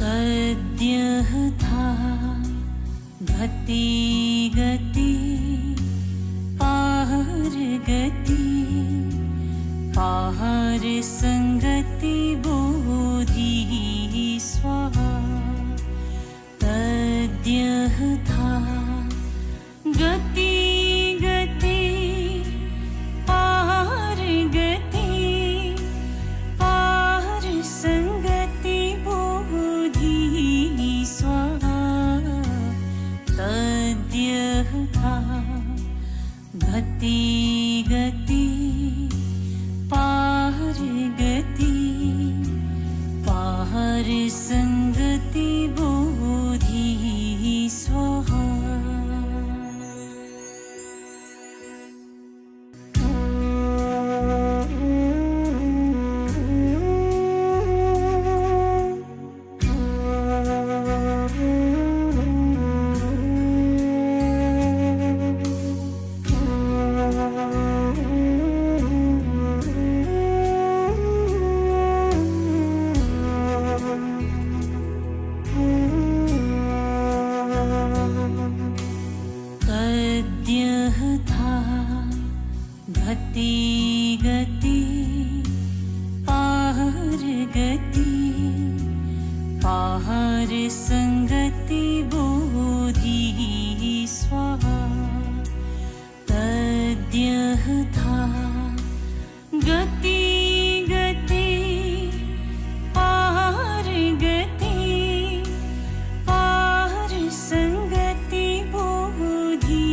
तद्यः था गति गति पाहर गति पाहर संगति बोधि स्वाहा तद्यः था गति गति पाहर गति पाहर संगति बोधि स्वाहा तद्यः था गति गति पाहर गति पाहर संगति बोधि स्वाहा तद्यः था गति गति पार गति पार संगति बोधि स्वाहा तद्यः था गति गति पार गति पार संगति बोधि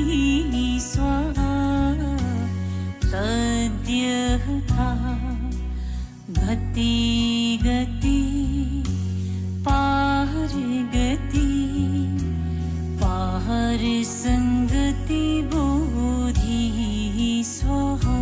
स्वाहा तद्यः था गति गति पार गति पार संगति बोधि स्वाहा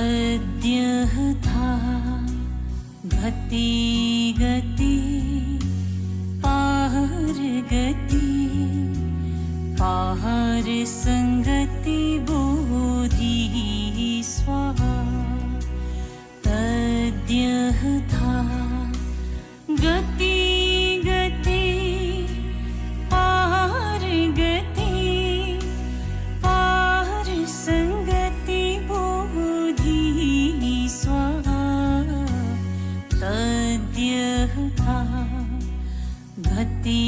तद्यः था गति गति पार गति पार संगति बोधि स्वाहा तद्यः था गति गति पार गति पार संगति बोधि स्वाहा तद्यः था गति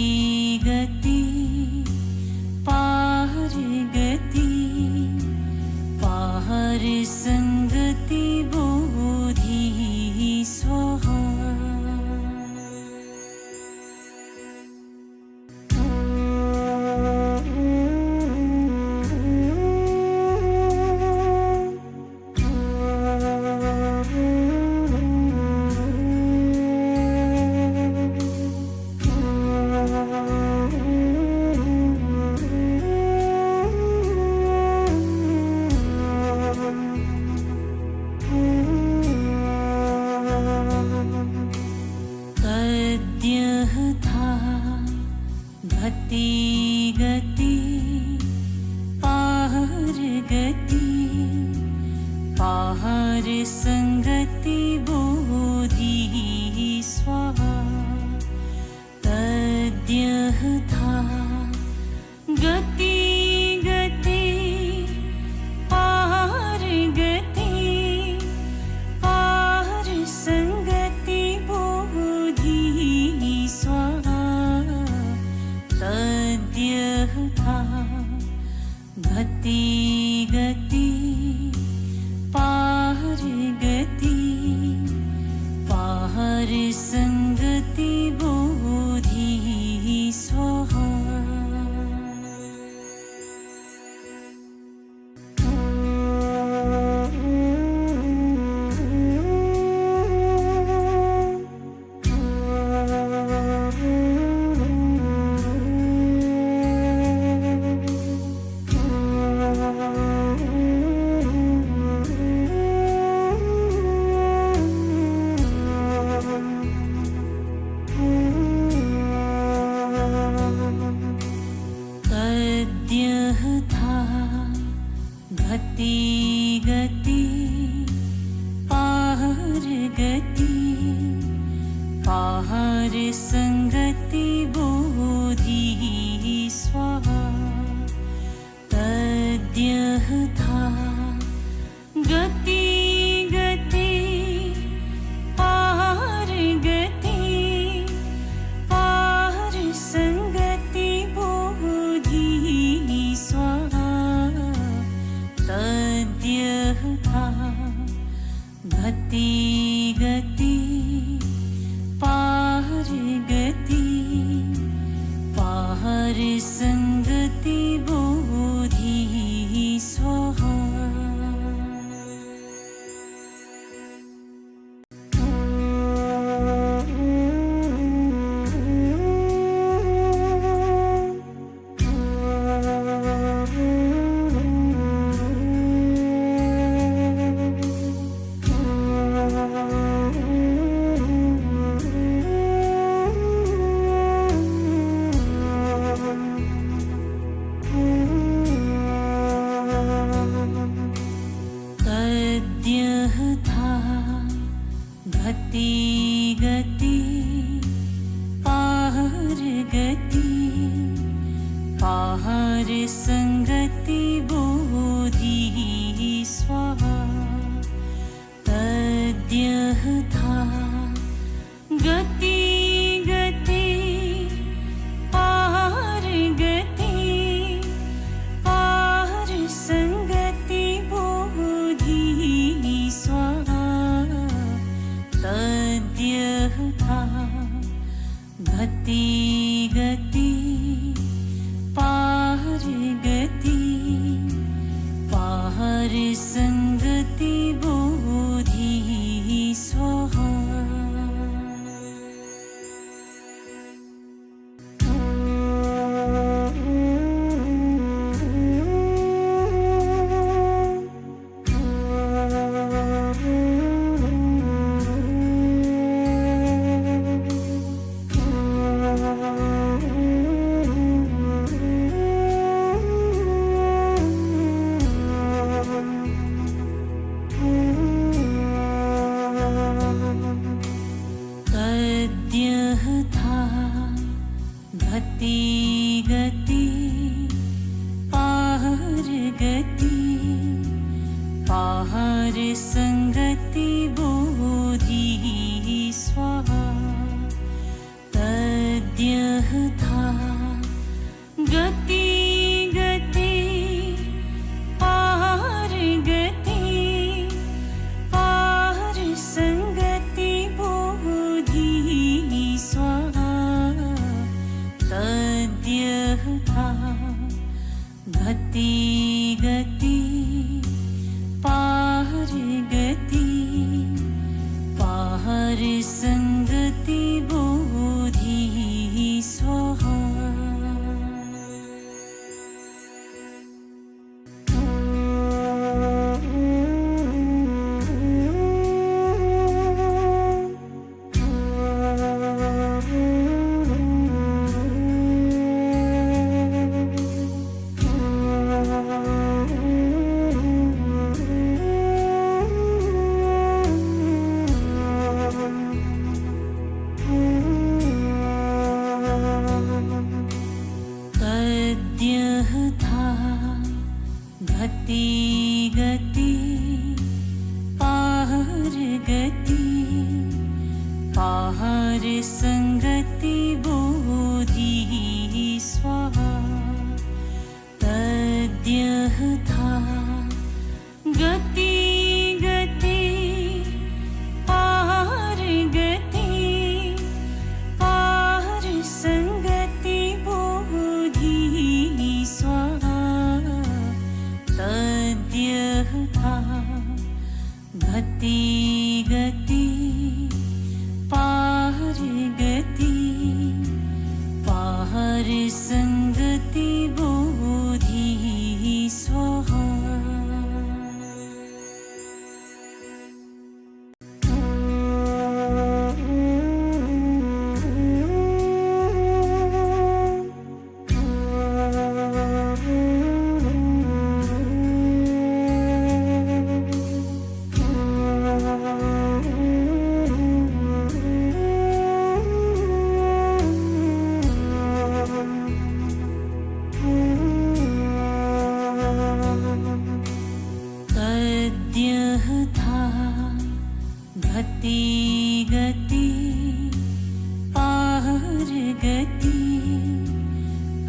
गति पार गति पार संगति बोधि स्वाहा तद्यः था गति गति पार गति पार संगति बोधि स्वाहा तद्यः था गति गति पार गति पार संगति बोधि स्वाहा तद्यः था गति गति पार गति पार संगति बोधि स्वाहा तद्यः था गति गति पार गति पार संगति बोधि स्वाहा तद्यः था गति गति पार गति पार संगति बोधि स्वाहा तद्यः था गति गति पार गति पार संगति बोधि स्वाहा संगति बोधिः स्वाहा तद्यथा गति गति पार गति पार संगति बोधिः स्वाहा तद्यथा गति गति पार गति पार संगति बोधिः स्वाहा तद्यथा गति गति पार गति पार संगति बोधिः स्वाहा तद्यथा गति गति पार गति पार संगति बोधिः स्वाहा तद्यथा गति गति पार गति पार संगति बोधिः स्वाहा तद्यथा गति गति पार गति पार संगति बोधिः स्वाहा तद्यथा गति गति पार गति पार संगति बोधिः स्वाहा तद्यथा गति गति पार गति पार संगति बोधिः स्वाहा तद्यथा गति गति पार गति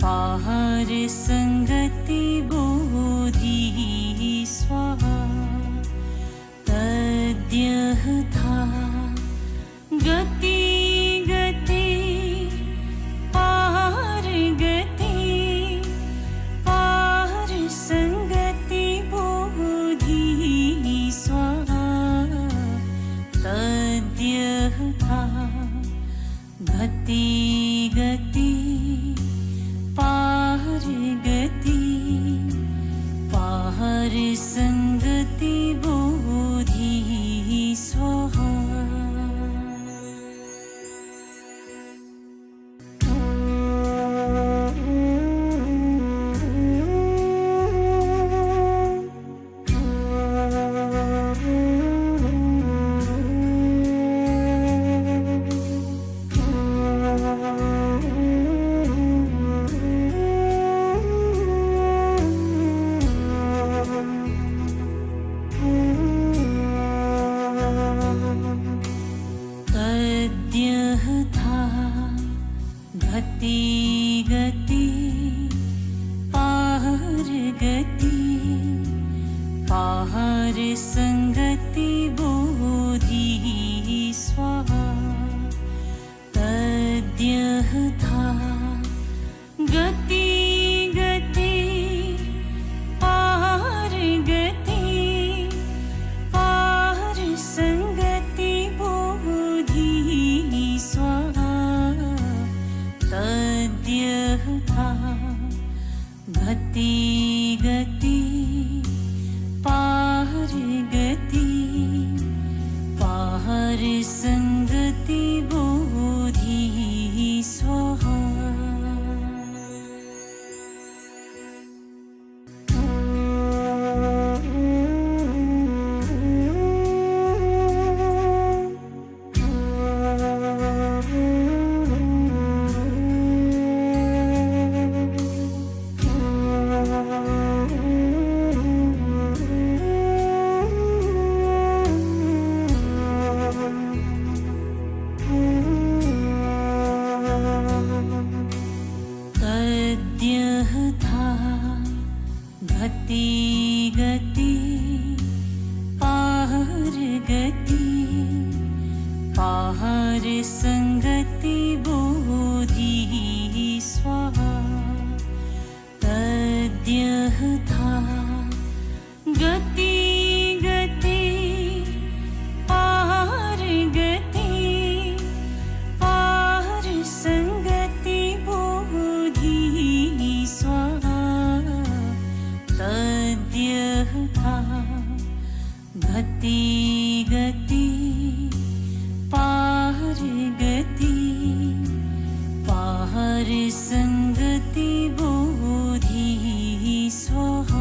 पार संगति बोधिः स्वाहा तद्यथा गति गति पार गति पार संगति बोधिः स्वाहा तद्यथा गति गति पार गति पार संगति बोधिः स्वाहा गति पाहर संगति बोधि स्वाहा तद्यः था गति गति पार गति पार संगति बोधि स्वाहा तद्यः था गति गति पार गति पार संगति बोधि स्वाहा तद्यः था गति गति पार गति पार संगति बोधि स्वाहा तद्यः था गति गति पार गति पार संगति बोधि स्वाहा तद्यः था गति गति पार गति पार संगति बोधि स्वाहा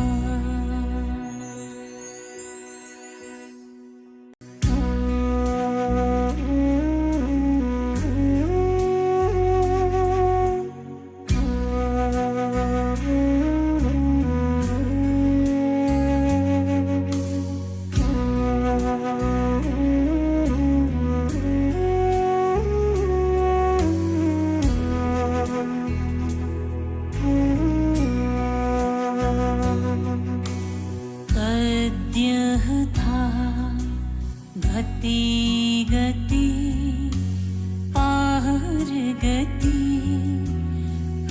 तद्यः था गति गति पार गति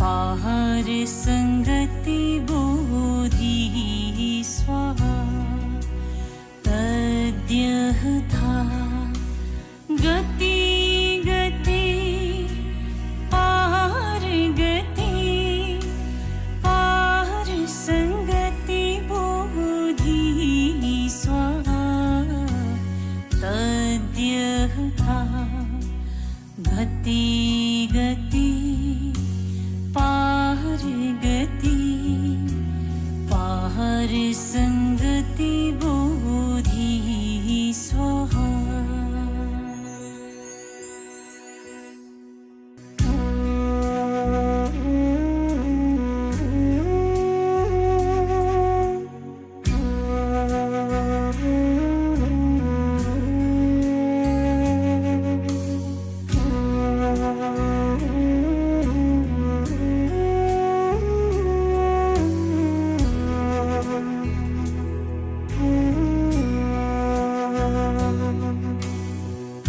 पार संगति बोधि स्वाहा तद्यः था गति गति पार गति पार संगति बोधि स्वाहा तद्यः था गति गति पार गति पार संगति बोधि स्वाहा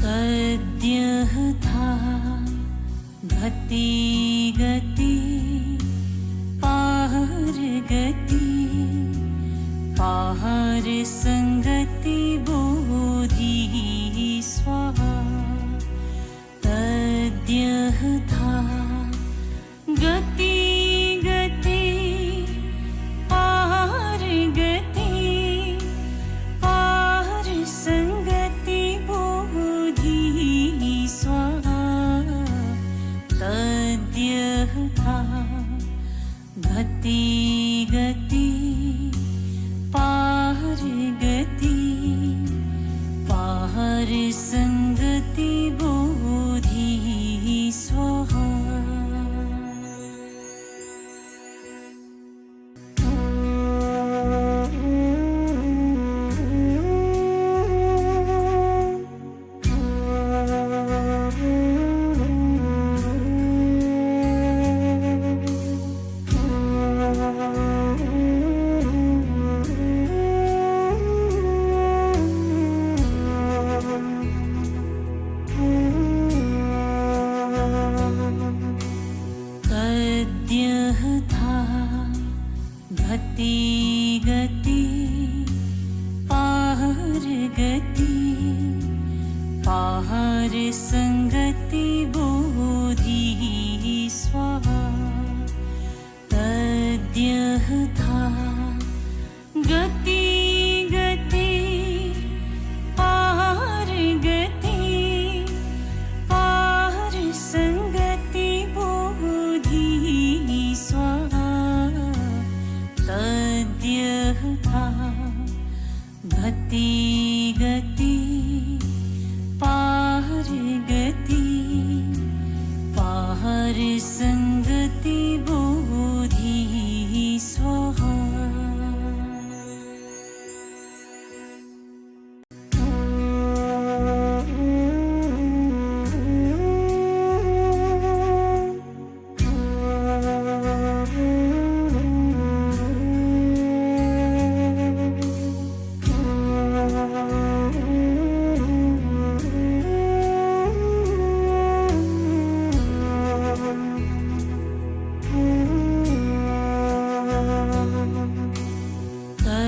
तद्यः था गति गति पार गति पार संगति बोधि स्वाहा तद्यः था गति गति पार गति पार संगति बोधि स्वाहा तद्यः था गति गति पार गति पार संगति बोधि स्वाहा गति पाहर गति पाहर संगति बोधि स्वाहा तद्यः था गति गति पाहर गति पाहर संगति बोधि स्वाहा तद्यः था गति गति पाहर गति पाहर संगति बोधि स्वाहा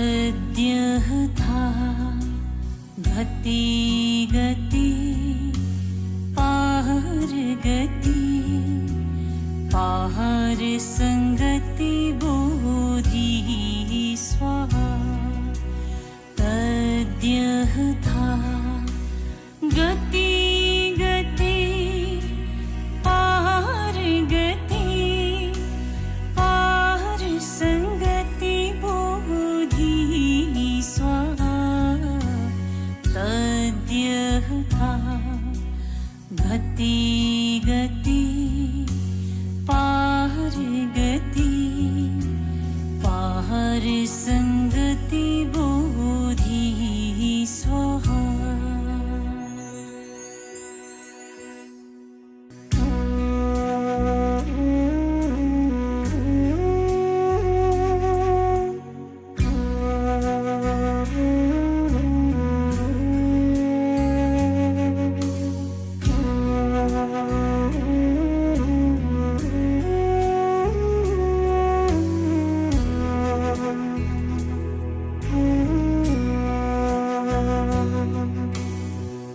तद्यः था गति गति पाहर गति पाहर संगति बोधि स्वाहा तद्यः था गति गति पाहर गति पाहर संगति बोधि स्वाहा तद्यः था गति गति पाहर गति पाहर संगति बोधि स्वाहा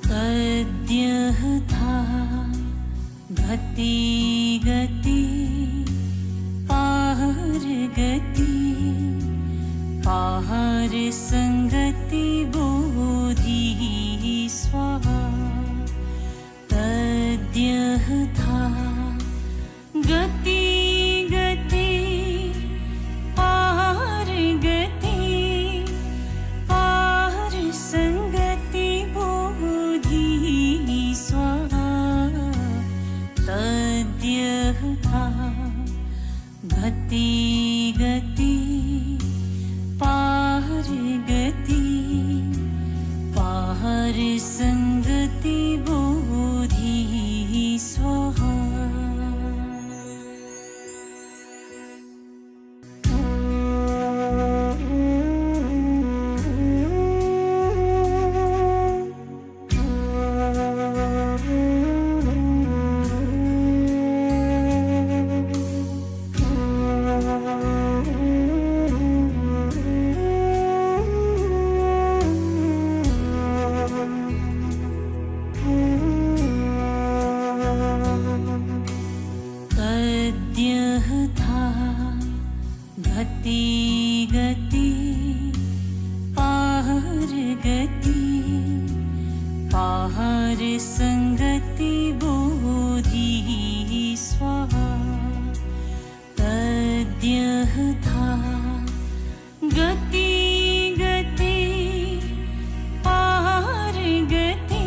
तद्यः था गति गति पाहर गति पाहर संगति बोधि स्वाहा तद्यः था गति गति पाहर गति पाहर संगति बोधि स्वाहा तद्यः था गति गति पाहर गति पाहर संगति बोधि स्वाहा तद्यः था गति गति पाहर गति पाहर संगति बोधि स्वाहा तद्यः था गति गति पाहर गति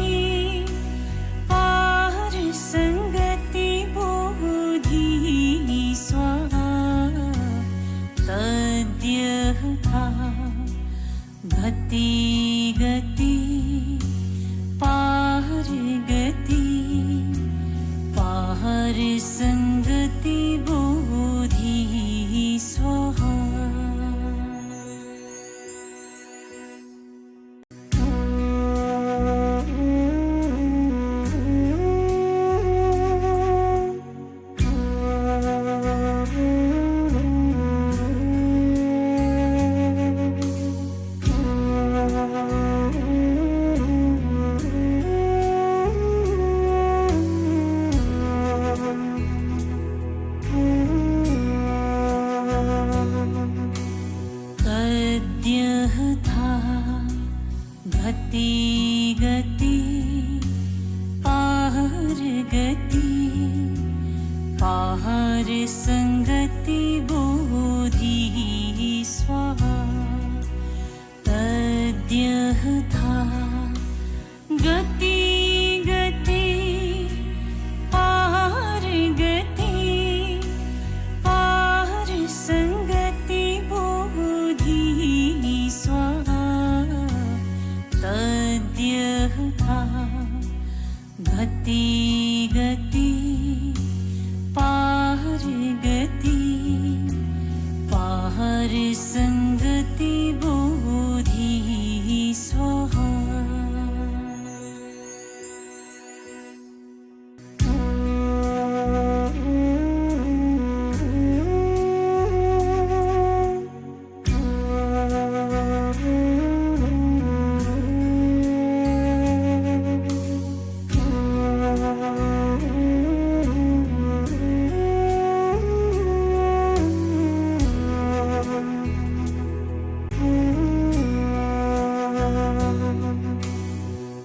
पाहर संगति बोधि स्वाहा तद्यः था गति गति पाहर गति पाहर संगति बोधि स्वाहा गति गति पाहर गति पाहर संगति बोधि स्वाहा तद्यः था गति गति पाहर गति पाहर संगति बोधि स्वाहा तद्यः था गति गति पाहर गति पाहर संगति बोधि स्वाहा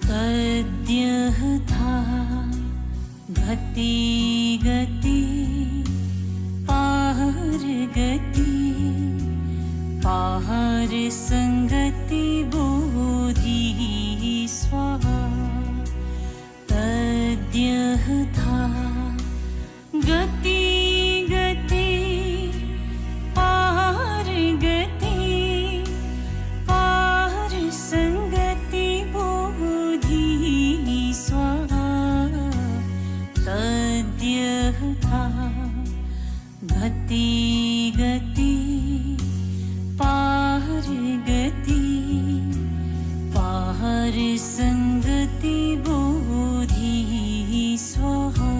तद्यः था गति गति पाहर गति पाहर संगति बोधि स्वाहा तद्यः था गति गति पाहर गति पाहर संगति बोधि स्वाहा तद्यः था गति गति पाहर गति पाहर संगति बोधि स्वाहा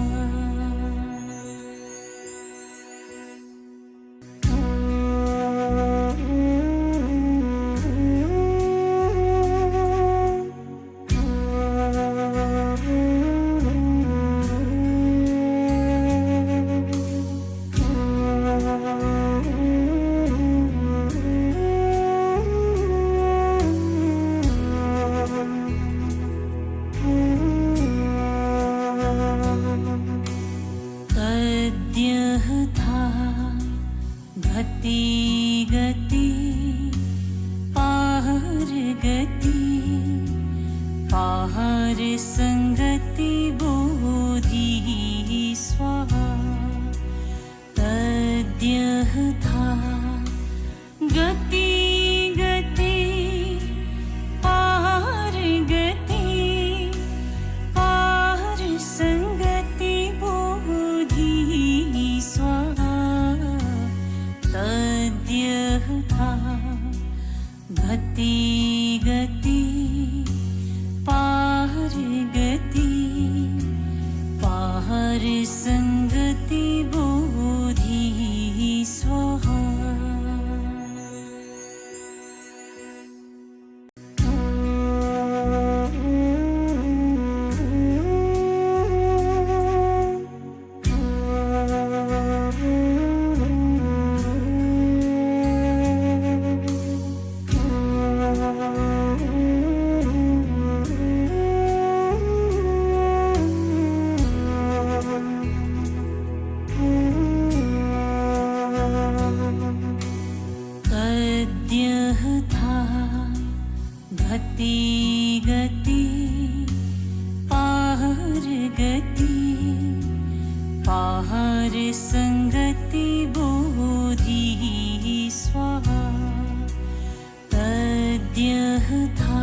तद्यः था गति गति पाहर गति पाहर संगति बोधि स्वाहा तद्यः था गति गति पाहर गति पाहर संगति बोधि स्वाहा तद्यः था गति गति पाहर गति पाहर संगति बोधि स्वाहा तद्यः था गति गति पाहर गति पाहर संगति बोधि स्वाहा तद्यः था गति गति पाहर गति पाहर संगति बोधि स्वाहा तद्यः था गति गति पाहर गति पाहर संगति बोधि स्वाहा तद्यः था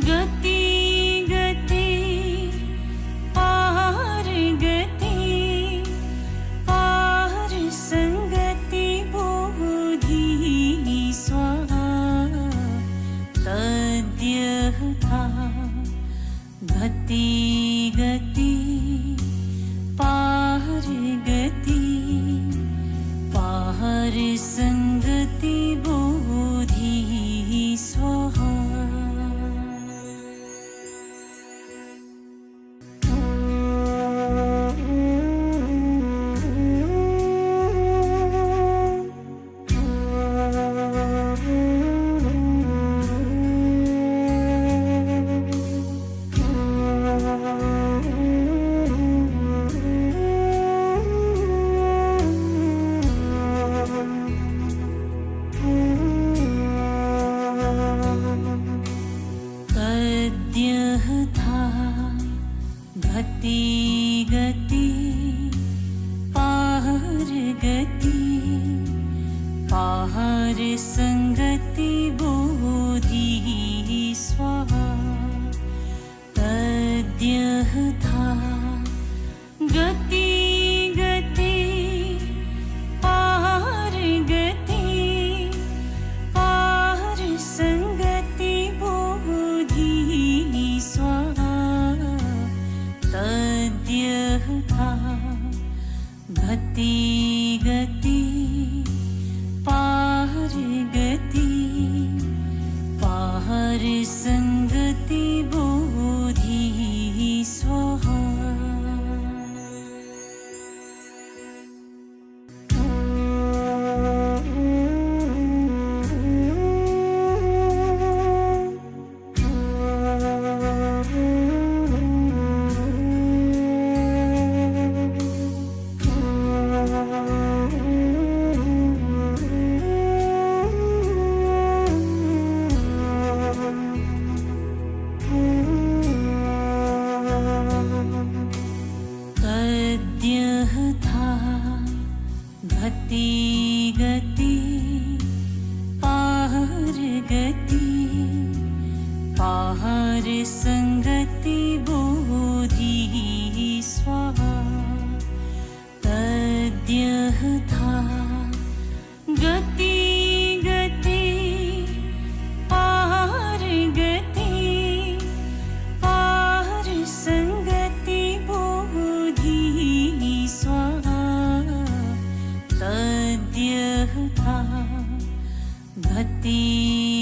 गति गति पाहर गति पाहर संगति बोधि स्वाहा तद्यः था गति गति पाहर गति पाहर संगति बोधि स्वाहा तद्यः था गति गति पाहर गति पाहर संगति बोधि स्वाहा गति पार संगति बोधि स्वाहा तद्यः था गति गति पार संगति बोधि स्वाहा तद्यः था गति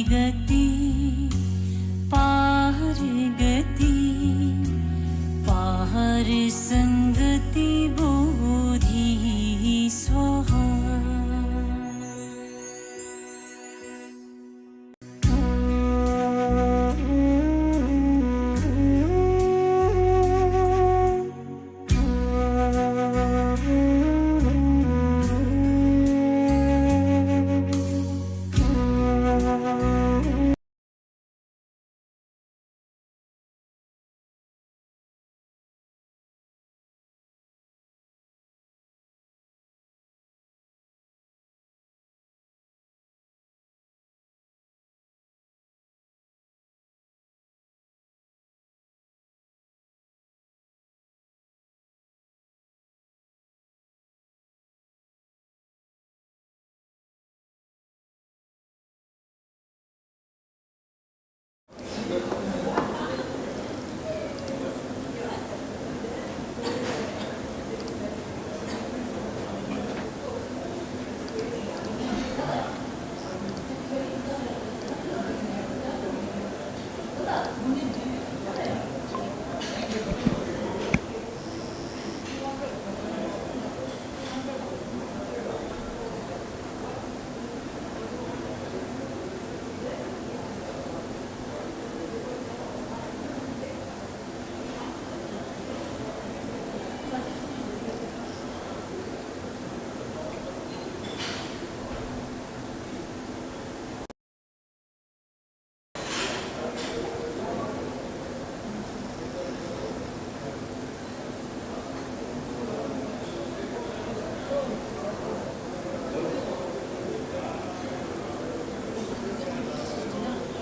गति पार संगति बोधि स्वाहा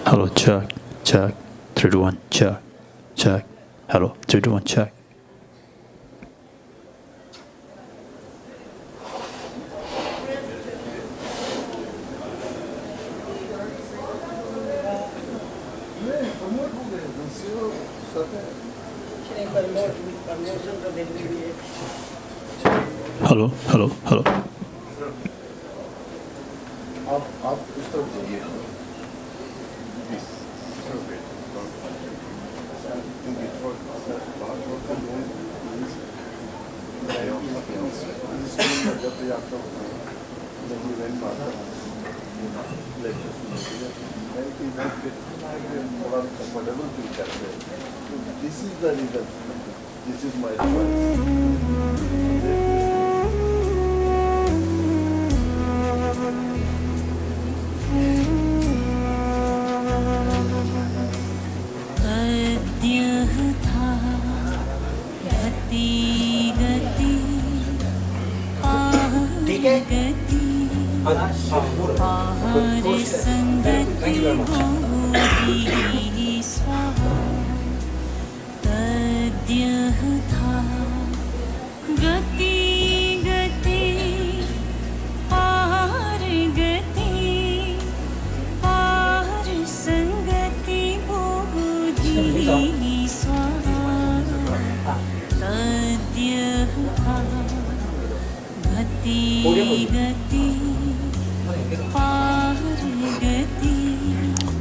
Hello, check, check, 3 to 1, check, check. Hello, 3 to 1, check. Hello, hello, hello. आप इस तरफ जाइए This is the reason. This is my choice. तद्यः था गति गति पार गति पार संगति बोधि स्वाहा तद्यः था गति गति पार संगति बोधि स्वाहा तद्यः था गति गति पार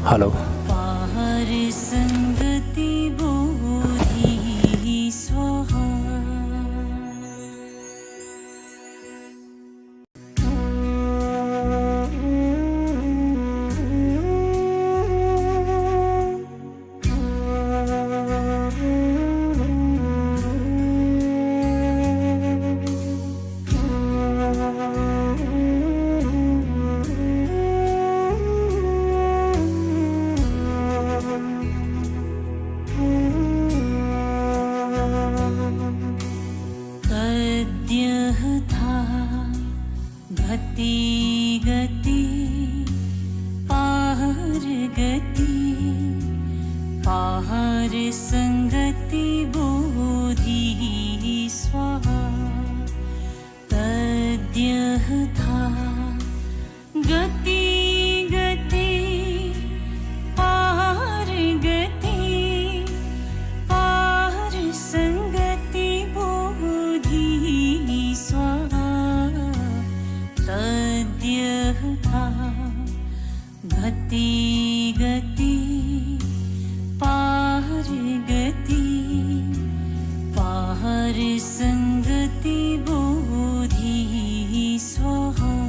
Hello. पार संगति बोधि स्वाहा गति पार संगति बोधि स्वाहा तद्यः था गति गति पार संगति बोधि स्वाहा तद्यः था गति गति पार संगति बोधि स्वाहा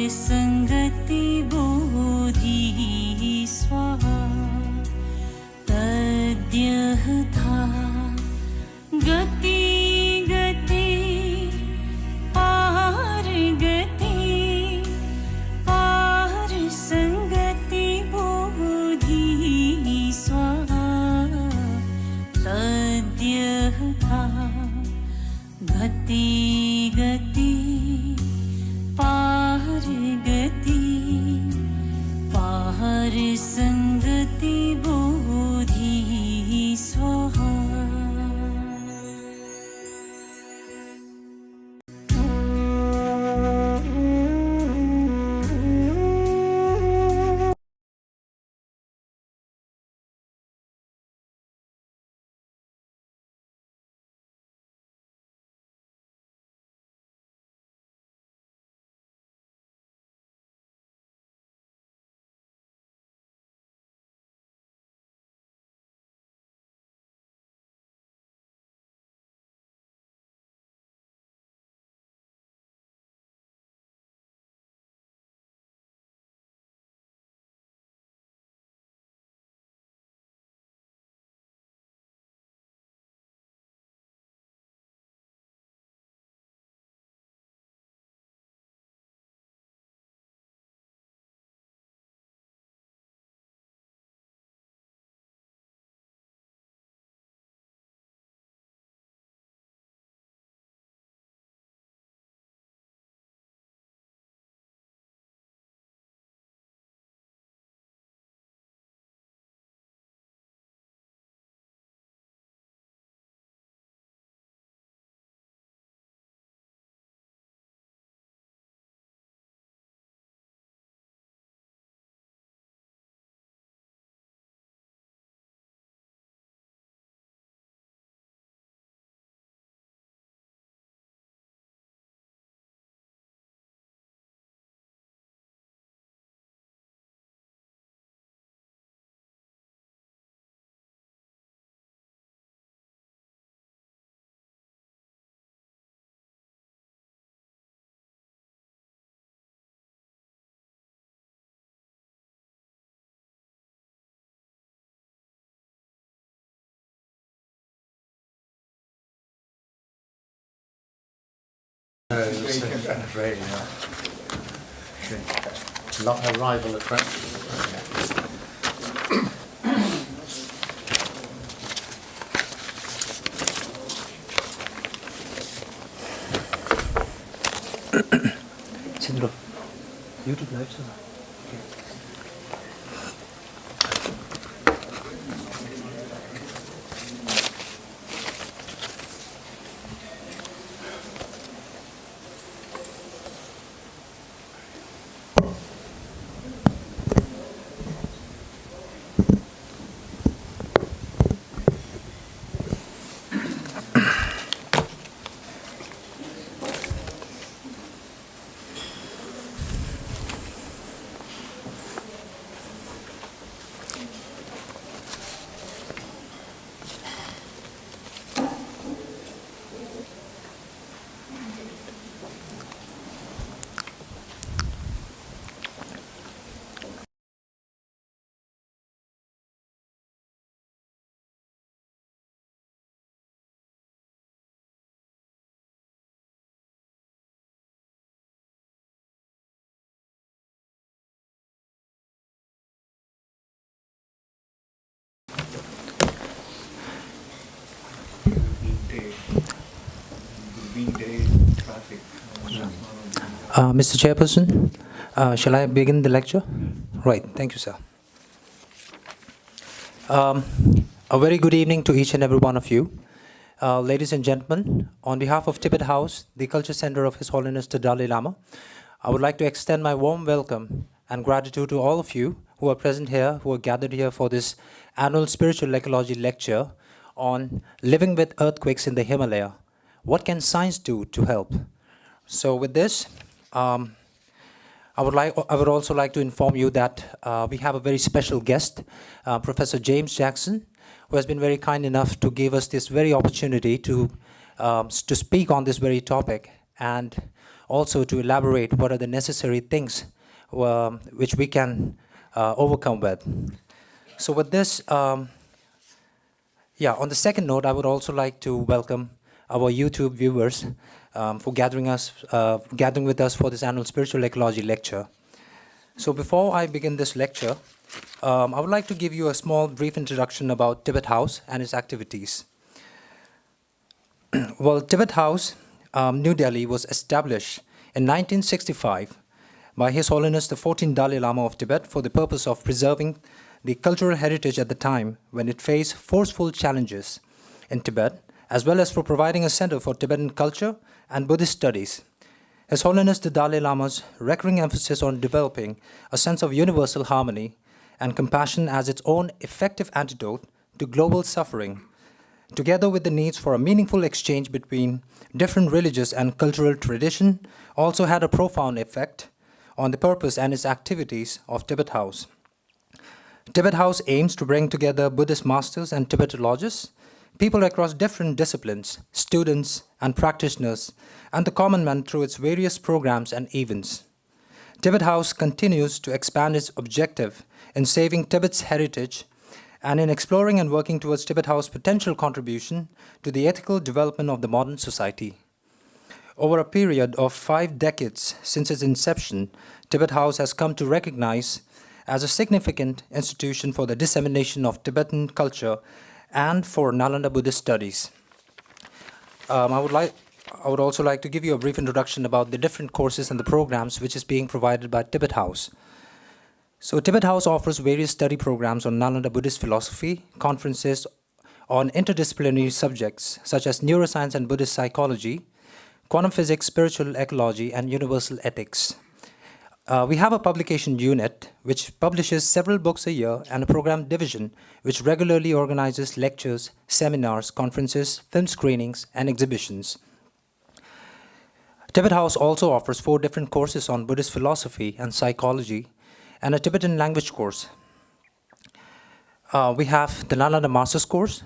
संगति बोधि स्वाहा तद्यः था गति गति पार संगति बोधि स्वाहा तद्यः था गति गति पार संगति बोधि स्वाहा Very not a rival attraction. 제대로 유튜브 라이브 잖아. weekday traffic. Mr. Chairperson, shall I begin the lecture? Right, thank you, sir. A very good evening to each and every one of you. Ladies and gentlemen, on behalf of Tibet House, the Culture Center of His Holiness the Dalai Lama, I would like to extend my warm welcome and gratitude to all of you who are present here, who are gathered here for this annual Spiritual Ecology lecture on living with earthquakes in the Himalaya. What can science do to help? So with this, I would also like to inform you that we have a very special guest, Professor James Jackson, who has been very kind enough to give us this very opportunity to speak on this very topic and also to elaborate what are the necessary things which we can overcome with. So with this, on the second note, I would also like to welcome our YouTube viewers for gathering with us for this annual Spiritual Ecology lecture. So before I begin this lecture, I would like to give you a small brief introduction about Tibet House and its activities. Well, Tibet House, New Delhi, was established in 1965 by His Holiness the 14th Dalai Lama of Tibet for the purpose of preserving the cultural heritage at the time when it faced forceful challenges in Tibet, as well as for providing a center for Tibetan culture and Buddhist studies. His Holiness the Dalai Lama's recurring emphasis on developing a sense of universal harmony and compassion as its own effective antidote to global suffering, together with the needs for a meaningful exchange between different religious and cultural tradition, also had a profound effect on the purpose and its activities of Tibet House. Tibet House aims to bring together Buddhist masters and Tibetologists, people across different disciplines, students and practitioners, and the common man through its various programs and events. Tibet House continues to expand its objective in saving Tibet's heritage and in exploring and working towards Tibet House's potential contribution to the ethical development of the modern society. Over a period of 5 decades since its inception, Tibet House has come to recognize as a significant institution for the dissemination of Tibetan culture and for Nalanda Buddhist studies. I would also like to give you a brief introduction about the different courses and the programs which is being provided by Tibet House. So Tibet House offers various study programs on Nalanda Buddhist philosophy, conferences on interdisciplinary subjects such as neuroscience and Buddhist psychology, quantum physics, spiritual ecology, and universal ethics. We have a publication unit which publishes several books a year and a program division which regularly organizes lectures, seminars, conferences, film screenings, and exhibitions. Tibet House also offers 4 different courses on Buddhist philosophy and psychology and a Tibetan language course. We have the Nalanda Master's course,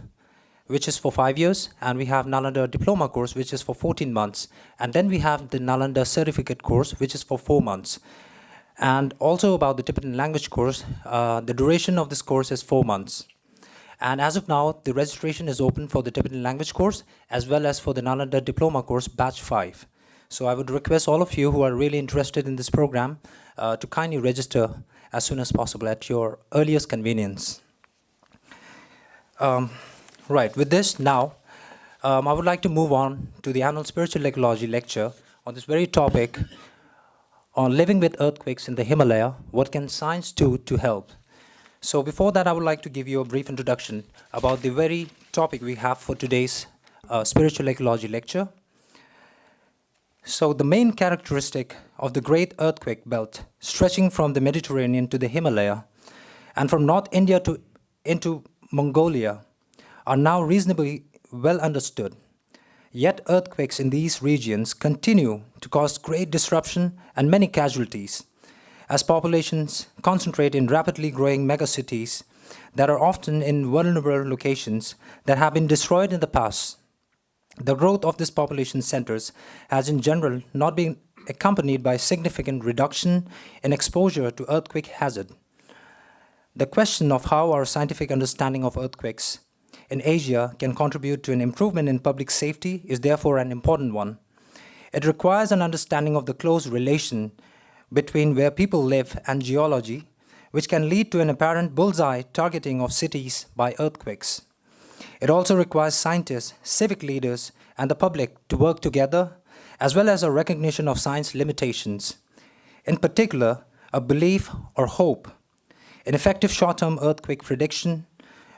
which is for 5 years, and we have Nalanda Diploma course, which is for 14 months. And then we have the Nalanda Certificate course, which is for 4 months. And also about the Tibetan language course, the duration of this course is 4 months. And as of now, the registration is open for the Tibetan language course as well as for the Nalanda Diploma course, batch 5. So I would request all of you who are really interested in this program to kindly register as soon as possible at your earliest convenience. Right, with this now, I would like to move on to the annual Spiritual Ecology lecture on this very topic on living with earthquakes in the Himalaya. What can science do to help? So before that, I would like to give you a brief introduction about the very topic we have for today's Spiritual Ecology lecture. So the main characteristic of the great earthquake belt stretching from the Mediterranean to the Himalaya and from North India into Mongolia are now reasonably well understood. Yet earthquakes in these regions continue to cause great disruption and many casualties, as populations concentrate in rapidly growing megacities that are often in vulnerable locations that have been destroyed in the past. The growth of these population centers has in general not been accompanied by significant reduction in exposure to earthquake hazard. The question of how our scientific understanding of earthquakes in Asia can contribute to an improvement in public safety is therefore an important one. It requires an understanding of the close relation between where people live and geology, which can lead to an apparent bullseye targeting of cities by earthquakes. It also requires scientists, civic leaders, and the public to work together, as well as a recognition of science limitations. In particular, a belief or hope in effective short-term earthquake prediction,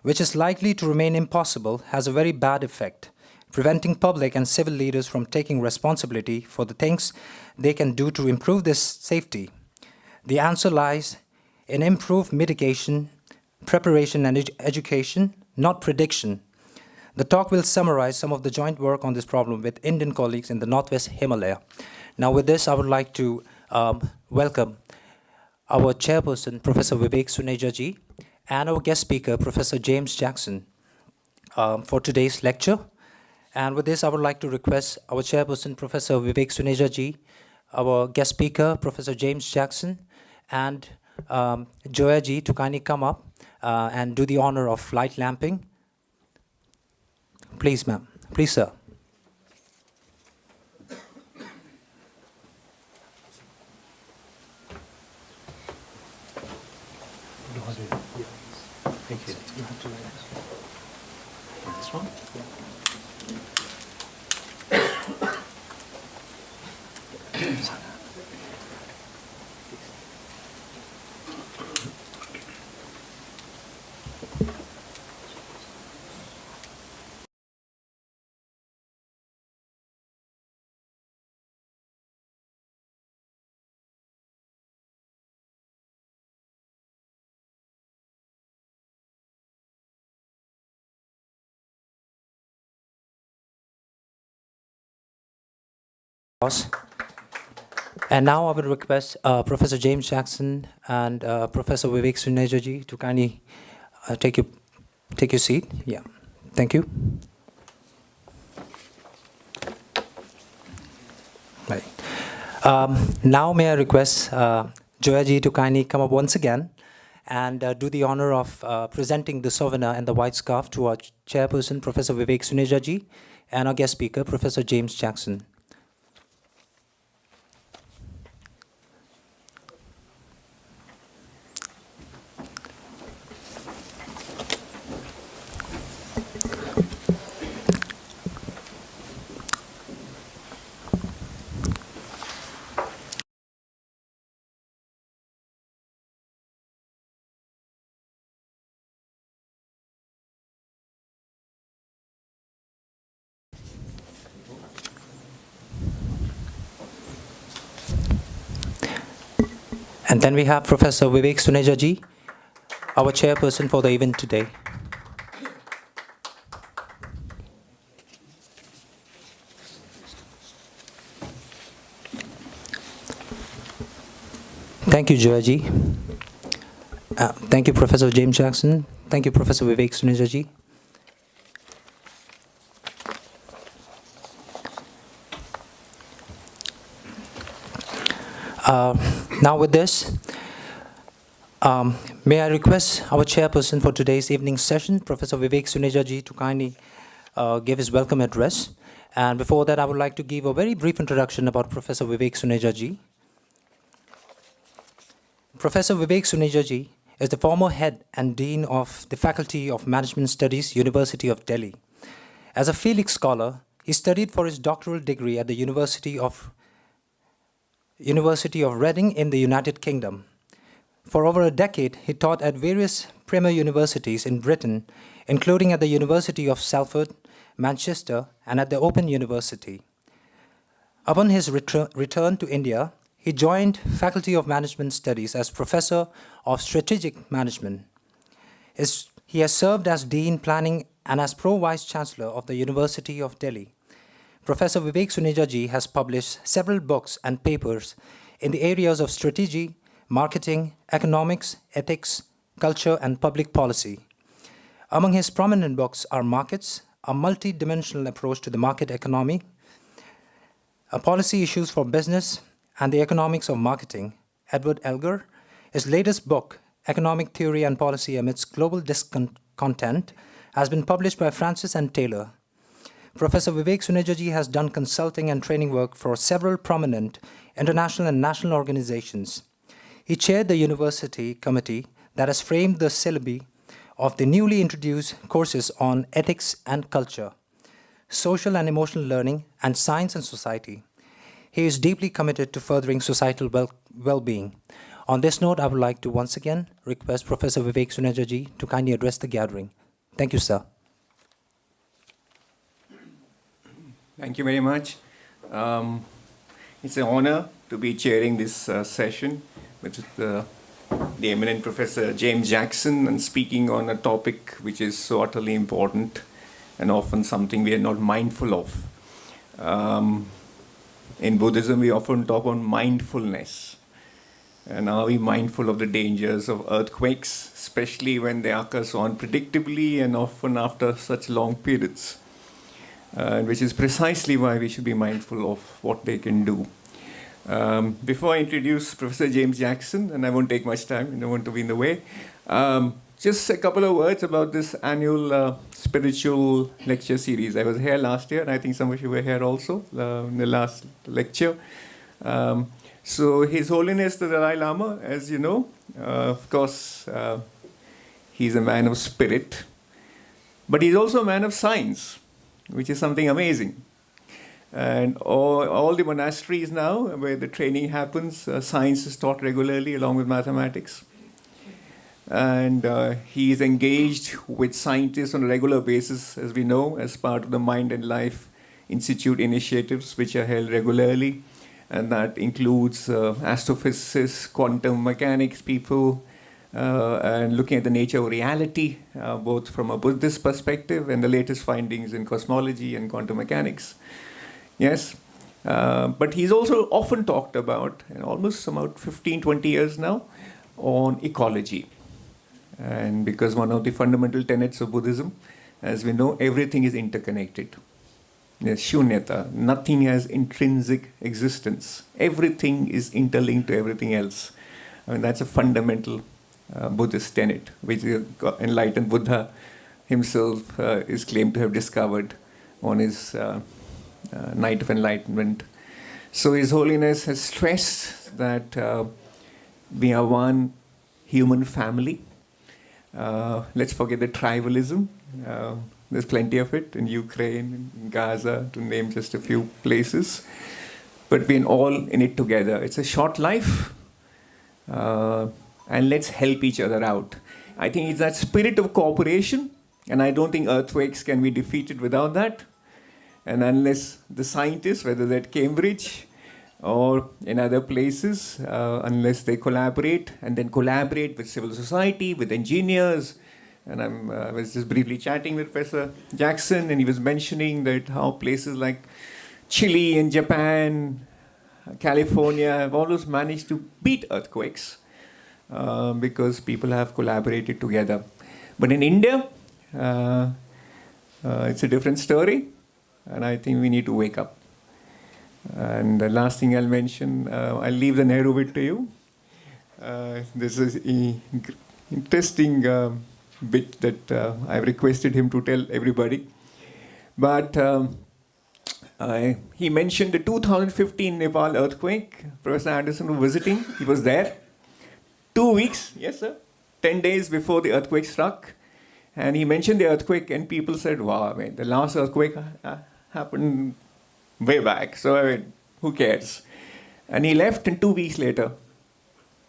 which is likely to remain impossible, has a very bad effect, preventing public and civil leaders from taking responsibility for the things they can do to improve this safety. The answer lies in improved mitigation, preparation, and education, not prediction. The talk will summarize some of the joint work on this problem with Indian colleagues in the Northwest Himalaya. Now, with this, I would like to welcome our chairperson, Professor Vivek Suneja ji, and our guest speaker, Professor James Jackson, for today's lecture. And with this, I would like to request our chairperson, Professor Vivek Suneja ji, our guest speaker, Professor James Jackson, and Joya ji to kindly come up and do the honor of light lamping. Please, ma'am. Please, sir. Thank you. You have to write this one? And now I would request Professor James Jackson and Professor Vivek Suneja ji to kindly take your seat. Yeah, thank you. Right. Now may I request Joya ji to kindly come up once again and do the honor of presenting the souvenir and the white scarf to our chairperson, Professor Vivek Suneja ji, and our guest speaker, Professor James Jackson. And then we have Professor Vivek Suneja ji, our chairperson for the event today. Thank you, Joya ji. Thank you, Professor James Jackson. Thank you, Professor Vivek Suneja ji. Now with this, may I request our chairperson for today's evening session, Professor Vivek Suneja ji, to kindly give his welcome address. And before that, I would like to give a very brief introduction about Professor Vivek Suneja ji. Professor Vivek Suneja ji is the former head and dean of the Faculty of Management Studies, University of Delhi. As a Felix Scholar, he studied for his doctoral degree at the University of Reading in the United Kingdom. For over a decade, he taught at various premier universities in Britain, including at the University of Salford, Manchester, and at the Open University. Upon his return to India, he joined Faculty of Management Studies as Professor of Strategic Management. He has served as Dean Planning and as Pro-Vice Chancellor of the University of Delhi. Professor Vivek Suneja ji has published several books and papers in the areas of strategy, marketing, economics, ethics, culture, and public policy. Among his prominent books are Markets, a multi-dimensional approach to the market economy, Policy Issues for Business, and the Economics of Marketing, Edward Elgar. His latest book, Economic Theory and Policy Amidst Global Discontent, has been published by Francis and Taylor. Professor Vivek Suneja ji has done consulting and training work for several prominent international and national organizations. He chaired the university committee that has framed the syllabi of the newly introduced courses on ethics and culture. social and emotional learning, and science and society. He is deeply committed to furthering societal well-being. On this note, I would like to once again request Professor Vivek Suneja to kindly address the gathering. Thank you, sir. Thank you very much. It's an honor to be chairing this session with the eminent Professor James Jackson and speaking on a topic which is so utterly important and often something we are not mindful of. In Buddhism, we often talk about mindfulness. And are we mindful of the dangers of earthquakes, especially when they occur so unpredictably and often after such long periods? Which is precisely why we should be mindful of what they can do. Before I introduce Professor James Jackson, and I won't take much time, I don't want to be in the way, just a couple of words about this annual spiritual lecture series. I was here last year, and I think some of you were here also in the last lecture. So His Holiness the Dalai Lama, as you know, of course, he's a man of spirit, but he's also a man of science, which is something amazing. And all the monasteries now, where the training happens, science is taught regularly along with mathematics. And he is engaged with scientists on a regular basis, as we know, as part of the Mind and Life Institute initiatives, which are held regularly. And that includes astrophysicists, quantum mechanics people, and looking at the nature of reality, both from a Buddhist perspective and the latest findings in cosmology and quantum mechanics. Yes, but he's also often talked about, and almost about 15, 20 years now, on ecology. And because one of the fundamental tenets of Buddhism, as we know, everything is interconnected. There's shunyata, nothing has intrinsic existence. Everything is interlinked to everything else. I mean, that's a fundamental Buddhist tenet, which the enlightened Buddha himself is claimed to have discovered on his night of enlightenment. So His Holiness has stressed that we are one human family. Let's forget the tribalism. There's plenty of it in Ukraine, in Gaza, to name just a few places. But we're all in it together. It's a short life. And let's help each other out. I think it's that spirit of cooperation, and I don't think earthquakes can be defeated without that. And unless the scientists, whether they're at Cambridge or in other places, unless they collaborate, and then collaborate with civil society, with engineers. And I was just briefly chatting with Professor Jackson, and he was mentioning that how places like Chile and Japan, California have always managed to beat earthquakes because people have collaborated together. But in India, it's a different story, and I think we need to wake up. And the last thing I'll mention, I'll leave the Nehru bit to you. This is an interesting bit that I've requested him to tell everybody. But he mentioned the 2015 Nepal earthquake. Professor Anderson was visiting. He was there. 2 weeks, yes sir, 10 days before the earthquake struck. And he mentioned the earthquake, and people said, wow, I mean, the last earthquake happened way back. So, I mean, who cares? And he left, and 2 weeks later,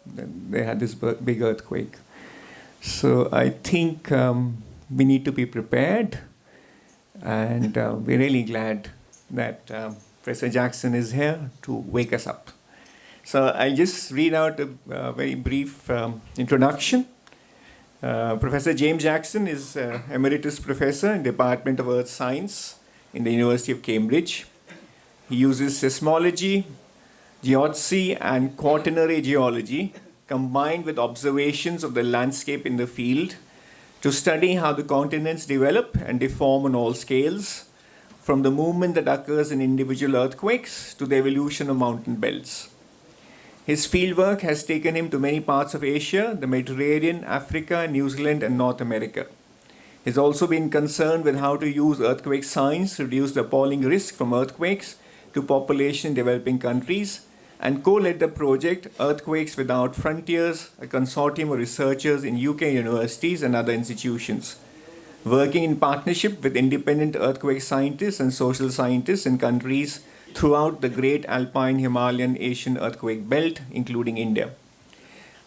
they had this big earthquake. So I think we need to be prepared, and we're really glad that Professor Jackson is here to wake us up. So I'll just read out a very brief introduction. Professor James Jackson is Emeritus Professor in Department of Earth Science in the University of Cambridge. He uses seismology, geodesy, and quaternary geology combined with observations of the landscape in the field to study how the continents develop and deform on all scales, from the movement that occurs in individual earthquakes to the evolution of mountain belts. His fieldwork has taken him to many parts of Asia, the Mediterranean, Africa, New Zealand, and North America. He's also been concerned with how to use earthquake science to reduce the appalling risk from earthquakes to population in developing countries, and co-led the project Earthquakes Without Frontiers, a consortium of researchers in UK universities and other institutions, working in partnership with independent earthquake scientists and social scientists in countries throughout the great alpine Himalayan Asian earthquake belt, including India.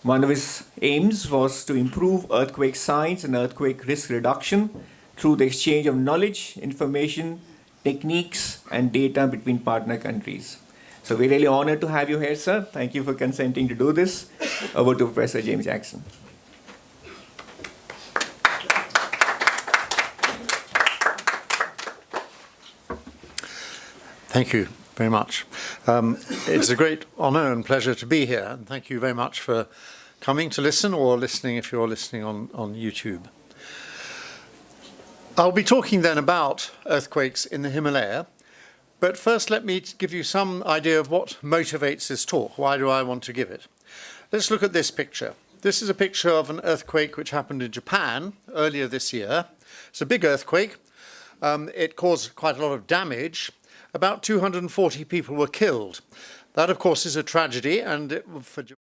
One of his aims was to improve earthquake science and earthquake risk reduction through the exchange of knowledge, information, techniques, and data between partner countries. So we're really honored to have you here, sir. Thank you for consenting to do this. Over to Professor James Jackson. Thank you very much. It's a great honour and pleasure to be here, and thank you very much for coming to listen, or listening if you're listening on YouTube. I'll be talking then about earthquakes in the Himalaya, but first let me give you some idea of what motivates this talk. Why do I want to give it? Let's look at this picture. This is a picture of an earthquake which happened in Japan earlier this year. It's a big earthquake. It caused quite a lot of damage. About 240 people were killed. That, of course, is a tragedy, and for Japan,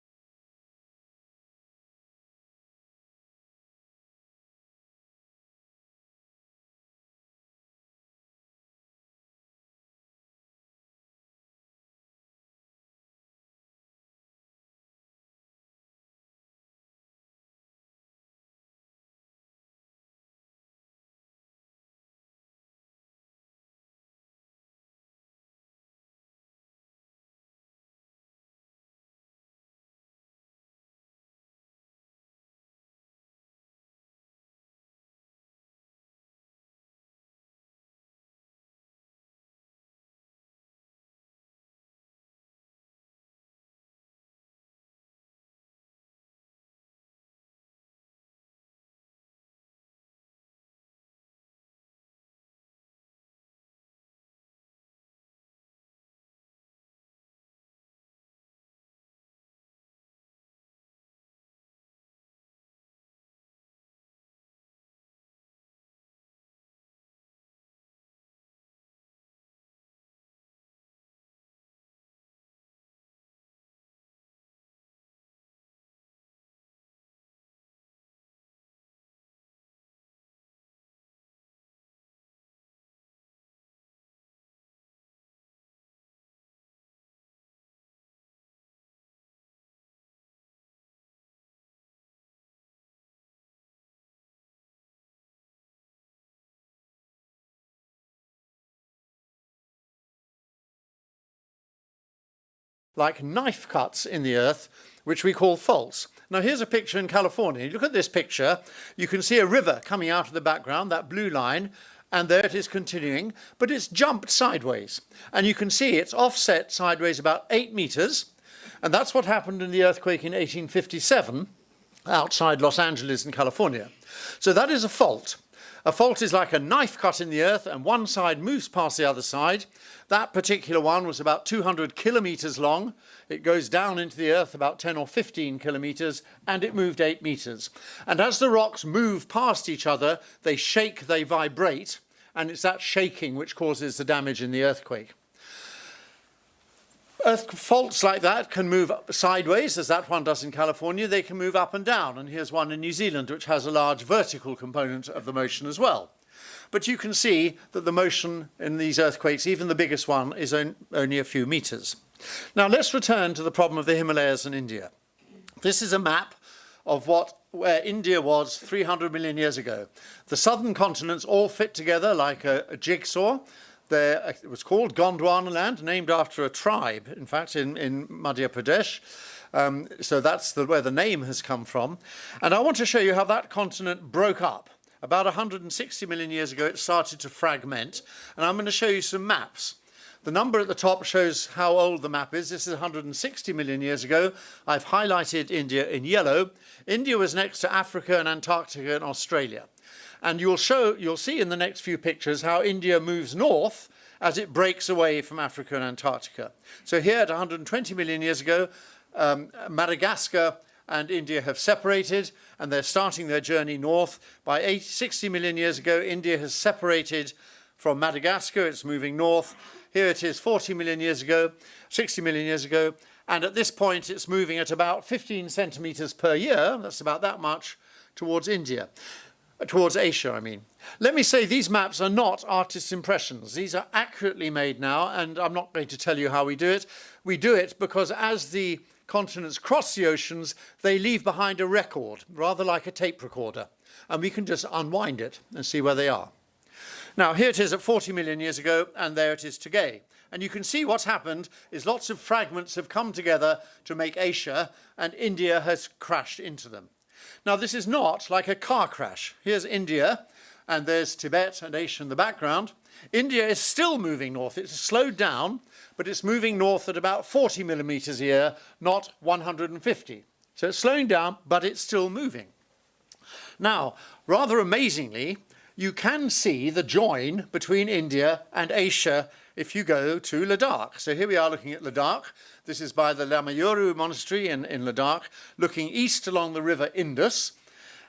like knife cuts in the earth, which we call faults. Now here's a picture in California. You look at this picture, you can see a river coming out of the background, that blue line, and there it is continuing, but it's jumped sideways. And you can see it's offset sideways about 8 meters, and that's what happened in the earthquake in 1857 outside Los Angeles in California. So that is a fault. A fault is like a knife cut in the earth, and one side moves past the other side. That particular one was about 200 kilometers long. It goes down into the earth about 10 or 15 kilometers, and it moved 8 meters. And as the rocks move past each other, they shake, they vibrate, and it's that shaking which causes the damage in the earthquake. Faults like that can move sideways, as that one does in California. They can move up and down, and here's one in New Zealand which has a large vertical component of the motion as well. But you can see that the motion in these earthquakes, even the biggest one, is only a few meters. Now let's return to the problem of the Himalayas and India. This is a map of where India was 300 million years ago. The southern continents all fit together like a jigsaw. It was called Gondwana land, named after a tribe, in fact, in Madhya Pradesh. So that's where the name has come from. And I want to show you how that continent broke up. About 160 million years ago, it started to fragment. And I'm going to show you some maps. The number at the top shows how old the map is. This is 160 million years ago. I've highlighted India in yellow. India was next to Africa and Antarctica and Australia. And you'll see in the next few pictures how India moves north as it breaks away from Africa and Antarctica. So here at 120 million years ago, Madagascar and India have separated, and they're starting their journey north. By 60 million years ago, India has separated from Madagascar. It's moving north. Here it is 40 million years ago, 60 million years ago, and at this point it's moving at about 15 centimeters per year. That's about that much towards India. Towards Asia, I mean. Let me say these maps are not artists' impressions. These are accurately made now, and I'm not going to tell you how we do it. We do it because as the continents cross the oceans, they leave behind a record, rather like a tape recorder, and we can just unwind it and see where they are. Now, here it is at 40 million years ago, and there it is today. And you can see what's happened is lots of fragments have come together to make Asia, and India has crashed into them. Now, this is not like a car crash. Here's India, and there's Tibet and Asia in the background. India is still moving north. It's slowed down, but it's moving north at about 40 millimeters a year, not 150. So it's slowing down, but it's still moving. Now, rather amazingly, you can see the join between India and Asia if you go to Ladakh. So here we are looking at Ladakh. This is by the Lamayuru monastery in Ladakh, looking east along the river Indus.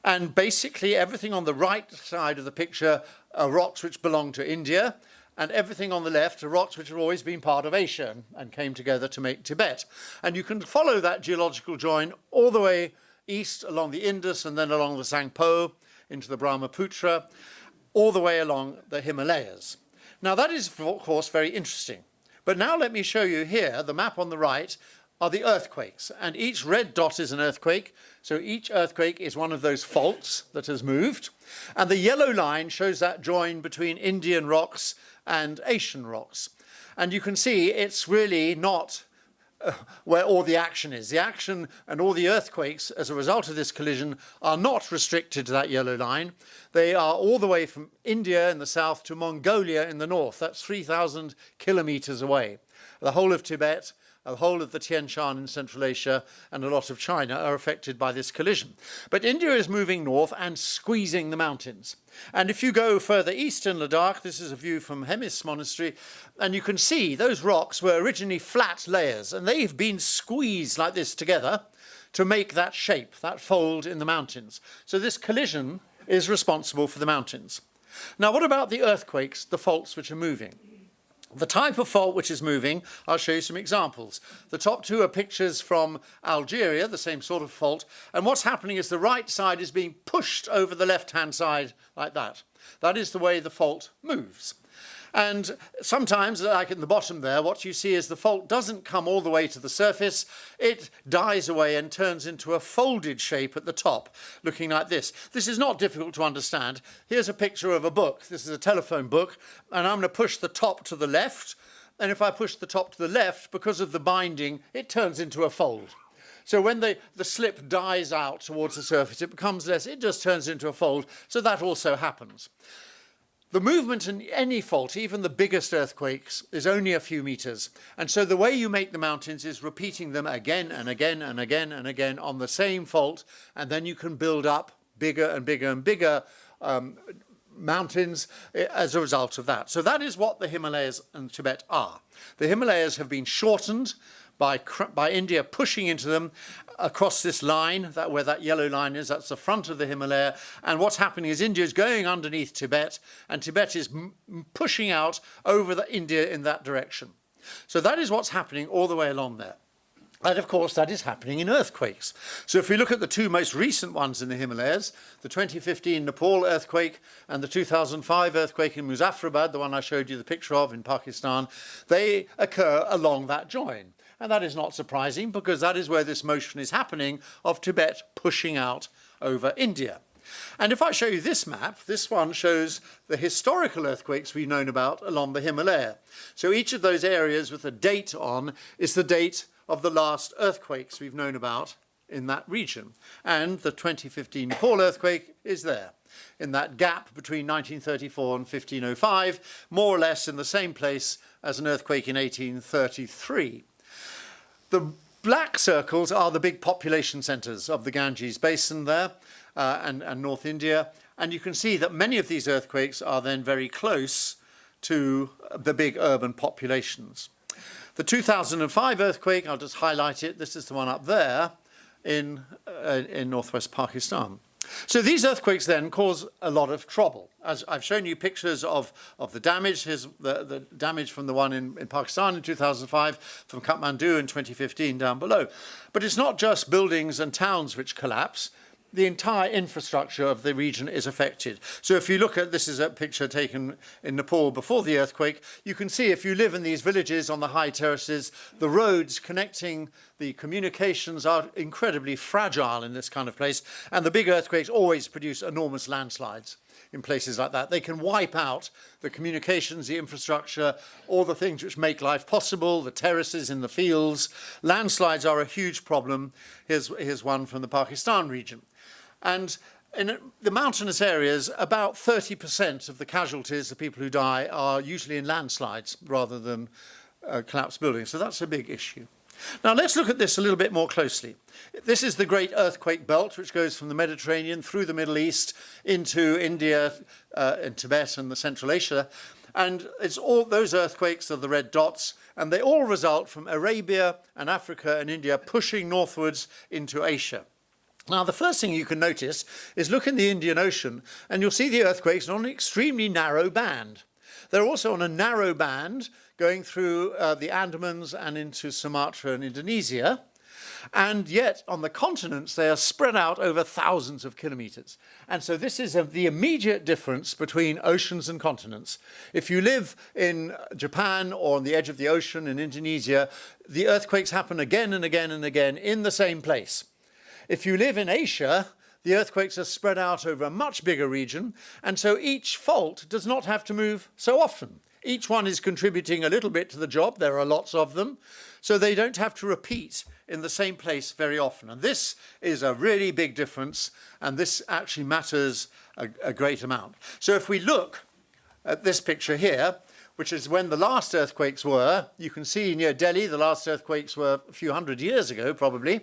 And basically everything on the right side of the picture are rocks which belong to India, and everything on the left are rocks which have always been part of Asia and came together to make Tibet. And you can follow that geological join all the way east along the Indus and then along the Tsangpo into the Brahmaputra, all the way along the Himalayas. Now that is, of course, very interesting. But now let me show you here, the map on the right, are the earthquakes. And each red dot is an earthquake. So each earthquake is one of those faults that has moved. And the yellow line shows that join between Indian rocks and Asian rocks. And you can see it's really not where all the action is. The action and all the earthquakes as a result of this collision are not restricted to that yellow line. They are all the way from India in the south to Mongolia in the north. That's 3,000 kilometers away. The whole of Tibet, the whole of the Tian Shan in Central Asia, and a lot of China are affected by this collision. But India is moving north and squeezing the mountains. And if you go further east in Ladakh, this is a view from Hemis Monastery, and you can see those rocks were originally flat layers, and they've been squeezed like this together to make that shape, that fold in the mountains. So this collision is responsible for the mountains. Now, what about the earthquakes, the faults which are moving? The type of fault which is moving, I'll show you some examples. The top two are pictures from Algeria, the same sort of fault. And what's happening is the right side is being pushed over the left-hand side like that. That is the way the fault moves. And sometimes, like in the bottom there, what you see is the fault doesn't come all the way to the surface. It dies away and turns into a folded shape at the top, looking like this. This is not difficult to understand. Here's a picture of a book. This is a telephone book, and I'm going to push the top to the left. And if I push the top to the left, because of the binding, it turns into a fold. So when the slip dies out towards the surface, it becomes less. It just turns into a fold. So that also happens. The movement in any fault, even the biggest earthquakes, is only a few meters. And so the way you make the mountains is repeating them again and again and again and again on the same fault, and then you can build up bigger and bigger and bigger mountains as a result of that. So that is what the Himalayas and Tibet are. The Himalayas have been shortened by India pushing into them across this line, where that yellow line is, that's the front of the Himalaya. And what's happening is India is going underneath Tibet, and Tibet is pushing out over India in that direction. So that is what's happening all the way along there. And of course, that is happening in earthquakes. So if we look at the two most recent ones in the Himalayas, the 2015 Nepal earthquake and the 2005 earthquake in Muzaffarabad, the one I showed you the picture of in Pakistan, they occur along that join. And that is not surprising because that is where this motion is happening of Tibet pushing out over India. And if I show you this map, this one shows the historical earthquakes we've known about along the Himalaya. So each of those areas with a date on is the date of the last earthquakes we've known about in that region. And the 2015 Nepal earthquake is there, in that gap between 1934 and 1505, more or less in the same place as an earthquake in 1833. The black circles are the big population centres of the Ganges basin there and North India. And you can see that many of these earthquakes are then very close to the big urban populations. The 2005 earthquake, I'll just highlight it. This is the one up there in northwest Pakistan. So these earthquakes then cause a lot of trouble. As I've shown you pictures of the damage. Here's the damage from the one in Pakistan in 2005, from Kathmandu in 2015 down below. But it's not just buildings and towns which collapse. the entire infrastructure of the region is affected. So if you look at, this is a picture taken in Nepal before the earthquake, you can see if you live in these villages on the high terraces, the roads connecting the communications are incredibly fragile in this kind of place, and the big earthquakes always produce enormous landslides in places like that. They can wipe out the communications, the infrastructure, all the things which make life possible, the terraces in the fields. Landslides are a huge problem. Here's one from the Pakistan region. And in the mountainous areas, about 30% of the casualties, the people who die, are usually in landslides rather than collapsed buildings. So that's a big issue. Now let's look at this a little bit more closely. This is the great earthquake belt, which goes from the Mediterranean through the Middle East into India and Tibet and the Central Asia. And it's all those earthquakes are the red dots, and they all result from Arabia and Africa and India pushing northwards into Asia. Now, the first thing you can notice is look in the Indian Ocean, and you'll see the earthquakes on an extremely narrow band. They're also on a narrow band going through the Andamans and into Sumatra and Indonesia. And yet, on the continents, they are spread out over thousands of kilometers. And so this is the immediate difference between oceans and continents. If you live in Japan or on the edge of the ocean in Indonesia, the earthquakes happen again and again and again in the same place. If you live in Asia, the earthquakes are spread out over a much bigger region, and so each fault does not have to move so often. Each one is contributing a little bit to the job. There are lots of them, so they don't have to repeat in the same place very often. And this is a really big difference, and this actually matters a great amount. So if we look at this picture here, which is when the last earthquakes were, you can see near Delhi, the last earthquakes were a few hundred years ago, probably.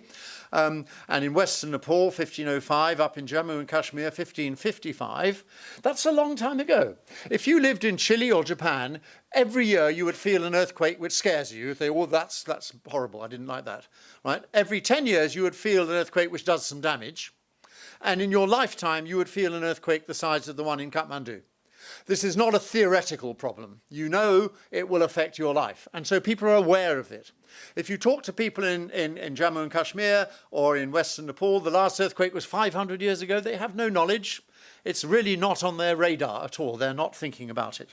And in western Nepal, 1505, up in Jammu and Kashmir, 1555. That's a long time ago. If you lived in Chile or Japan, every year you would feel an earthquake which scares you. You think, oh, that's horrible, I didn't like that. Right? Every 10 years you would feel an earthquake which does some damage. And in your lifetime, you would feel an earthquake the size of the one in Kathmandu. This is not a theoretical problem. You know it will affect your life. And so people are aware of it. If you talk to people in Jammu and Kashmir or in western Nepal, the last earthquake was 500 years ago. They have no knowledge. It's really not on their radar at all. They're not thinking about it.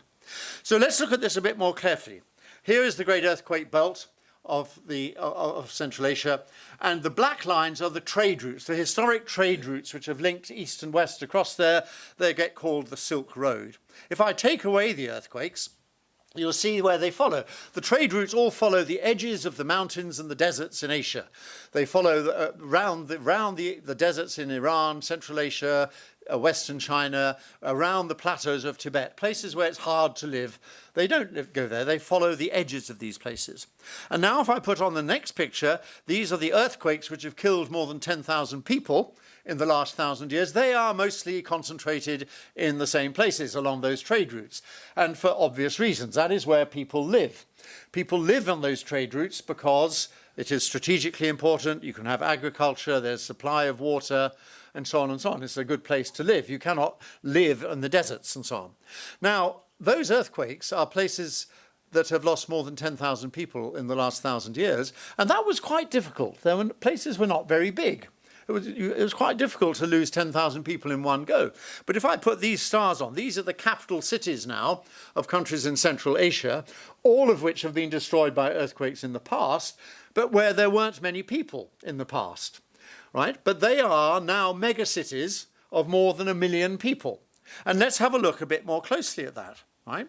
So let's look at this a bit more carefully. Here is the great earthquake belt of Central Asia, and the black lines are the trade routes, the historic trade routes which have linked east and west across there. They get called the Silk Road. If I take away the earthquakes, you'll see where they follow. The trade routes all follow the edges of the mountains and the deserts in Asia. They follow around the deserts in Iran, Central Asia, Western China, around the plateaus of Tibet, places where it's hard to live. They don't go there, they follow the edges of these places. And now if I put on the next picture, these are the earthquakes which have killed more than 10,000 people in the last 1,000 years. They are mostly concentrated in the same places along those trade routes. And for obvious reasons, that is where people live. People live on those trade routes because it is strategically important. You can have agriculture, there's supply of water, and so on and so on. It's a good place to live. You cannot live in the deserts and so on. Now, those earthquakes are places that have lost more than 10,000 people in the last 1,000 years, and that was quite difficult. Places were not very big. It was quite difficult to lose 10,000 people in one go. But if I put these stars on, these are the capital cities now of countries in Central Asia, all of which have been destroyed by earthquakes in the past, but where there weren't many people in the past. Right? But they are now megacities of more than 1 million people. And let's have a look a bit more closely at that. Right?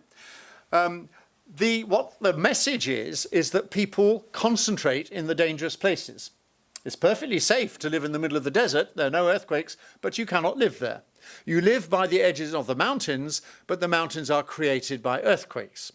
What the message is that people concentrate in the dangerous places. It's perfectly safe to live in the middle of the desert. There are no earthquakes, but you cannot live there. You live by the edges of the mountains, but the mountains are created by earthquakes.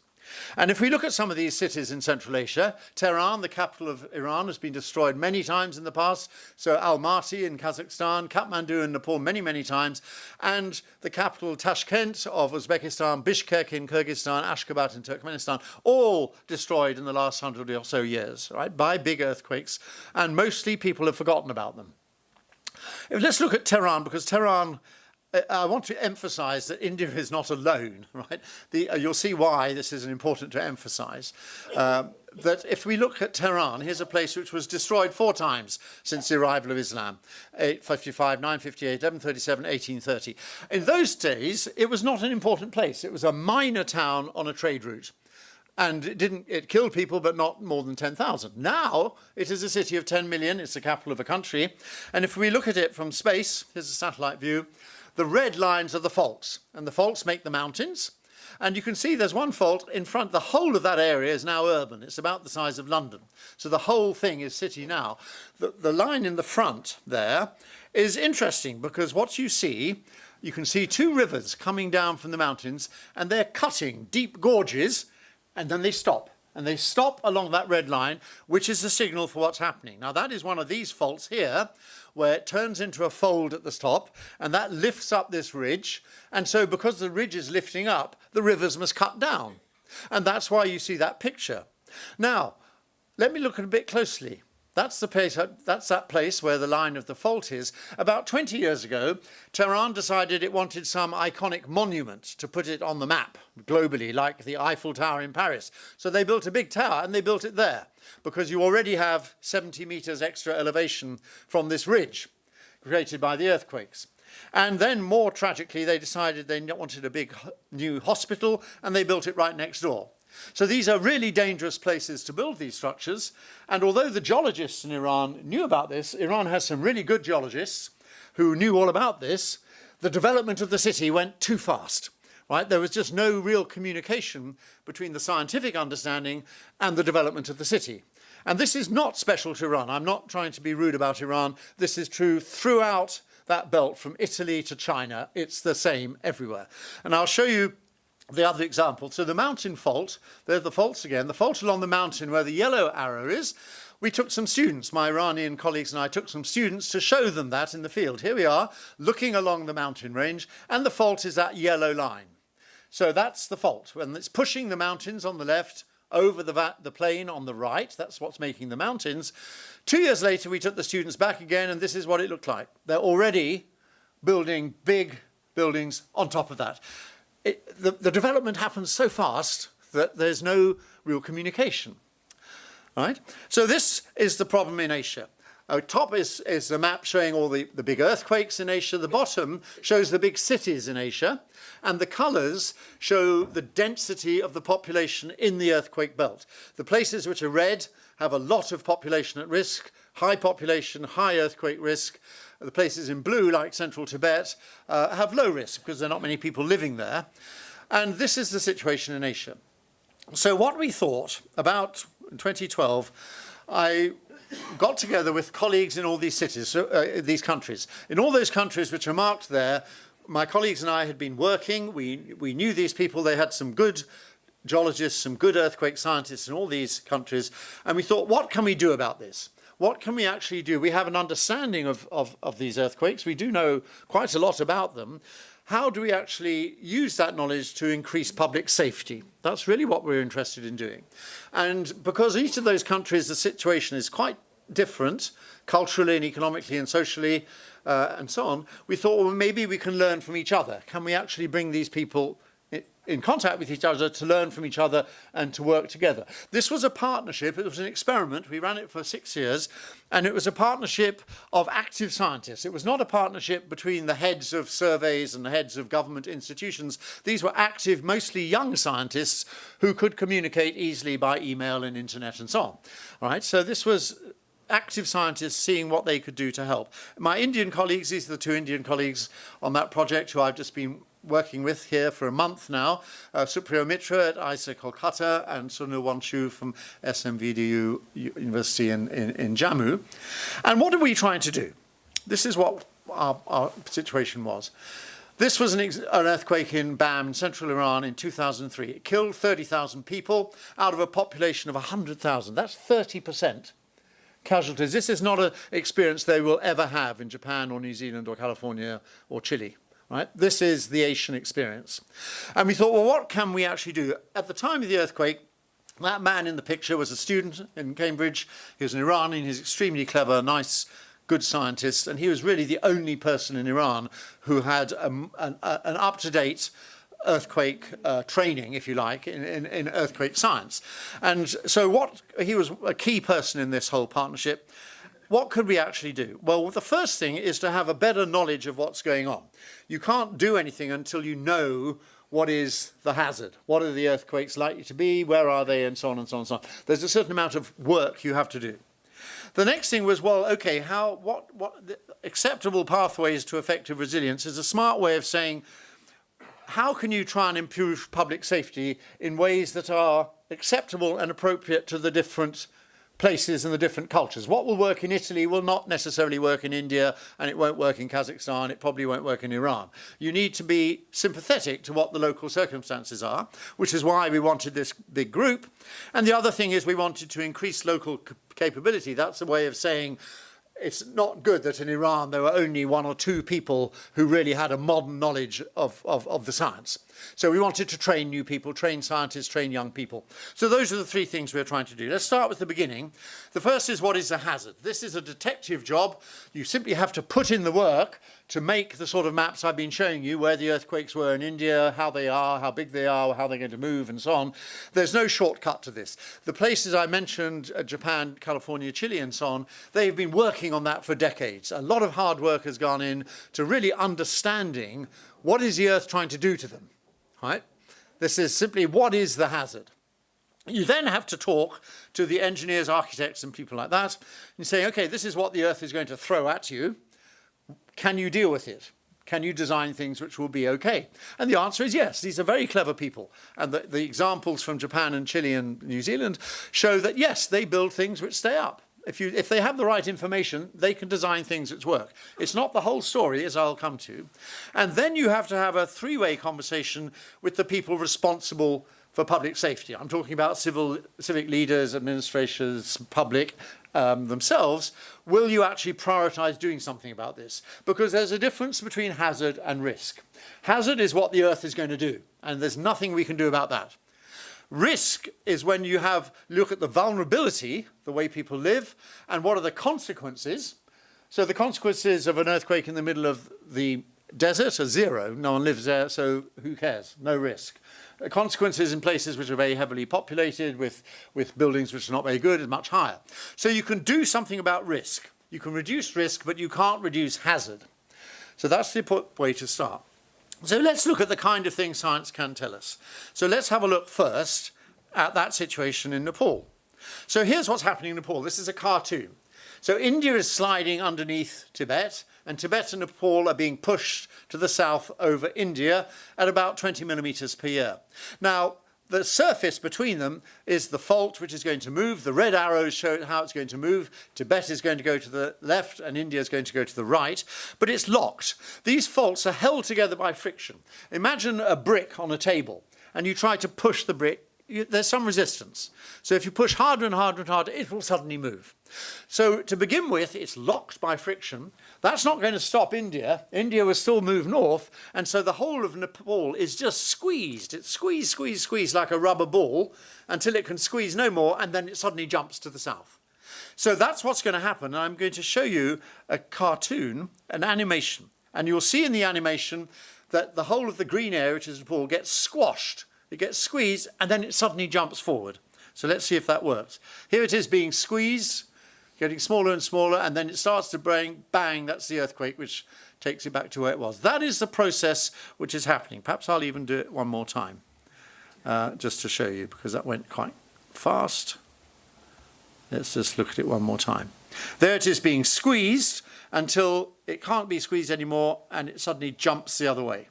And if we look at some of these cities in Central Asia, Tehran, the capital of Iran, has been destroyed many times in the past. So Almaty in Kazakhstan, Kathmandu in Nepal many, many times. And the capital Tashkent of Uzbekistan, Bishkek in Kyrgyzstan, Ashgabat in Turkmenistan, all destroyed in the last 100 or so years, right, by big earthquakes. And mostly people have forgotten about them. Let's look at Tehran, because Tehran I want to emphasize that India is not alone, right? You'll see why this is important to emphasize. That if we look at Tehran, here's a place which was destroyed 4 times since the arrival of Islam, 855, 958, 1137, 1830. In those days, it was not an important place. It was a minor town on a trade route. And it killed people, but not more than 10,000. Now, it is a city of 10 million. It's the capital of a country. And if we look at it from space, here's a satellite view, the red lines are the faults. And the faults make the mountains. And you can see there's one fault in front. The whole of that area is now urban. It's about the size of London. So the whole thing is city now. The line in the front there is interesting because what you can see 2 rivers coming down from the mountains, and they're cutting deep gorges, and then they stop. And they stop along that red line, which is the signal for what's happening. Now, that is one of these faults here, where it turns into a fold at the top, and that lifts up this ridge. And so because the ridge is lifting up, the rivers must cut down. And that's why you see that picture. Now, let me look at it a bit closely. That's that place where the line of the fault is. About 20 years ago, Tehran decided it wanted some iconic monument to put it on the map globally, like the Eiffel Tower in Paris. So they built a big tower, and they built it there because you already have 70 meters extra elevation from this ridge created by the earthquakes. And then more tragically, they decided they wanted a big new hospital, and they built it right next door. So these are really dangerous places to build these structures. And although the geologists in Iran knew about this, Iran has some really good geologists who knew all about this. The development of the city went too fast, right? There was just no real communication between the scientific understanding and the development of the city. And this is not special to Iran. I'm not trying to be rude about Iran. This is true throughout that belt from Italy to China. It's the same everywhere. And I'll show you the other example. So the mountain fault, there's the faults again, the fault along the mountain where the yellow arrow is, we took some students, my Iranian colleagues and I took some students to show them that in the field. Here we are, looking along the mountain range, and the fault is that yellow line. So that's the fault, and it's pushing the mountains on the left over the plain on the right. That's what's making the mountains. 2 years later, we took the students back again, and this is what it looked like. They're already building big buildings on top of that. The development happens so fast that there's no real communication, right? So this is the problem in Asia. Top is the map showing all the big earthquakes in Asia. The bottom shows the big cities in Asia. And the colours show the density of the population in the earthquake belt. The places which are red have a lot of population at risk, high population, high earthquake risk. The places in blue, like central Tibet, have low risk because there are not many people living there. And this is the situation in Asia. So what we thought about 2012, I got together with colleagues in all these cities, these countries. In all those countries which are marked there, my colleagues and I had been working. We knew these people. They had some good geologists, some good earthquake scientists in all these countries. And we thought, what can we do about this? What can we actually do? We have an understanding of these earthquakes. We do know quite a lot about them. How do we actually use that knowledge to increase public safety? That's really what we're interested in doing. And because each of those countries, the situation is quite different, culturally and economically and socially and so on, we thought, well, maybe we can learn from each other. Can we actually bring these people in contact with each other to learn from each other and to work together? This was a partnership. It was an experiment. We ran it for 6 years, and it was a partnership of active scientists. It was not a partnership between the heads of surveys and the heads of government institutions. These were active, mostly young scientists who could communicate easily by email and internet and so on. All right, so this was active scientists seeing what they could do to help. My Indian colleagues, these are the 2 Indian colleagues on that project who I've just been working with here for a month now, Supriya Mitra at IISA Kolkata and Sunil Wanshu from SMVDU University in Jammu. And what are we trying to do? This is what our situation was. This was an earthquake in Bam, in central Iran in 2003. It killed 30,000 people out of a population of 100,000. That's 30% casualties. This is not an experience they will ever have in Japan or New Zealand or California or Chile. Right? This is the Asian experience. And we thought, well, what can we actually do? At the time of the earthquake, that man in the picture was a student in Cambridge. He was an Iranian. He's extremely clever, nice good scientists, and he was really the only person in Iran who had an up-to-date earthquake training, if you like, in earthquake science. And so he was a key person in this whole partnership. What could we actually do? Well, the first thing is to have a better knowledge of what's going on. You can't do anything until you know what is the hazard. What are the earthquakes likely to be? Where are they? And so on and so on and so on. There's a certain amount of work you have to do. The next thing was, well, okay, what the acceptable pathways to effective resilience is a smart way of saying, how can you try and improve public safety in ways that are acceptable and appropriate to the different places and the different cultures? What will work in Italy will not necessarily work in India, and it won't work in Kazakhstan, it probably won't work in Iran. You need to be sympathetic to what the local circumstances are, which is why we wanted this big group. And the other thing is we wanted to increase local capability. That's a way of saying, it's not good that in Iran there were only one or two people who really had a modern knowledge of the science. So we wanted to train new people, train scientists, train young people. So those are the three things we're trying to do. Let's start with the beginning. The first is, what is a hazard? This is a detective job. You simply have to put in the work to make the sort of maps I've been showing you, where the earthquakes were in India, how they are, how big they are, how they're going to move, and so on. There's no shortcut to this. The places I mentioned, Japan, California, Chile, and so on, they've been working on that for decades. A lot of hard work has gone in to really understanding what is the Earth trying to do to them, right? This is simply, what is the hazard? You then have to talk to the engineers, architects, and people like that, and say, okay, this is what the Earth is going to throw at you. Can you deal with it? Can you design things which will be okay? And the answer is yes. These are very clever people. And the examples from Japan and Chile and New Zealand show that, yes, they build things which stay up. If they have the right information, they can design things which work. It's not the whole story, as I'll come to. And then you have to have a three-way conversation with the people responsible for public safety. I'm talking about civic leaders, administrators, public themselves. Will you actually prioritize doing something about this? Because there's a difference between hazard and risk. Hazard is what the Earth is going to do, and there's nothing we can do about that. Risk is when you look at the vulnerability, the way people live, and what are the consequences. So the consequences of an earthquake in the middle of the desert are zero. No one lives there, so who cares? No risk. The consequences in places which are very heavily populated with buildings which are not very good is much higher. So you can do something about risk. You can reduce risk, but you can't reduce hazard. So that's the way to start. So let's look at the kind of things science can tell us. So let's have a look first at that situation in Nepal. So here's what's happening in Nepal. This is a cartoon. So India is sliding underneath Tibet, and Tibet and Nepal are being pushed to the south over India at about 20 millimeters per year. Now, the surface between them is the fault, which is going to move. The red arrows show how it's going to move. Tibet is going to go to the left and India is going to go to the right, but it's locked. These faults are held together by friction. Imagine a brick on a table and you try to push the brick. There's some resistance. So if you push harder and harder and harder, it will suddenly move. So to begin with, it's locked by friction. That's not going to stop India. India will still move north. And so the whole of Nepal is just squeezed. It's squeezed, squeezed, squeezed like a rubber ball until it can squeeze no more. And then it suddenly jumps to the south. So that's what's going to happen. And I'm going to show you a cartoon, an animation. And you'll see in the animation that the whole of the green area, which is Nepal, gets squashed. It gets squeezed and then it suddenly jumps forward. So let's see if that works. Here it is being squeezed, getting smaller and smaller, and then it starts to bang, that's the earthquake, which takes it back to where it was. That is the process which is happening. Perhaps I'll even do it one more time, just to show you, because that went quite fast. Let's just look at it one more time. There it is being squeezed until it can't be squeezed anymore, and it suddenly jumps the other way.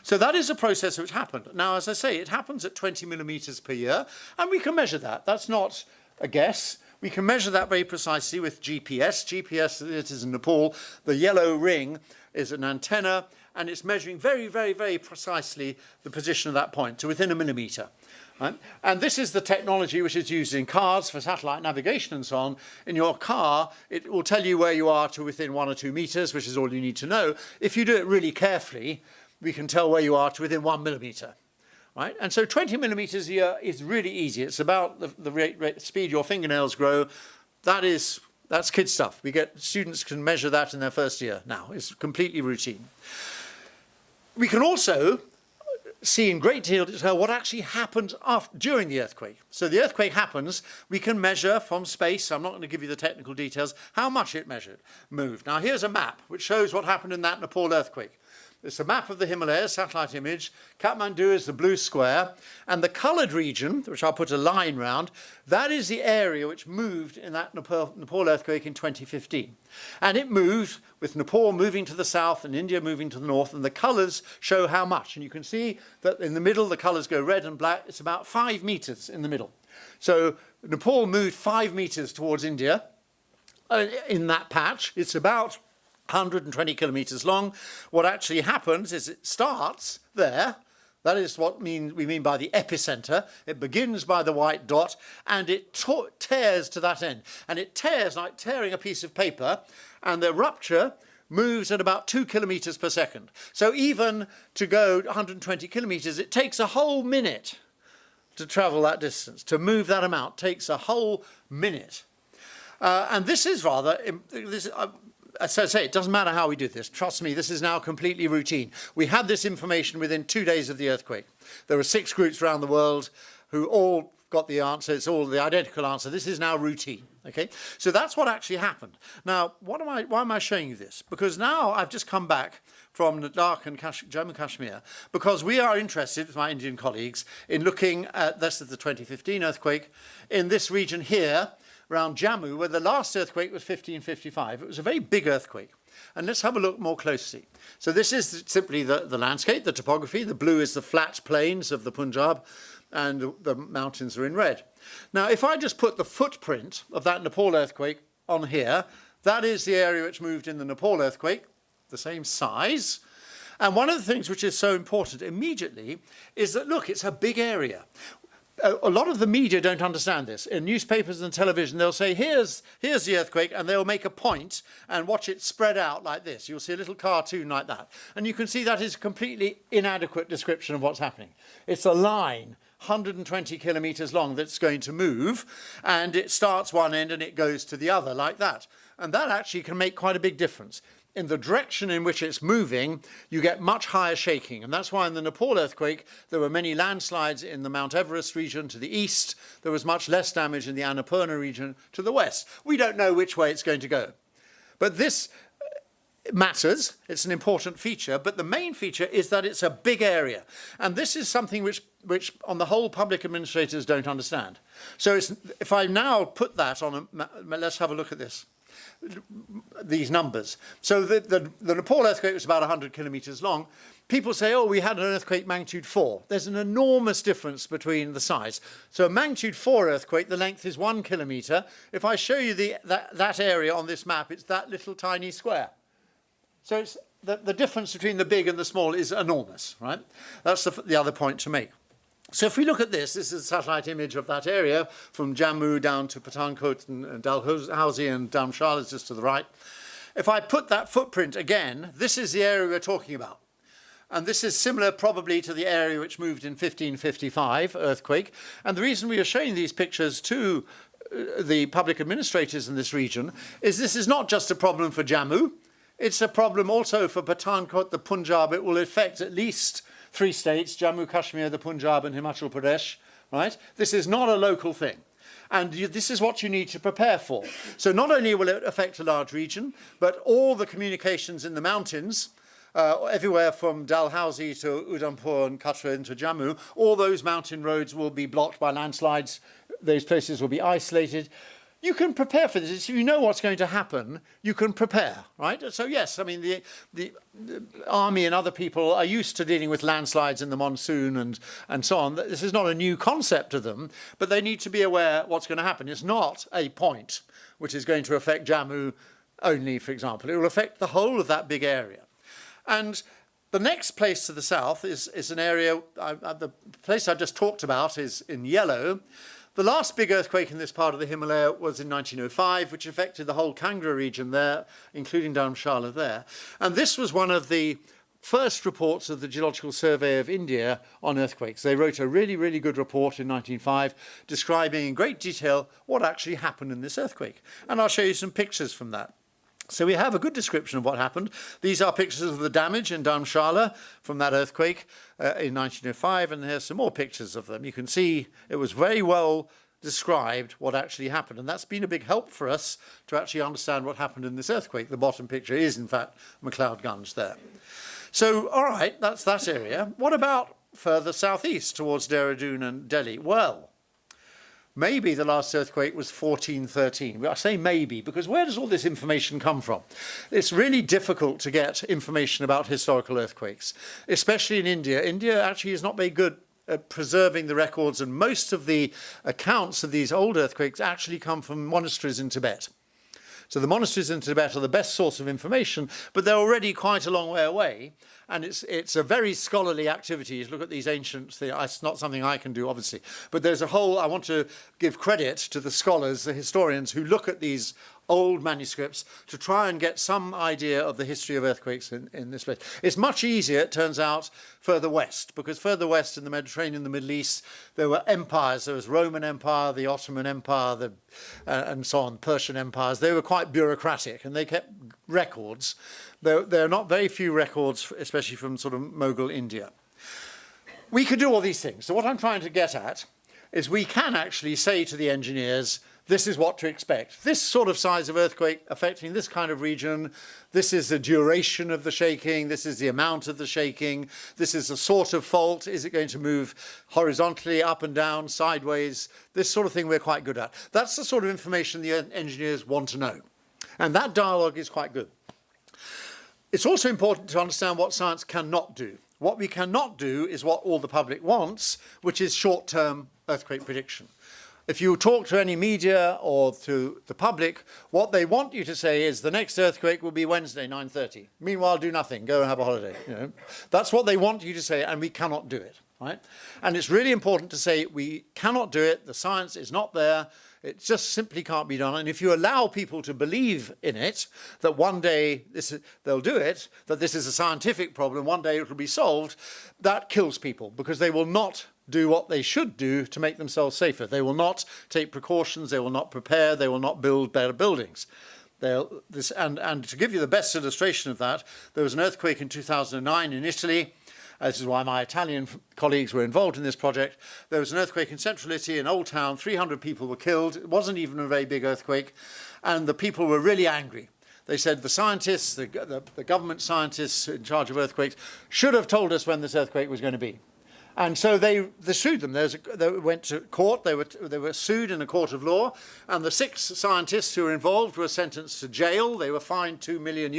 So that is a process which happened. Now, as I say, it happens at 20 millimeters per year, and we can measure that. That's not a guess. We can measure that very precisely with GPS. GPS, it is in Nepal. The yellow ring is an antenna, and it's measuring very, very, very precisely the position of that point to within a millimeter. Right? And this is the technology which is used in cars for satellite navigation and so on. In your car, it will tell you where you are to within 1 or 2 meters, which is all you need to know. If you do it really carefully, we can tell where you are to within 1 millimeter. Right? And so 20 millimeters a year is really easy. It's about the rate speed your fingernails grow. That is That's kid stuff. Students can measure that in their first year now. It's completely routine. We can also see in great detail what actually happened during the earthquake. So the earthquake happens, we can measure from space, I'm not going to give you the technical details, how much it moved. Now here's a map which shows what happened in that Nepal earthquake. It's a map of the Himalayas, satellite image. Kathmandu is the blue square. And the coloured region, which I'll put a line round, that is the area which moved in that Nepal earthquake in 2015. And it moved with Nepal moving to the south and India moving to the north. And the colours show how much. And you can see that in the middle, the colours go red and black. It's about 5 metres in the middle. So Nepal moved 5 metres towards India in that patch. It's about 120 kilometres long. What actually happens is it starts there. That is what we mean by the epicenter. It begins by the white dot and it tears to that end. And it tears like tearing a piece of paper, and the rupture moves at about 2 kilometres per second. So even to go 120 kilometres, it takes a whole minute to travel that distance. To move that amount takes a whole minute. And this is rather... As I say, it doesn't matter how we do this. Trust me, this is now completely routine. We had this information within 2 days of the earthquake. There were 6 groups around the world who all got the answer. It's all the identical answer. This is now routine. Okay, so that's what actually happened. Now, why am I showing you this? Because now I've just come back from Ladakh and Jammu Kashmir, because we are interested, with my Indian colleagues, in looking at, this is the 2015 earthquake, in this region here, around Jammu, where the last earthquake was 1555. It was a very big earthquake. And let's have a look more closely. So this is simply the landscape, the topography. The blue is the flat plains of the Punjab, and the mountains are in red. Now, if I just put the footprint of that Nepal earthquake on here, that is the area which moved in the Nepal earthquake, the same size. And one of the things which is so important immediately is that, look, it's a big area. A lot of the media don't understand this. In newspapers and television, they'll say, here's the earthquake, and they'll make a point and watch it spread out like this. You'll see a little cartoon like that. And you can see that is a completely inadequate description of what's happening. It's a line, 120 kilometres long, that's going to move, and it starts one end and it goes to the other like that. And that actually can make quite a big difference. In the direction in which it's moving, you get much higher shaking. And that's why in the Nepal earthquake, there were many landslides in the Mount Everest region to the east. There was much less damage in the Annapurna region to the west. We don't know which way it's going to go. But this matters. It's an important feature. But the main feature is that it's a big area. And this is something which on the whole, public administrators don't understand. So if I now put that on let's have a look at this. These numbers. So the Nepal earthquake was about 100 kilometres long. People say, oh, we had an earthquake magnitude 4. There's an enormous difference between the size. So a magnitude 4 earthquake, the length is 1 kilometre. If I show you that area on this map, it's that little tiny square. So it's the difference between the big and the small is enormous, right? That's the other point to make. So if we look at this is a satellite image of that area from Jammu down to Pathankot and Dalhousie and Dharamshala is just to the right. If I put that footprint again, this is the area we're talking about. And this is similar probably to the area which moved in 1555 earthquake. And the reason we are showing these pictures to the public administrators in this region is this is not just a problem for Jammu. It's a problem also for Pathankot, the Punjab. It will affect at least 3 states, Jammu, Kashmir, the Punjab and Himachal Pradesh, right? This is not a local thing. And this is what you need to prepare for. So not only will it affect a large region, but all the communications in the mountains, everywhere from Dalhousie to Udhampur and Katra into Jammu, all those mountain roads will be blocked by landslides. Those places will be isolated. You can prepare for this. If you know what's going to happen, you can prepare, right? So yes, I mean, the army and other people are used to dealing with landslides in the monsoon and so on. This is not a new concept to them, but they need to be aware what's going to happen. It's not a point which is going to affect Jammu only, for example. It will affect the whole of that big area. And the next place to the south is an area, the place I just talked about is in yellow. The last big earthquake in this part of the Himalaya was in 1905, which affected the whole Kangra region there, including Dharamshala there. And this was one of the first reports of the Geological Survey of India on earthquakes. They wrote a really, really good report in 1905 describing in great detail what actually happened in this earthquake. And I'll show you some pictures from that. So we have a good description of what happened. These are pictures of the damage in Dharamshala from that earthquake in 1905, and here's some more pictures of them. You can see it was very well described what actually happened, and that's been a big help for us to actually understand what happened in this earthquake. The bottom picture is, in fact, McLeod Gunge there. So, all right, that's that area. What about further southeast towards Dehradun and Delhi? Well, maybe the last earthquake was 1413. I say maybe because where does all this information come from? It's really difficult to get information about historical earthquakes, especially in India. India actually is not very good at preserving the records, and most of the accounts of these old earthquakes actually come from monasteries in Tibet. So the monasteries in Tibet are the best source of information, but they're already quite a long way away. And it's a very scholarly activity. You look at these ancient things. It's not something I can do, obviously. But there's a whole, I want to give credit to the scholars, the historians, who look at these old manuscripts to try and get some idea of the history of earthquakes in this place. It's much easier, it turns out, further west, because further west in the Mediterranean, the Middle East, there were empires. There was Roman Empire, the Ottoman Empire, and so on, Persian empires. They were quite bureaucratic, and they kept records. There are not very few records, especially from sort of Mughal India. We could do all these things. So what I'm trying to get at is we can actually say to the engineers, this is what to expect. This sort of size of earthquake affecting this kind of region, this is the duration of the shaking, this is the amount of the shaking, this is the sort of fault, is it going to move horizontally, up and down, sideways, this sort of thing we're quite good at. That's the sort of information the engineers want to know. And that dialogue is quite good. It's also important to understand what science cannot do. What we cannot do is what all the public wants, which is short-term earthquake prediction. If you talk to any media or to the public, what they want you to say is the next earthquake will be Wednesday, 9:30. Meanwhile, do nothing. Go and have a holiday. You know? That's what they want you to say, and we cannot do it. Right? And it's really important to say we cannot do it. The science is not there. It just simply can't be done. And if you allow people to believe in it, that one day they'll do it, that this is a scientific problem, one day it will be solved, that kills people because they will not do what they should do to make themselves safer. They will not take precautions, they will not prepare, they will not build better buildings. And to give you the best illustration of that, there was an earthquake in 2009 in Italy. This is why my Italian colleagues were involved in this project. There was an earthquake in central Italy, an old town, 300 people were killed. It wasn't even a very big earthquake, and the people were really angry. They said the scientists, the government scientists in charge of earthquakes, should have told us when this earthquake was going to be. And so they sued them. They went to court. They were sued in a court of law. And the 6 scientists who were involved were sentenced to jail. They were fined €2 million.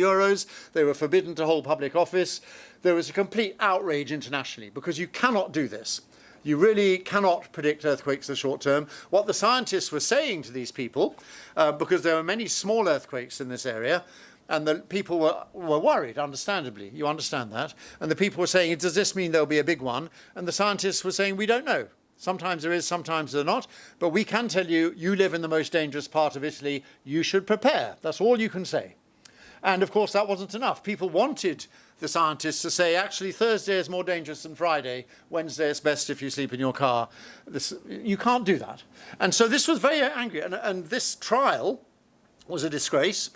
They were forbidden to hold public office. There was a complete outrage internationally because you cannot do this. You really cannot predict earthquakes in the short term. What the scientists were saying to these people, because there were many small earthquakes in this area, and the people were worried, understandably. You understand that. And the people were saying, does this mean there'll be a big one? And the scientists were saying, we don't know. Sometimes there is, sometimes there not. But we can tell you, you live in the most dangerous part of Italy. You should prepare. That's all you can say. And of course, that wasn't enough. People wanted the scientists to say, actually, Thursday is more dangerous than Friday. Wednesday is best if you sleep in your car. You can't do that. And so this was very angry. And this trial was a disgrace.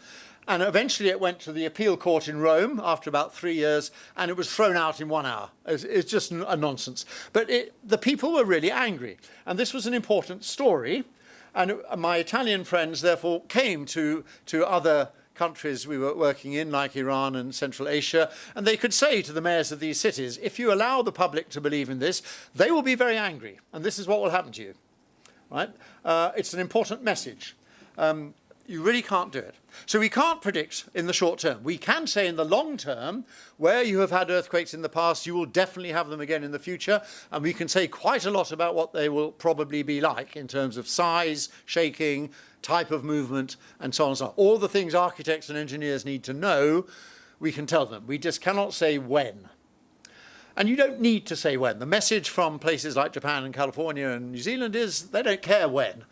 And eventually it went to the appeal court in Rome after about 3 years, and it was thrown out in 1 hour. It's just a nonsense. But the people were really angry. And this was an important story. And my Italian friends, therefore, came to other countries we were working in, like Iran and Central Asia, and they could say to the mayors of these cities, if you allow the public to believe in this, they will be very angry. And this is what will happen to you. Right? It's an important message. You really can't do it. So we can't predict in the short term. We can say in the long term, where you have had earthquakes in the past, you will definitely have them again in the future. And we can say quite a lot about what they will probably be like in terms of size, shaking, type of movement, and so on and so on. All the things architects and engineers need to know, we can tell them. We just cannot say when. And you don't need to say when. The message from places like Japan and California and New Zealand is they don't care when.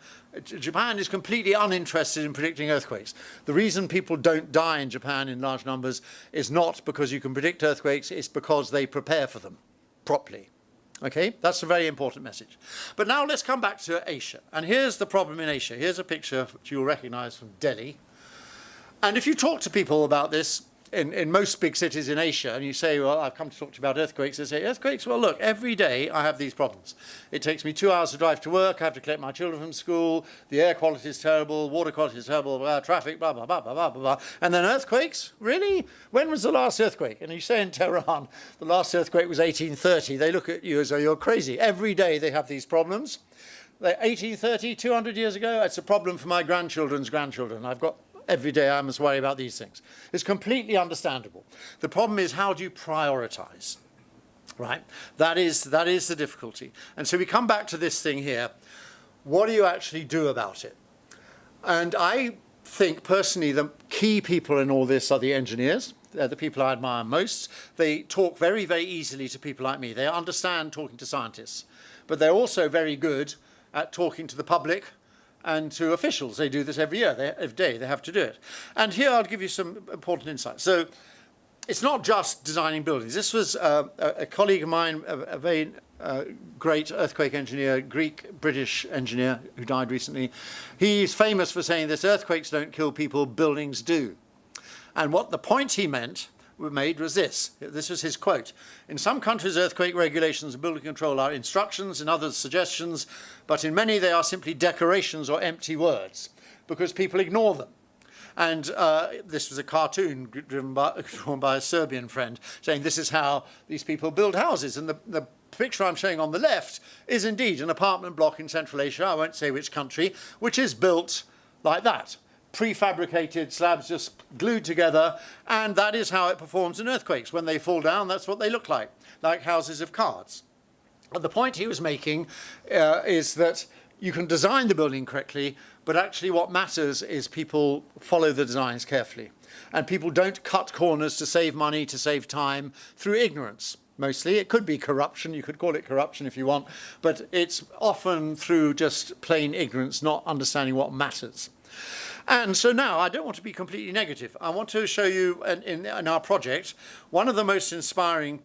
Japan is completely uninterested in predicting earthquakes. The reason people don't die in Japan in large numbers is not because you can predict earthquakes, it's because they prepare for them properly. Okay, that's a very important message. But now let's come back to Asia. And here's the problem in Asia. Here's a picture which you'll recognize from Delhi. And if you talk to people about this, in most big cities in Asia, and you say, well, I've come to talk to you about earthquakes, they say, earthquakes? Well, look, every day I have these problems. It takes me 2 hours to drive to work, I have to collect my children from school, the air quality is terrible, water quality is terrible, traffic, blah, blah, blah, blah, blah, blah. And then earthquakes? Really? When was the last earthquake? And you say in Tehran, the last earthquake was 1830. They look at you as though you're crazy. Every day they have these problems. 1830, 200 years ago, it's a problem for my grandchildren's grandchildren. Every day I must worry about these things. It's completely understandable. The problem is, how do you prioritize? Right? That is the difficulty. And so we come back to this thing here. What do you actually do about it? And I think personally the key people in all this are the engineers. They're the people I admire most. They talk very, very easily to people like me. They understand talking to scientists. But they're also very good at talking to the public and to officials. They do this every year, every day, they have to do it. And here I'll give you some important insights. So it's not just designing buildings. This was a colleague of mine, a very great earthquake engineer, Greek-British engineer who died recently. He's famous for saying this: earthquakes don't kill people, buildings do. And what the point he made was this. This was his quote. In some countries, earthquake regulations and building control are instructions, in others suggestions, but in many they are simply decorations or empty words because people ignore them. And this was a cartoon drawn by a Serbian friend saying this is how these people build houses. And the picture I'm showing on the left is indeed an apartment block in Central Asia, I won't say which country, which is built like that. Prefabricated slabs just glued together, and that is how it performs in earthquakes. When they fall down, that's what they look like houses of cards. And the point he was making is that you can design the building correctly, but actually what matters is people follow the designs carefully. And people don't cut corners to save money, to save time, through ignorance. Mostly. It could be corruption, you could call it corruption if you want, but it's often through just plain ignorance, not understanding what matters. And so now, I don't want to be completely negative. I want to show you in our project, one of the most inspiring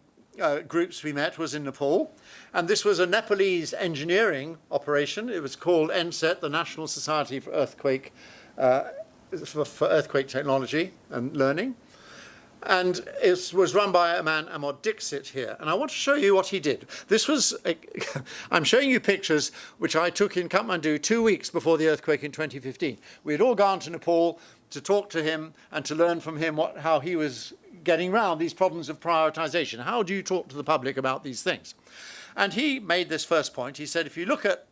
groups we met was in Nepal. And this was a Nepalese engineering operation. It was called NSET, the National Society for Earthquake Technology and Learning. And it was run by a man, Amod Dixit, here. And I want to show you what he did. This was, I'm showing you pictures which I took in Kathmandu 2 weeks before the earthquake in 2015. We had all gone to Nepal to talk to him and to learn from him how he was getting around these problems of prioritization. How do you talk to the public about these things? And he made this first point. He said, if you look at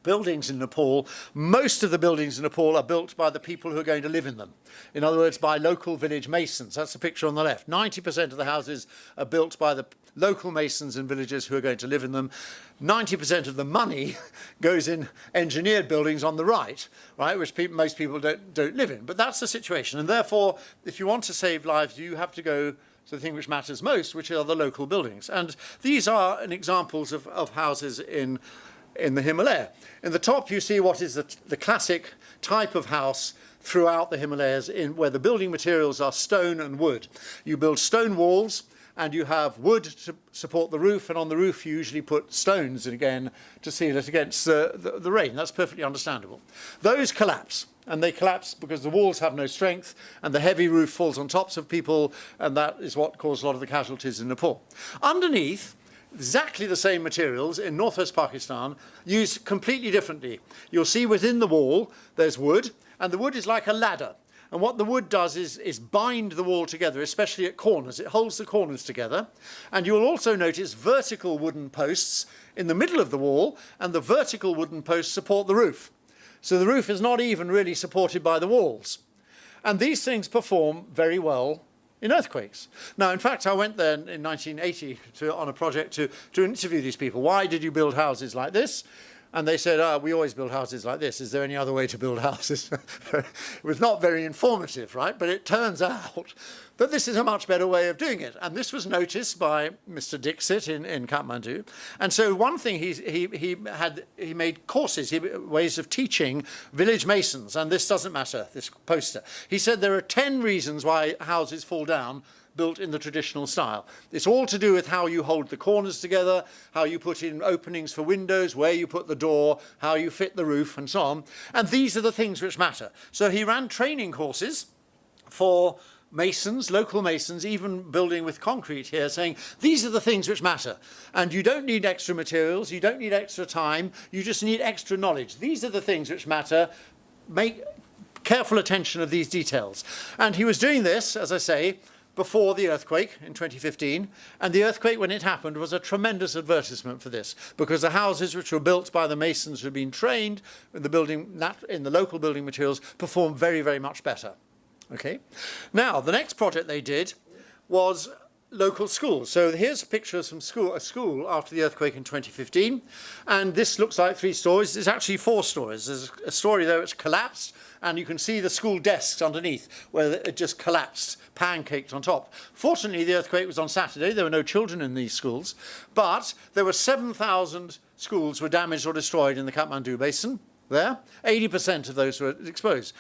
buildings in Nepal, most of the buildings in Nepal are built by the people who are going to live in them. In other words, by local village masons. That's the picture on the left. 90% of the houses are built by the local masons and villagers who are going to live in them. 90% of the money goes in engineered buildings on the right, which most people don't live in. But that's the situation. And therefore, if you want to save lives, you have to go to the thing which matters most, which are the local buildings. And these are examples of houses in the Himalaya. In the top, you see what is the classic type of house throughout the Himalayas, where the building materials are stone and wood. You build stone walls, and you have wood to support the roof, and on the roof you usually put stones again to seal it against the rain. That's perfectly understandable. Those collapse, and they collapse because the walls have no strength, and the heavy roof falls on tops of people, and that is what caused a lot of the casualties in Nepal. Underneath, exactly the same materials in northwest Pakistan, used completely differently. You'll see within the wall there's wood, and the wood is like a ladder. And what the wood does is bind the wall together, especially at corners. It holds the corners together. And you'll also notice vertical wooden posts in the middle of the wall, and the vertical wooden posts support the roof. So the roof is not even really supported by the walls. And these things perform very well in earthquakes. Now, in fact, I went there in 1980 on a project to interview these people. Why did you build houses like this? And they said, we always build houses like this. Is there any other way to build houses? It was not very informative, right? But it turns out that this is a much better way of doing it. And this was noticed by Mr. Dixit in Kathmandu. And so one thing he made courses, ways of teaching village masons. And this doesn't matter, this poster. He said there are 10 reasons why houses fall down built in the traditional style. It's all to do with how you hold the corners together, how you put in openings for windows, where you put the door, how you fit the roof, and so on. And these are the things which matter. So he ran training courses for masons, local masons, even building with concrete here, saying these are the things which matter. And you don't need extra materials, you don't need extra time, you just need extra knowledge. These are the things which matter. Make careful attention of these details. And he was doing this, as I say, before the earthquake in 2015, and the earthquake, when it happened, was a tremendous advertisement for this, because the houses which were built by the masons who had been trained in the local building materials performed very, very much better. Okay. Now, the next project they did was local schools. So here's pictures from a school after the earthquake in 2015, and this looks like 3 stories. It's actually 4 stories. There's a story there which collapsed, and you can see the school desks underneath where it just collapsed, pancaked on top. Fortunately, the earthquake was on Saturday. There were no children in these schools, but there were 7,000 schools were damaged or destroyed in the Kathmandu basin there. 80% of those were exposed.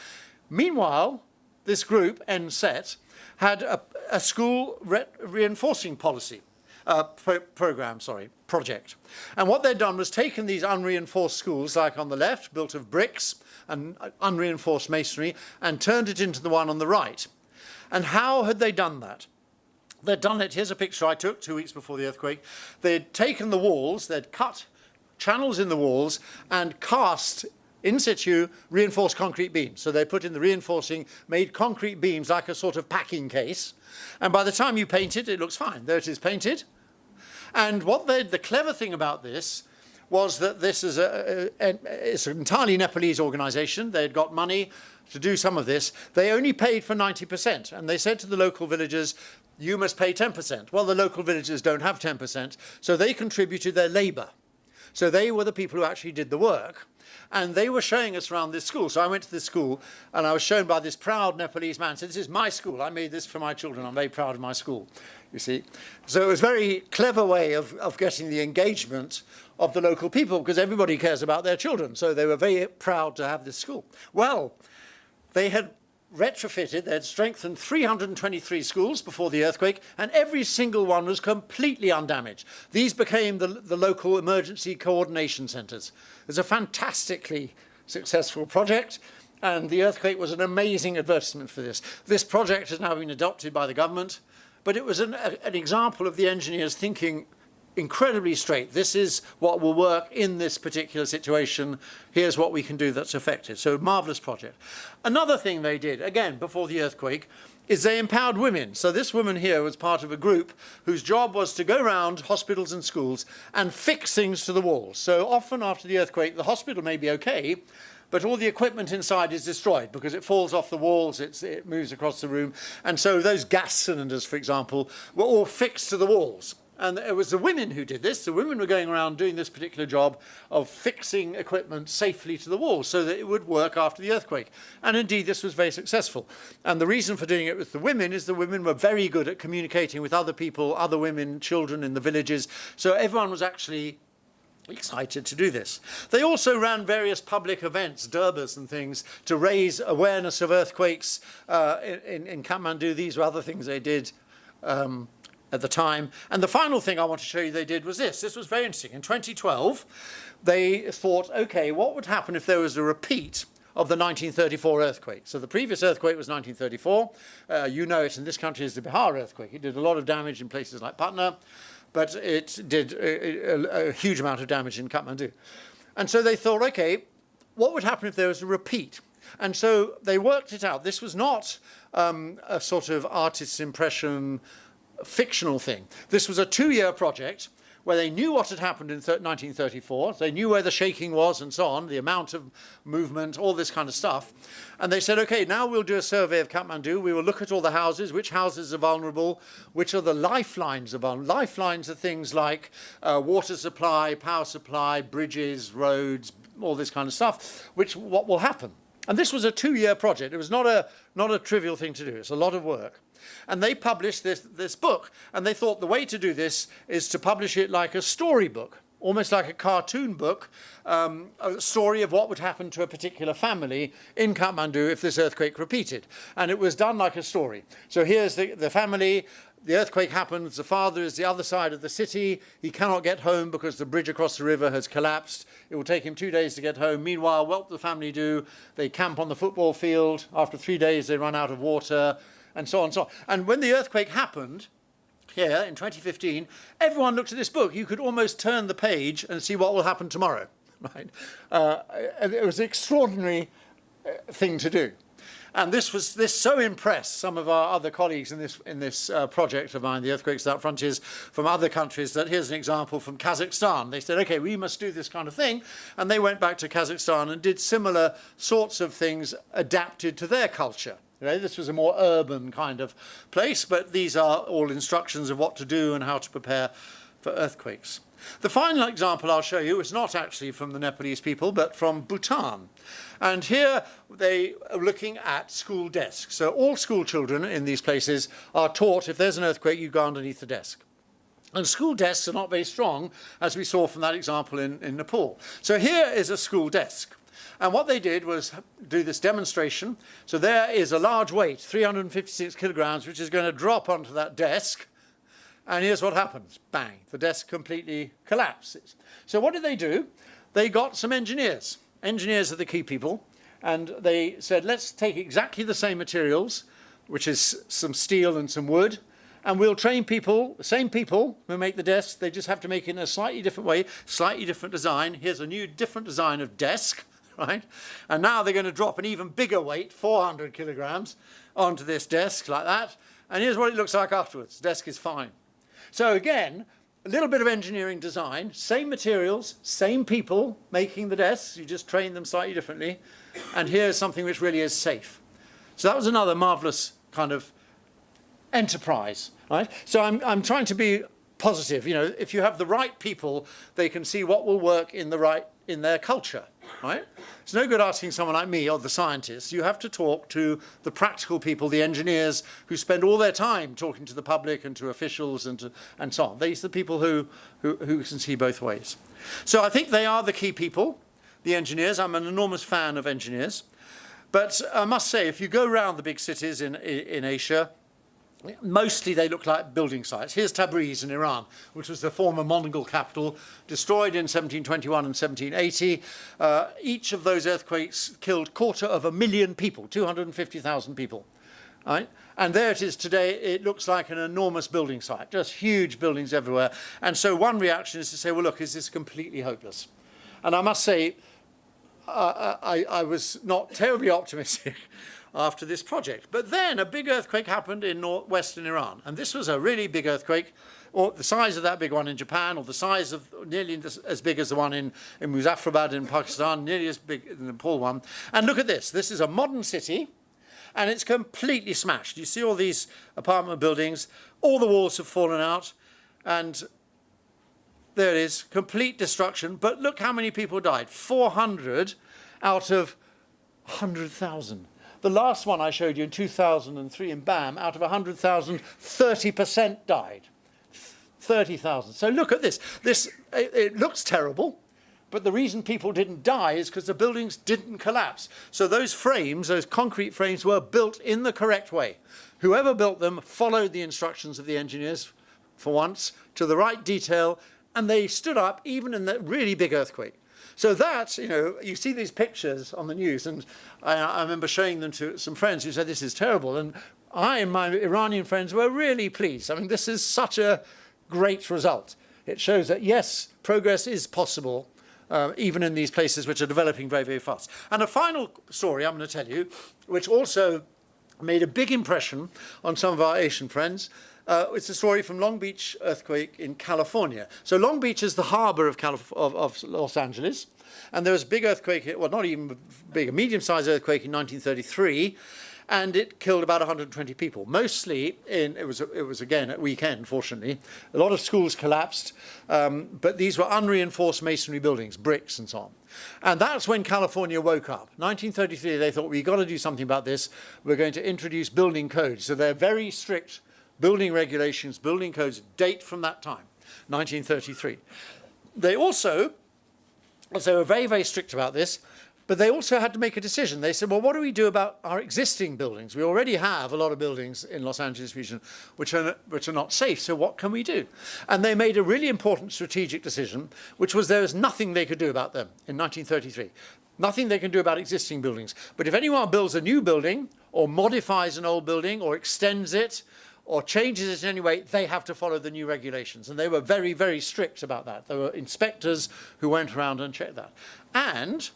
Meanwhile, this group, NSET, had a school reinforcing policy project. And what they'd done was taken these unreinforced schools, like on the left, built of bricks and unreinforced masonry, and turned it into the one on the right. And how had they done that? They'd done it, here's a picture I took 2 weeks before the earthquake. They'd taken the walls, they'd cut channels in the walls and cast in situ reinforced concrete beams. So they put in the reinforcing, made concrete beams like a sort of packing case. And by the time you paint it, it looks fine. There it is painted. And the clever thing about this was that this is it's an entirely Nepalese organization. They'd got money to do some of this. They only paid for 90%. And they said to the local villagers, you must pay 10%. Well, the local villagers don't have 10%, so they contributed their labor. So they were the people who actually did the work. And they were showing us around this school. So I went to this school, and I was shown by this proud Nepalese man. So this is my school. I made this for my children. I'm very proud of my school, you see. So it was a very clever way of getting the engagement of the local people, because everybody cares about their children. So they were very proud to have this school. Well, they had retrofitted, they had strengthened 323 schools before the earthquake, and every single one was completely undamaged. These became the local emergency coordination centres. It was a fantastically successful project, and the earthquake was an amazing advertisement for this. This project has now been adopted by the government, but it was an example of the engineers thinking incredibly straight. This is what will work in this particular situation. Here's what we can do that's effective. So, marvellous project. Another thing they did, again, before the earthquake, is they empowered women. So this woman here was part of a group whose job was to go around hospitals and schools and fix things to the walls. So often after the earthquake, the hospital may be okay, but all the equipment inside is destroyed because it falls off the walls, it moves across the room. And so those gas cylinders, for example, were all fixed to the walls. And it was the women who did this. The women were going around doing this particular job of fixing equipment safely to the walls so that it would work after the earthquake. And indeed, this was very successful. And the reason for doing it with the women is the women were very good at communicating with other people, other women, children in the villages. So everyone was actually excited to do this. They also ran various public events, durbas and things, to raise awareness of earthquakes in Kathmandu. These were other things they did at the time. And the final thing I want to show you they did was this. This was very interesting. In 2012, they thought, okay, what would happen if there was a repeat of the 1934 earthquake? So the previous earthquake was 1934. You know it in this country as the Bihar earthquake. It did a lot of damage in places like Patna, but it did a huge amount of damage in Kathmandu. And so they thought, okay, what would happen if there was a repeat? And so they worked it out. This was not a sort of artist's impression fictional thing. This was a 2-year project where they knew what had happened in 1934. They knew where the shaking was and so on, the amount of movement, all this kind of stuff. And they said, okay, now we'll do a survey of Kathmandu. We will look at all the houses, which houses are vulnerable, which are the lifelines of vulnerable. Lifelines are things like water supply, power supply, bridges, roads, all this kind of stuff, what will happen. And this was a 2-year project. It was not a trivial thing to do. It's a lot of work. And they published this book, and they thought the way to do this is to publish it like a storybook, almost like a cartoon book, a story of what would happen to a particular family in Kathmandu if this earthquake repeated. And it was done like a story. So here's the family. The earthquake happens. The father is the other side of the city. He cannot get home because the bridge across the river has collapsed. It will take him 2 days to get home. Meanwhile, what do the family do? They camp on the football field. After 3 days, they run out of water, and so on and so on. And when the earthquake happened, here in 2015, everyone looked at this book. You could almost turn the page and see what will happen tomorrow. Right? It was an extraordinary thing to do. And this so impressed some of our other colleagues in this project of mine, the Earthquakes Without Frontiers, from other countries, that here's an example from Kazakhstan. They said, okay, we must do this kind of thing. And they went back to Kazakhstan and did similar sorts of things adapted to their culture. You know, this was a more urban kind of place, but these are all instructions of what to do and how to prepare for earthquakes. The final example I'll show you is not actually from the Nepalese people, but from Bhutan. And here they are looking at school desks. So all school children in these places are taught, if there's an earthquake, you go underneath the desk. And school desks are not very strong, as we saw from that example in Nepal. So here is a school desk. And what they did was do this demonstration. So there is a large weight, 356 kilograms, which is going to drop onto that desk. And here's what happens. Bang. The desk completely collapses. So what did they do? They got some engineers. Engineers are the key people. And they said, let's take exactly the same materials, which is some steel and some wood, and we'll train people, the same people who make the desks. They just have to make it in a slightly different way, slightly different design. Here's a new different design of desk. Right? And now they're going to drop an even bigger weight, 400 kilograms, onto this desk like that. And here's what it looks like afterwards. The desk is fine. So again, a little bit of engineering design, same materials, same people making the desks. You just train them slightly differently. And here's something which really is safe. So that was another marvelous kind of enterprise. Right? So I'm trying to be positive. You know, if you have the right people, they can see what will work in their culture. Right? It's no good asking someone like me or the scientists. You have to talk to the practical people, the engineers, who spend all their time talking to the public and to officials and so on. These are the people who can see both ways. So I think they are the key people, the engineers. I'm an enormous fan of engineers. But I must say, if you go around the big cities in Asia, mostly they look like building sites. Here's Tabriz in Iran, which was the former Mongol capital, destroyed in 1721 and 1780. Each of those earthquakes killed 250,000 people, 250,000 people. Right? And there it is today. It looks like an enormous building site, just huge buildings everywhere. And so one reaction is to say, well, look, is this completely hopeless? And I must say, I was not terribly optimistic after this project. But then a big earthquake happened in northwestern Iran. And this was a really big earthquake, or the size of that big one in Japan, or the size of nearly as big as the one in Muzaffarabad in Pakistan, nearly as big as the Nepal one. And look at this. This is a modern city, and it's completely smashed. You see all these apartment buildings. All the walls have fallen out, and there it is, complete destruction. But look how many people died. 400 out of 100,000. The last one I showed you in 2003 in Bam, out of 100,000, 30% died. 30,000. So look at this. It looks terrible, but the reason people didn't die is because the buildings didn't collapse. So those frames, those concrete frames, were built in the correct way. Whoever built them followed the instructions of the engineers, for once, to the right detail, and they stood up even in that really big earthquake. So that, you know, you see these pictures on the news, and I remember showing them to some friends who said, this is terrible. And I and my Iranian friends were really pleased. I mean, this is such a great result. It shows that, yes, progress is possible, even in these places which are developing very, very fast. And a final story I'm going to tell you, which also made a big impression on some of our Asian friends. It's a story from Long Beach earthquake in California. So Long Beach is the harbor of Los Angeles. And there was a big earthquake, well, not even big, a medium-sized earthquake in 1933. And it killed about 120 people. Mostly it was again at weekend, fortunately. A lot of schools collapsed, but these were unreinforced masonry buildings, bricks and so on. And that's when California woke up. 1933, they thought, we've got to do something about this. We're going to introduce building codes. So they're very strict building regulations, building codes date from that time, 1933. They also, as they were very, very strict about this, but they also had to make a decision. They said, well, what do we do about our existing buildings? We already have a lot of buildings in Los Angeles region which are not safe, so what can we do? And they made a really important strategic decision, which was there was nothing they could do about them in 1933. Nothing they can do about existing buildings. But if anyone builds a new building or modifies an old building or extends it or changes it in any way, they have to follow the new regulations. And they were very, very strict about that. There were inspectors who went around and checked that. And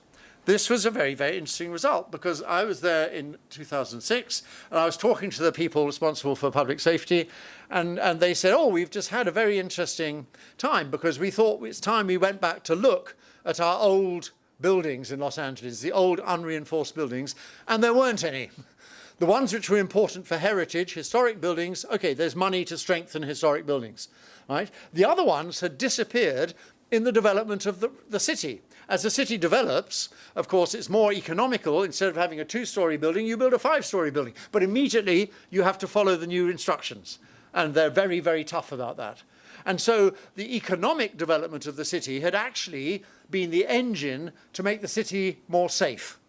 this was a very, very interesting result because I was there in 2006 and I was talking to the people responsible for public safety and they said, oh, we've just had a very interesting time because we thought it's time we went back to look at our old buildings in Los Angeles, the old unreinforced buildings, and there weren't any. The ones which were important for heritage, historic buildings, okay, there's money to strengthen historic buildings, right? The other ones had disappeared in the development of the city. As the city develops, of course, it's more economical. Instead of having a 2-story building, you build a 5-story building. But immediately, you have to follow the new instructions. And they're very, very tough about that. And so the economic development of the city had actually been the engine to make the city more safe.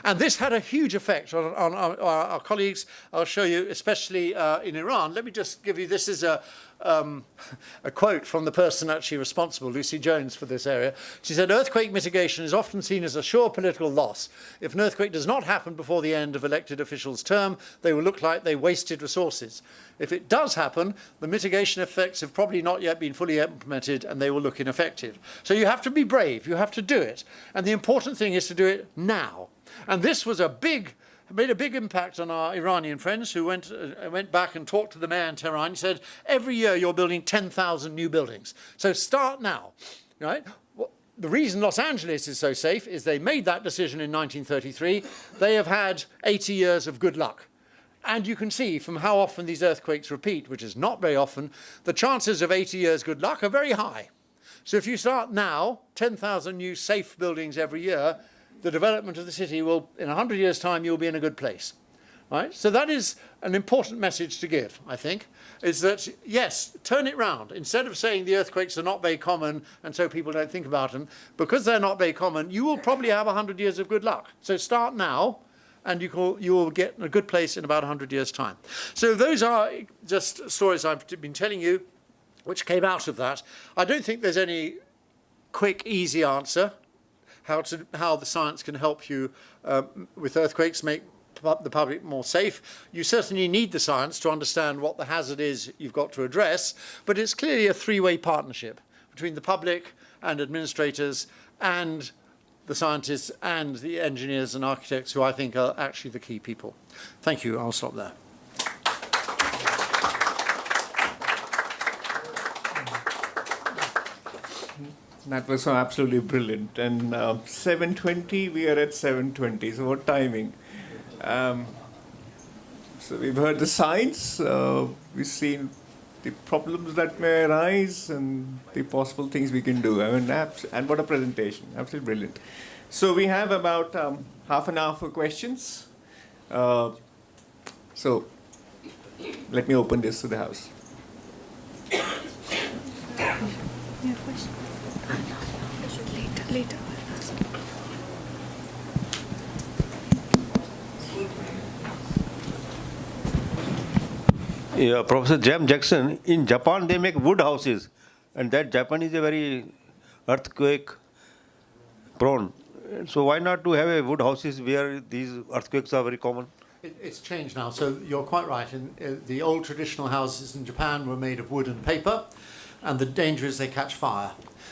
And this had a huge effect on our colleagues. I'll show you, especially in Iran. Let me just give you, this is a quote from the person actually responsible, Lucy Jones, for this area. She said, earthquake mitigation is often seen as a sure political loss. If an earthquake does not happen before the end of elected officials' term, they will look like they wasted resources. If it does happen, the mitigation effects have probably not yet been fully implemented and they will look ineffective. So you have to be brave, you have to do it. And the important thing is to do it now. And this was made a big impact on our Iranian friends who went back and talked to the mayor in Tehran. He said, every year you're building 10,000 new buildings. So start now, right? The reason Los Angeles is so safe is they made that decision in 1933. They have had 80 years of good luck. And you can see from how often these earthquakes repeat, which is not very often, the chances of 80 years good luck are very high. So if you start now, 10,000 new safe buildings every year, the development of the city will, in 100 years' time, you'll be in a good place. Right? So that is an important message to give, I think, is that, yes, turn it round. Instead of saying the earthquakes are not very common and so people don't think about them, because they're not very common, you will probably have 100 years of good luck. So start now, and you will get in a good place in about 100 years' time. So those are just stories I've been telling you, which came out of that. I don't think there's any quick, easy answer how the science can help you with earthquakes, make the public more safe. You certainly need the science to understand what the hazard is you've got to address, but it's clearly a three-way partnership between the public and administrators and the scientists and the engineers and architects who I think are actually the key people. Thank you. I'll stop there. That was so absolutely brilliant. And 7:20, we are at 7:20. So what timing? So we've heard the science. We've seen the problems that may arise and the possible things we can do. I mean, and what a presentation! Absolutely brilliant. So we have about half an hour for questions. So let me open this to the house. Later. Yeah, Professor Jam Jackson, in Japan they make wood houses, and that Japan is a very earthquake prone. So why not to have a wood houses where these earthquakes are very common? It's changed now, so you're quite right. The old traditional houses in Japan were made of wood and paper, and the danger is they catch fire.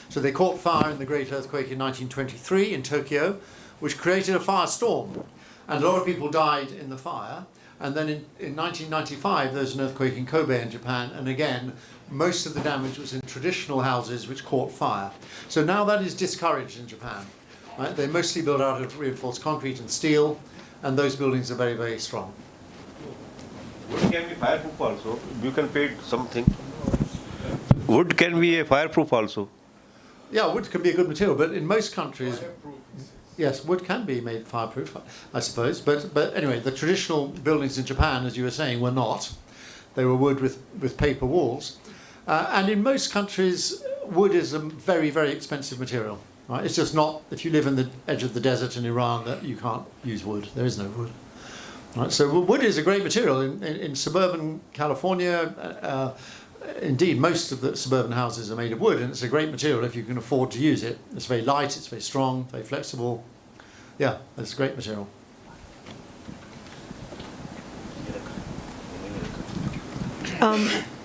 So they caught fire in the great earthquake in 1923 in Tokyo, which created a firestorm. And a lot of people died in the fire. And then in 1995, there was an earthquake in Kobe in Japan, and again, most of the damage was in traditional houses which caught fire. So now that is discouraged in Japan. Right? They're mostly built out of reinforced concrete and steel, and those buildings are very, very strong. Wood can be fireproof also. You can paint something. Wood can be a fireproof also. Yeah, wood can be a good material, but in most countries, yes, wood can be made fireproof, I suppose. But anyway, the traditional buildings in Japan, as you were saying, were not. They were wood with paper walls. And in most countries, wood is a very, very expensive material. Right? It's just not, if you live in the edge of the desert in Iran, that you can't use wood. There is no wood. Right? So wood is a great material. In suburban California, indeed, most of the suburban houses are made of wood, and it's a great material if you can afford to use it. It's very light, it's very strong, very flexible. Yeah, it's a great material.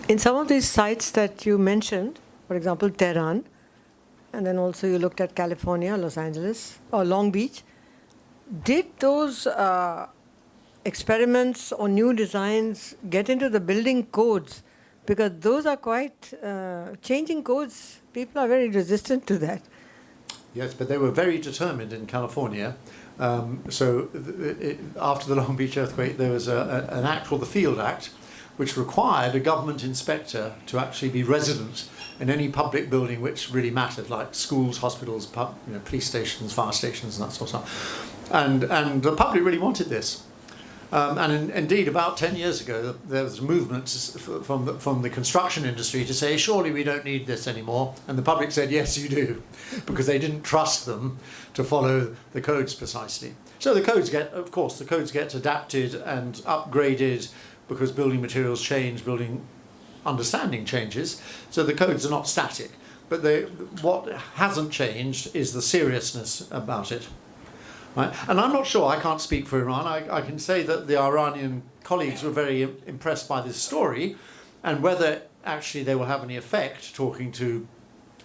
In some of these sites that you mentioned, for example, Tehran, and then also you looked at California, Los Angeles, or Long Beach, did those experiments or new designs get into the building codes? Because those are quite changing codes. People are very resistant to that. Yes, but they were very determined in California. After the Long Beach earthquake, there was an act called the Field Act, which required a government inspector to actually be resident in any public building which really mattered, like schools, hospitals, police stations, fire stations, and that sort of stuff. And the public really wanted this. Indeed, about 10 years ago, there was a movement from the construction industry to say, surely we don't need this anymore. And the public said, yes, you do, because they didn't trust them to follow the codes precisely. So the codes get adapted and upgraded because building materials change, building understanding changes. So the codes are not static. But what hasn't changed is the seriousness about it. Right? And I'm not sure, I can't speak for Iran, I can say that the Iranian colleagues were very impressed by this story, and whether actually they will have any effect talking to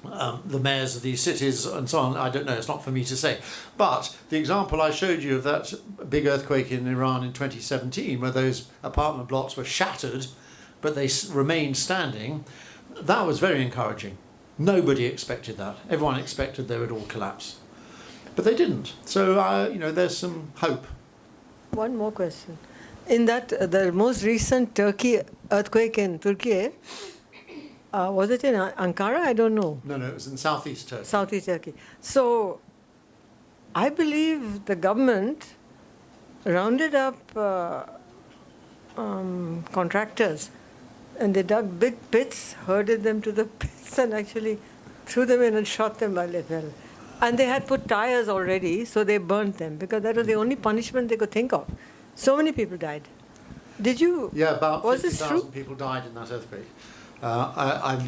the mayors of these cities and so on, I don't know, it's not for me to say. But the example I showed you of that big earthquake in Iran in 2017, where those apartment blocks were shattered, but they remained standing, that was very encouraging. Nobody expected that. Everyone expected they would all collapse. But they didn't. So, there's some hope. One more question. In that, the most recent Turkey earthquake in Turkey, was it in Ankara? I don't know. No, it was in southeast Turkey. Southeast Turkey. So, I believe the government rounded up contractors, and they dug big pits, herded them to the pits, and actually threw them in and shot them while they fell. And they had put tires already, so they burnt them, because that was the only punishment they could think of. So many people died. Did you? Yeah, about was 50,000 people died in that earthquake. I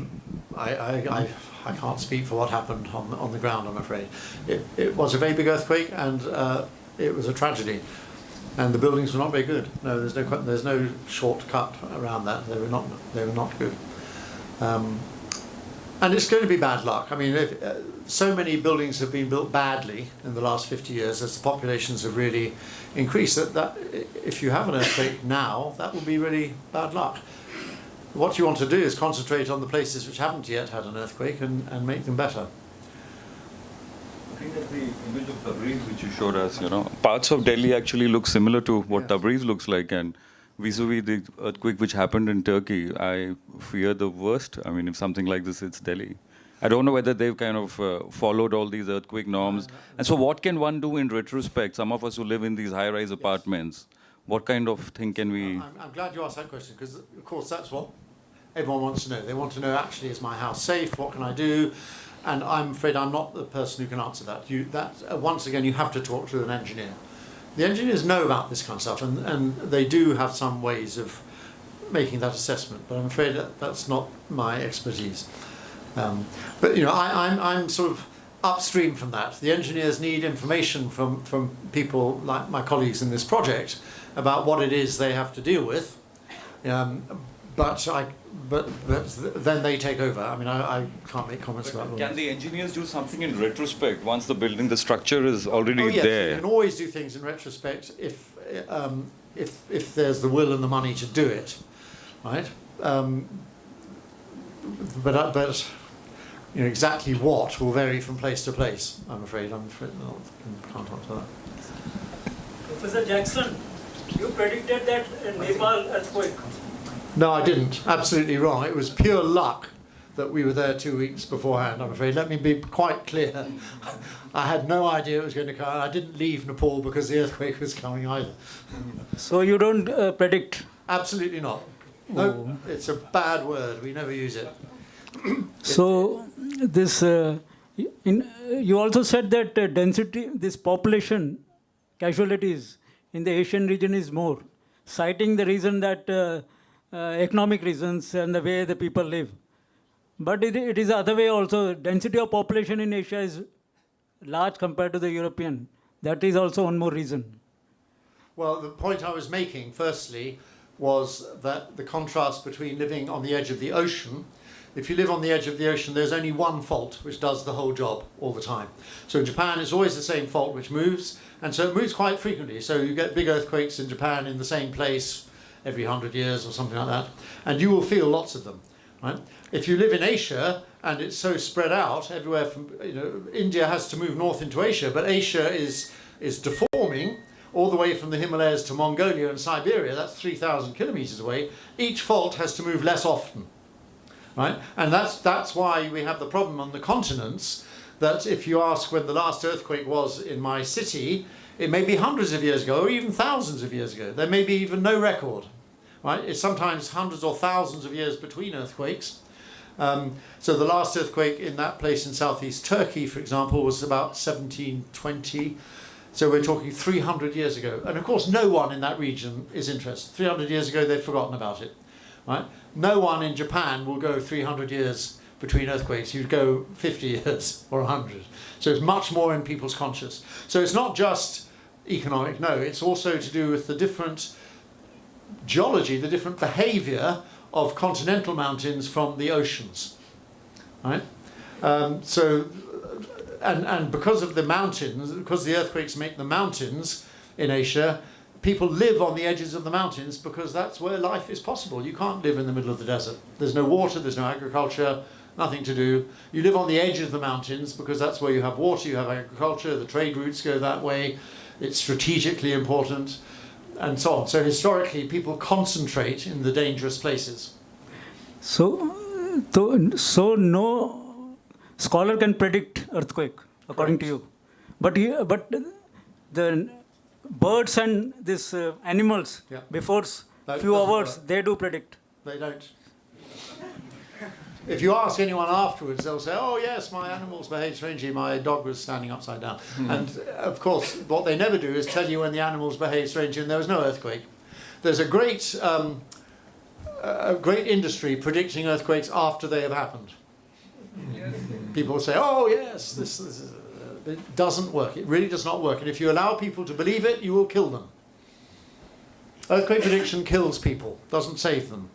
can't speak for what happened on the ground, I'm afraid. It was a very big earthquake, and it was a tragedy. And the buildings were not very good. No, there's no shortcut around that. They were not good. And it's going to be bad luck. I mean, so many buildings have been built badly in the last 50 years as the populations have really increased, that if you have an earthquake now, that will be really bad luck. What you want to do is concentrate on the places which haven't yet had an earthquake and make them better. I think that the image of Tabriz which you showed us, parts of Delhi actually look similar to what Tabriz looks like, and vis-a-vis the earthquake which happened in Turkey, I fear the worst. I mean, if something like this hits Delhi. I don't know whether they've kind of followed all these earthquake norms. And so what can one do in retrospect? Some of us who live in these high-rise apartments, what kind of thing can we... I'm glad you asked that question, because, of course, that's what everyone wants to know. They want to know, actually, is my house safe? What can I do? And I'm afraid I'm not the person who can answer that. Once again, you have to talk to an engineer. The engineers know about this kind of stuff, and they do have some ways of making that assessment, but I'm afraid that's not my expertise. But I'm sort of upstream from that. The engineers need information from people like my colleagues in this project about what it is they have to deal with. But then they take over. I mean, I can't make comments about that. Can the engineers do something in retrospect once the structure is already yes, there? You can always do things in retrospect if if there's the will and the money to do it, right? But you know, exactly what will vary from place to place. I'm afraid no, can't answer that. Professor Jackson, you predicted that Nepal earthquake. No, I didn't. Absolutely wrong. It was pure luck that we were there 2 weeks beforehand, I'm afraid. Let me be quite clear. I had no idea it was going to come. I didn't leave Nepal because the earthquake was coming either. So you don't predict? Absolutely not. No, it's a bad word. We never use it. So this, you also said that density, this population casualties in the Asian region is more, citing the reason that economic reasons and the way the people live. But it is the other way also. Density of population in Asia is large compared to the European. That is also one more reason. Well, the point I was making, firstly, was that the contrast between living on the edge of the ocean. If you live on the edge of the ocean, there's only one fault which does the whole job all the time. So in Japan, it's always the same fault which moves, and so it moves quite frequently. So you get big earthquakes in Japan in the same place every 100 years or something like that, and you will feel lots of them. Right? If you live in Asia and it's so spread out everywhere from, you know, India has to move north into Asia, but Asia is deforming all the way from the Himalayas to Mongolia and Siberia. That's 3,000 kilometers away. Each fault has to move less often, right? And that's why we have the problem on the continents that if you ask when the last earthquake was in my city, it may be hundreds of years ago or even thousands of years ago. There may be even no record. Right? It's sometimes hundreds or thousands of years between earthquakes. So the last earthquake in that place in southeast Turkey, for example, was about 1720. So we're talking 300 years ago. And of course, no one in that region is interested. 300 years ago, they've forgotten about it. Right? No one in Japan will go 300 years between earthquakes. You'd go 50 years or 100. So it's much more in people's conscious. So it's not just economic, no, it's also to do with the different geology, the different behavior of continental mountains from the oceans, right? And because of the mountains, because the earthquakes make the mountains in Asia, people live on the edges of the mountains because that's where life is possible. You can't live in the middle of the desert. There's no water, there's no agriculture, nothing to do. You live on the edge of the mountains because that's where you have water, you have agriculture, the trade routes go that way, it's strategically important, and so on. So historically, people concentrate in the dangerous places. So no scholar can predict earthquake, according to you. But the birds and these animals, before few hours, they do predict. They don't. If you ask anyone afterwards, they'll say, oh yes, my animals behaved strangely, my dog was standing upside down. And of course, what they never do is tell you when the animals behaved strangely and there was no earthquake. There's a great industry predicting earthquakes after they have happened. People say, oh yes, this it doesn't work. It really does not work. And if you allow people to believe it, you will kill them. Earthquake prediction kills people, doesn't save them.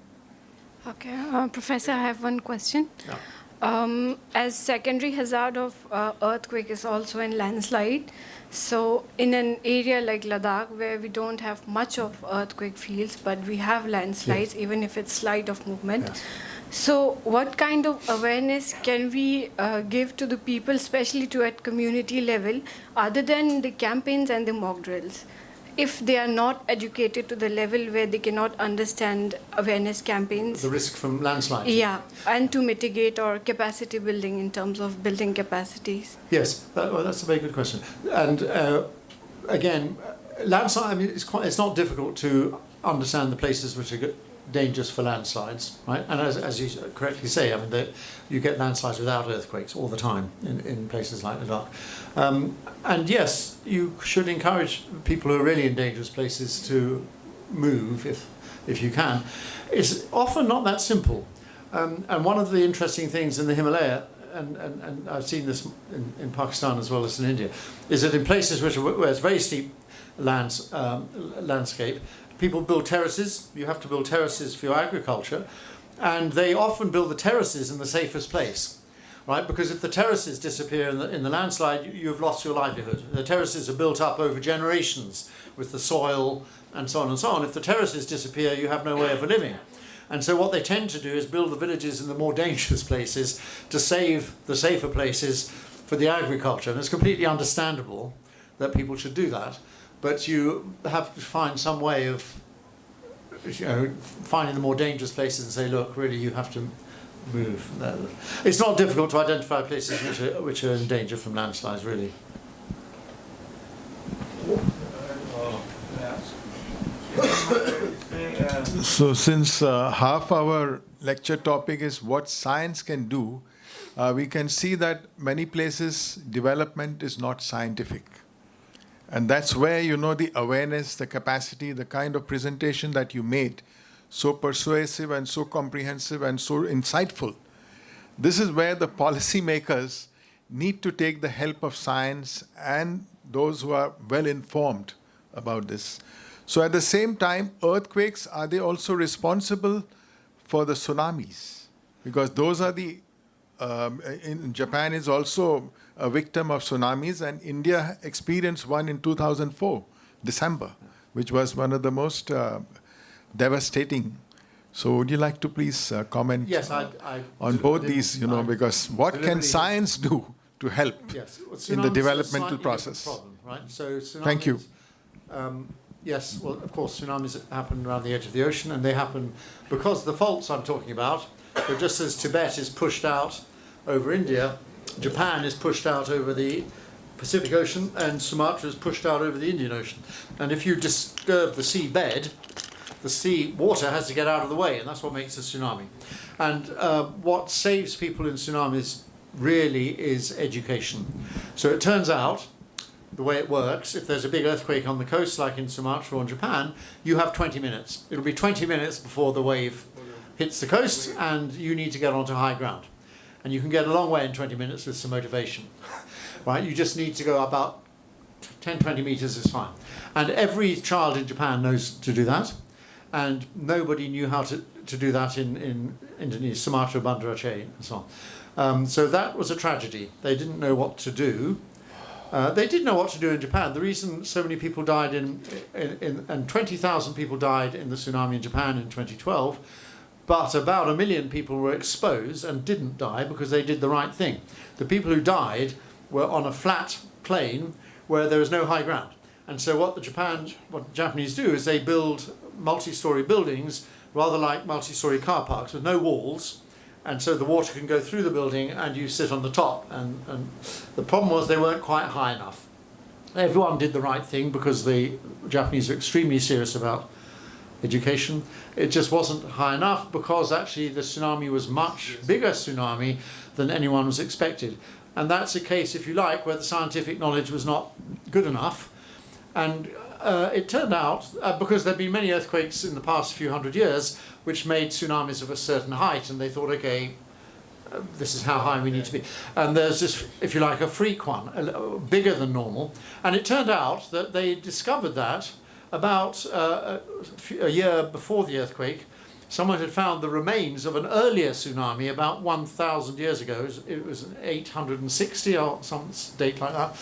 Okay, Professor, I have one question. Yeah. As secondary hazard of earthquake is also in landslide, so in an area like Ladakh where we don't have much of earthquake fields, but we have landslides, even if it's slight of movement. Yes. So what kind of awareness can we give to the people, especially to at community level, other than the campaigns and the mock drills? If they are not educated to the level where they cannot understand awareness campaigns. The risk from landslides. Yeah, and to mitigate or capacity building in terms of building capacities. Yes, that's a very good question. And again, landslide, I mean, it's not difficult to understand the places which are dangerous for landslides, right? And as you correctly say, I mean, you get landslides without earthquakes all the time in places like Ladakh. And yes, you should encourage people who are really in dangerous places to move if you can. It's often not that simple. And one of the interesting things in the Himalaya, and I've seen this in Pakistan as well as in India, is that in places where it's very steep landscape, people build terraces. You have to build terraces for your agriculture, and they often build the terraces in the safest place. right? Because if the terraces disappear in the landslide, you've lost your livelihood. The terraces are built up over generations with the soil and so on and so on. If the terraces disappear, you have no way of living. And so what they tend to do is build the villages in the more dangerous places to save the safer places for the agriculture. And it's completely understandable that people should do that. But you have to find some way of finding the more dangerous places and say, look, really, you have to move. It's not difficult to identify places which are in danger from landslides, really. So since half our lecture topic is what science can do, we can see that many places development is not scientific. And that's where, the awareness, the capacity, the kind of presentation that you made, so persuasive and so comprehensive and so insightful. This is where the policymakers need to take the help of science and those who are well informed about this. So at the same time, earthquakes, are they also responsible for the tsunamis? Because those are in Japan is also a victim of tsunamis, and India experienced one in 2004, December, which was one of the most devastating. So would you like to please comment on both these, because what can science do to help in the developmental process? Problem, right? So tsunamis, thank you. Yes, well, of course, tsunamis happen around the edge of the ocean, and they happen because the faults I'm talking about, but just as Tibet is pushed out over India, Japan is pushed out over the Pacific Ocean, and Sumatra is pushed out over the Indian Ocean. And if you disturb the sea bed, the sea water has to get out of the way, and that's what makes a tsunami. And what saves people in tsunamis really is education. So it turns out, the way it works, if there's a big earthquake on the coast, like in Sumatra or in Japan, you have 20 minutes. It'll be 20 minutes before the wave hits the coast, and you need to get onto high ground. And you can get a long way in 20 minutes with some motivation. Right? You just need to go about 10, 20 meters is fine. And every child in Japan knows to do that. And nobody knew how to do that in Indonesia, Sumatra, Banda Aceh, and so on. So that was a tragedy. They didn't know what to do. They did know what to do in Japan. The reason so many people died and 20,000 people died in the tsunami in Japan in 2012, but about 1 million people were exposed and didn't die because they did the right thing. The people who died were on a flat plain where there was no high ground. And so what the Japanese do is they build multi-story buildings, rather like multi-story car parks with no walls, and so the water can go through the building and you sit on the top. And the problem was they weren't quite high enough. Everyone did the right thing because the Japanese are extremely serious about education. It just wasn't high enough because actually the tsunami was much bigger tsunami than anyone was expected. And that's a case, if you like, where the scientific knowledge was not good enough. And it turned out, because there had been many earthquakes in the past few hundred years, which made tsunamis of a certain height, and they thought, okay, this is how high we need to be. And there's this, if you like, a freak one, bigger than normal. And it turned out that they discovered that about a year before the earthquake, someone had found the remains of an earlier tsunami about 1,000 years ago. It was 860 or some date like that,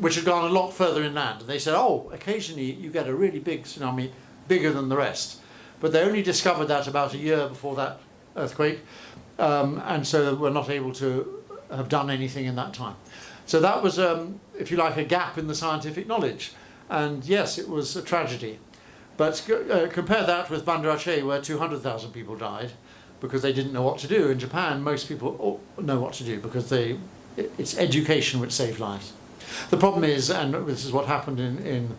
which had gone a lot further inland. And they said, oh, occasionally you get a really big tsunami, bigger than the rest. But they only discovered that about a year before that earthquake, and so were not able to have done anything in that time. So that was, if you like, a gap in the scientific knowledge. And yes, it was a tragedy. But compare that with Banda Aceh, where 200,000 people died because they didn't know what to do. In Japan, most people know what to do because it's education which saved lives. The problem is, and this is what happened in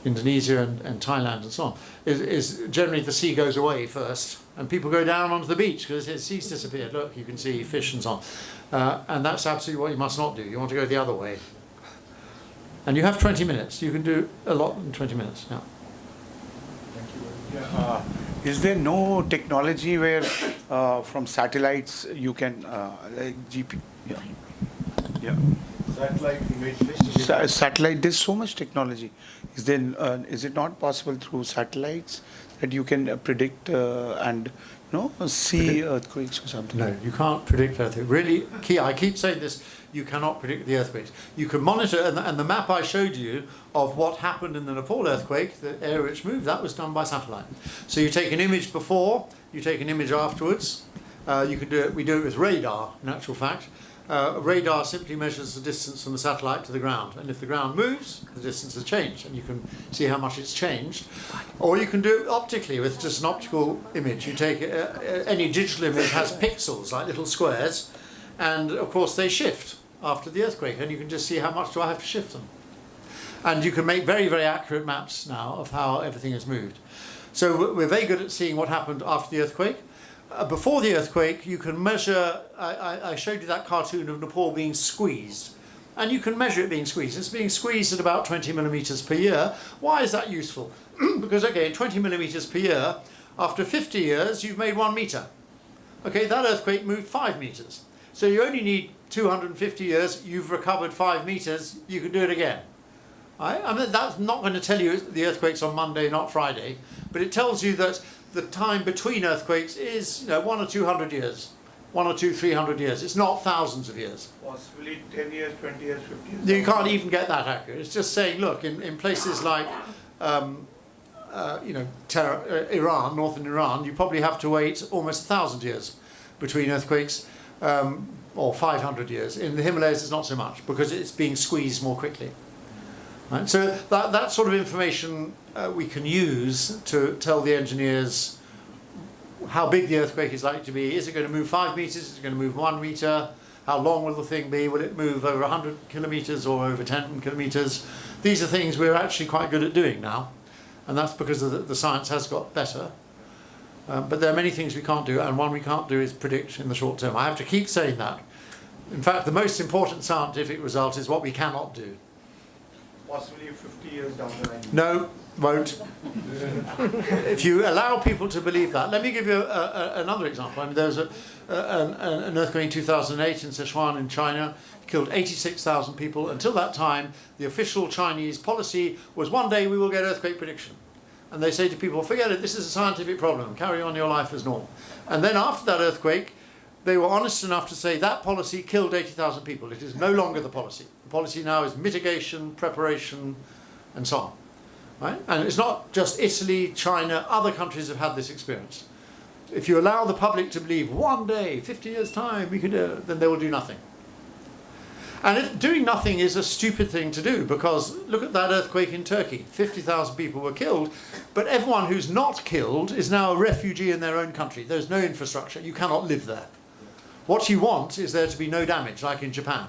Indonesia and Thailand and so on, is generally the sea goes away first and people go down onto the beach because the sea's disappeared. Look, you can see fish and so on. And that's absolutely what you must not do. You want to go the other way. And you have 20 minutes. You can do a lot in 20 minutes. Yeah. Is there no technology where from satellites you can like GP? Yeah. Satellite image. Satellite. There's so much technology. Is it not possible through satellites that you can predict and no? Sea earthquakes or something. No, you can't predict earthquakes. Really, I keep saying this, you cannot predict the earthquakes. You can monitor, and the map I showed you of what happened in the Nepal earthquake, the area which moved, that was done by satellite. So you take an image before, you take an image afterwards. You can do it, we do it with radar, in actual fact. Radar simply measures the distance from the satellite to the ground, and if the ground moves, the distance has changed, and you can see how much it's changed. Or you can do it optically with just an optical image. You take any digital image has pixels, like little squares, and of course they shift after the earthquake, and you can just see how much do I have to shift them. And you can make very, very accurate maps now of how everything has moved. So we're very good at seeing what happened after the earthquake. Before the earthquake, you can measure, I showed you that cartoon of Nepal being squeezed, and you can measure it being squeezed. It's being squeezed at about 20 millimeters per year. Why is that useful? Because, okay, 20 millimeters per year, after 50 years, you've made 1 meter. Okay, that earthquake moved 5 meters. So you only need 250 years, you've recovered 5 meters, you can do it again. Right? I mean, that's not going to tell you the earthquake's on Monday, not Friday, but it tells you that the time between earthquakes is 1 or 200 years, 1 or 300 years. It's not thousands of years. Possibly 10 years, 20 years, 50 years. You can't even get that accurate. It's just saying, look, in places like, Iran, northern Iran, you probably have to wait almost 1,000 years between earthquakes, or 500 years. In the Himalayas, it's not so much because it's being squeezed more quickly. Right? So that sort of information we can use to tell the engineers how big the earthquake is likely to be. Is it going to move 5 meters? Is it going to move 1 meter? How long will the thing be? Will it move over 100 kilometers or over 10 kilometers? These are things we're actually quite good at doing now, and that's because the science has got better. But there are many things we can't do, and one we can't do is predict in the short term. I have to keep saying that. In fact, the most important scientific result is what we cannot do. Possibly 50 years down the line. No, won't. If you allow people to believe that. Let me give you another example. I mean, there was an earthquake in 2008 in Sichuan in China, killed 86,000 people. Until that time, the official Chinese policy was one day we will get earthquake prediction. And they say to people, forget it, this is a scientific problem, carry on your life as normal. And then after that earthquake, they were honest enough to say that policy killed 80,000 people. It is no longer the policy. The policy now is mitigation, preparation, and so on. Right? And it's not just Italy, China, other countries have had this experience. If you allow the public to believe one day, 50 years' time, we can do it, then they will do nothing. And if doing nothing is a stupid thing to do, because look at that earthquake in Turkey. 50,000 people were killed, but everyone who's not killed is now a refugee in their own country. There's no infrastructure. You cannot live there. What you want is there to be no damage, like in Japan.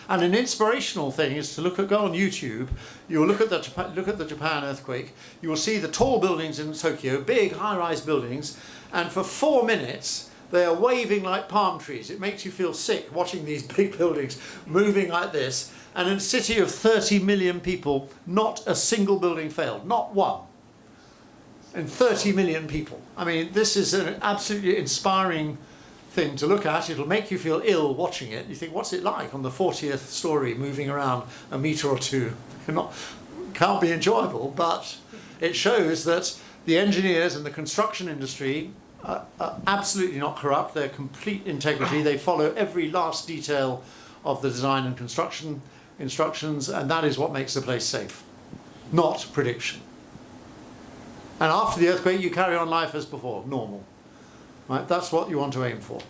And an inspirational thing is to go on YouTube. You'll look at the Japan earthquake. You will see the tall buildings in Tokyo, big high-rise buildings, and for 4 minutes they are waving like palm trees. It makes you feel sick watching these big buildings moving like this. And in a city of 30 million people, not a single building failed, not one. And 30 million people. I mean, this is an absolutely inspiring thing to look at. It'll make you feel ill watching it. You think, what's it like on the 40th story, moving around a meter or two? Can't be enjoyable, but it shows that the engineers and the construction industry are absolutely not corrupt. They're complete integrity. They follow every last detail of the design and construction instructions, and that is what makes the place safe, not prediction. And after the earthquake, you carry on life as before, normal. Right? That's what you want to aim for.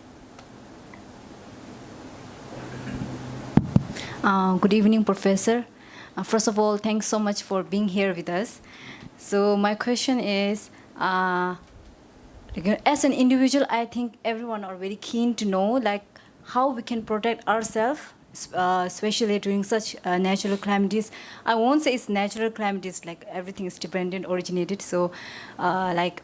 Good evening, Professor. First of all, thanks so much for being here with us. So my question is, as an individual, I think everyone are very keen to know like how we can protect ourselves, especially during such natural calamities. I won't say it's natural calamities, like everything is dependent, originated. So like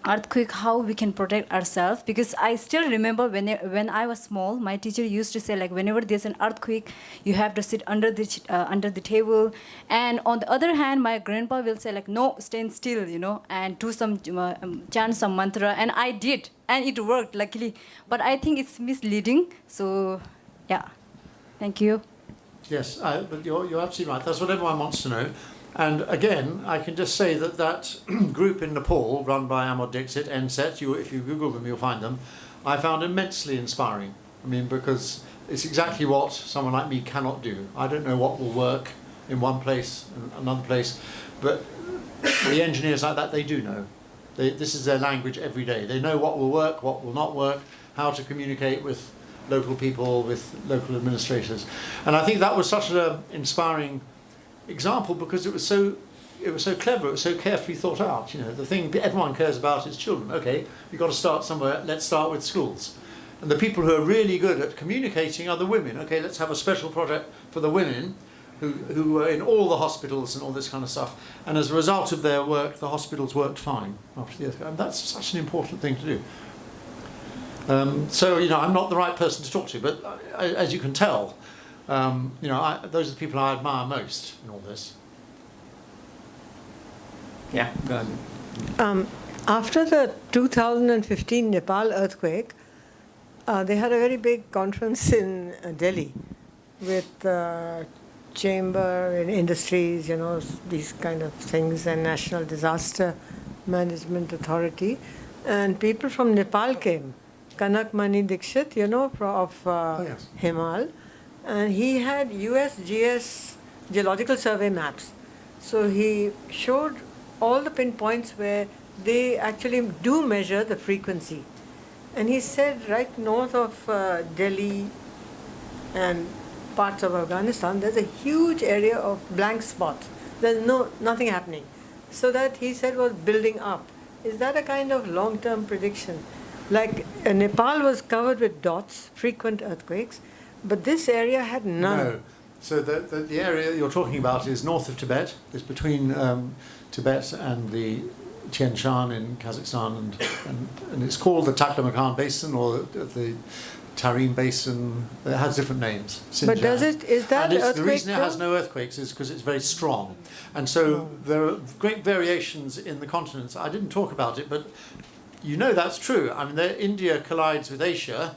earthquake, how we can protect ourselves, because I still remember when I was small, my teacher used to say like whenever there's an earthquake, you have to sit under the table, and on the other hand, my grandpa will say like no, stand still, and do some chant some mantra, and I did, and it worked luckily, but I think it's misleading. So yeah, thank you. Yes, but you're absolutely right. That's what everyone wants to know. And again, I can just say that that group in Nepal, run by Amod Dixit, NSET, if you Google them, you'll find them, I found immensely inspiring. I mean, because it's exactly what someone like me cannot do. I don't know what will work in one place and another place, but the engineers like that, they do know. This is their language every day. They know what will work, what will not work, how to communicate with local people, with local administrators. And I think that was such an inspiring example because it was so clever, it was so carefully thought out. You know, the thing everyone cares about is children. Okay, you've got to start somewhere, let's start with schools. And the people who are really good at communicating are the women. Okay, let's have a special project for the women who were in all the hospitals and all this kind of stuff. And as a result of their work, the hospitals worked fine after the earthquake. And that's such an important thing to do. So, you know, I'm not the right person to talk to, but as you can tell, you know, those are the people I admire most in all this. Yeah, go ahead. After the 2015 Nepal earthquake, they had a very big conference in Delhi with chamber and industries, you know, these kind of things, and National Disaster Management Authority. And people from Nepal came. Kanak Mani Dixit, you know, of yes. Himal. And he had USGS geological survey maps. So he showed all the pinpoints where they actually do measure the frequency. And he said right north of Delhi and parts of Afghanistan, there's a huge area of blank spots. There's nothing happening. So that he said was building up. Is that a kind of long-term prediction? Like Nepal was covered with dots, frequent earthquakes, but this area had none. No. So the area you're talking about is north of Tibet. It's between Tibet and the Tian Shan in Kazakhstan, and it's called the Taklamakan Basin or the Tarim Basin. It has different names. But is that and earthquake the reason it has prone? no earthquakes is because it's very strong. And so there are great variations in the continents. I didn't talk about it, but you know that's true. I mean, India collides with Asia.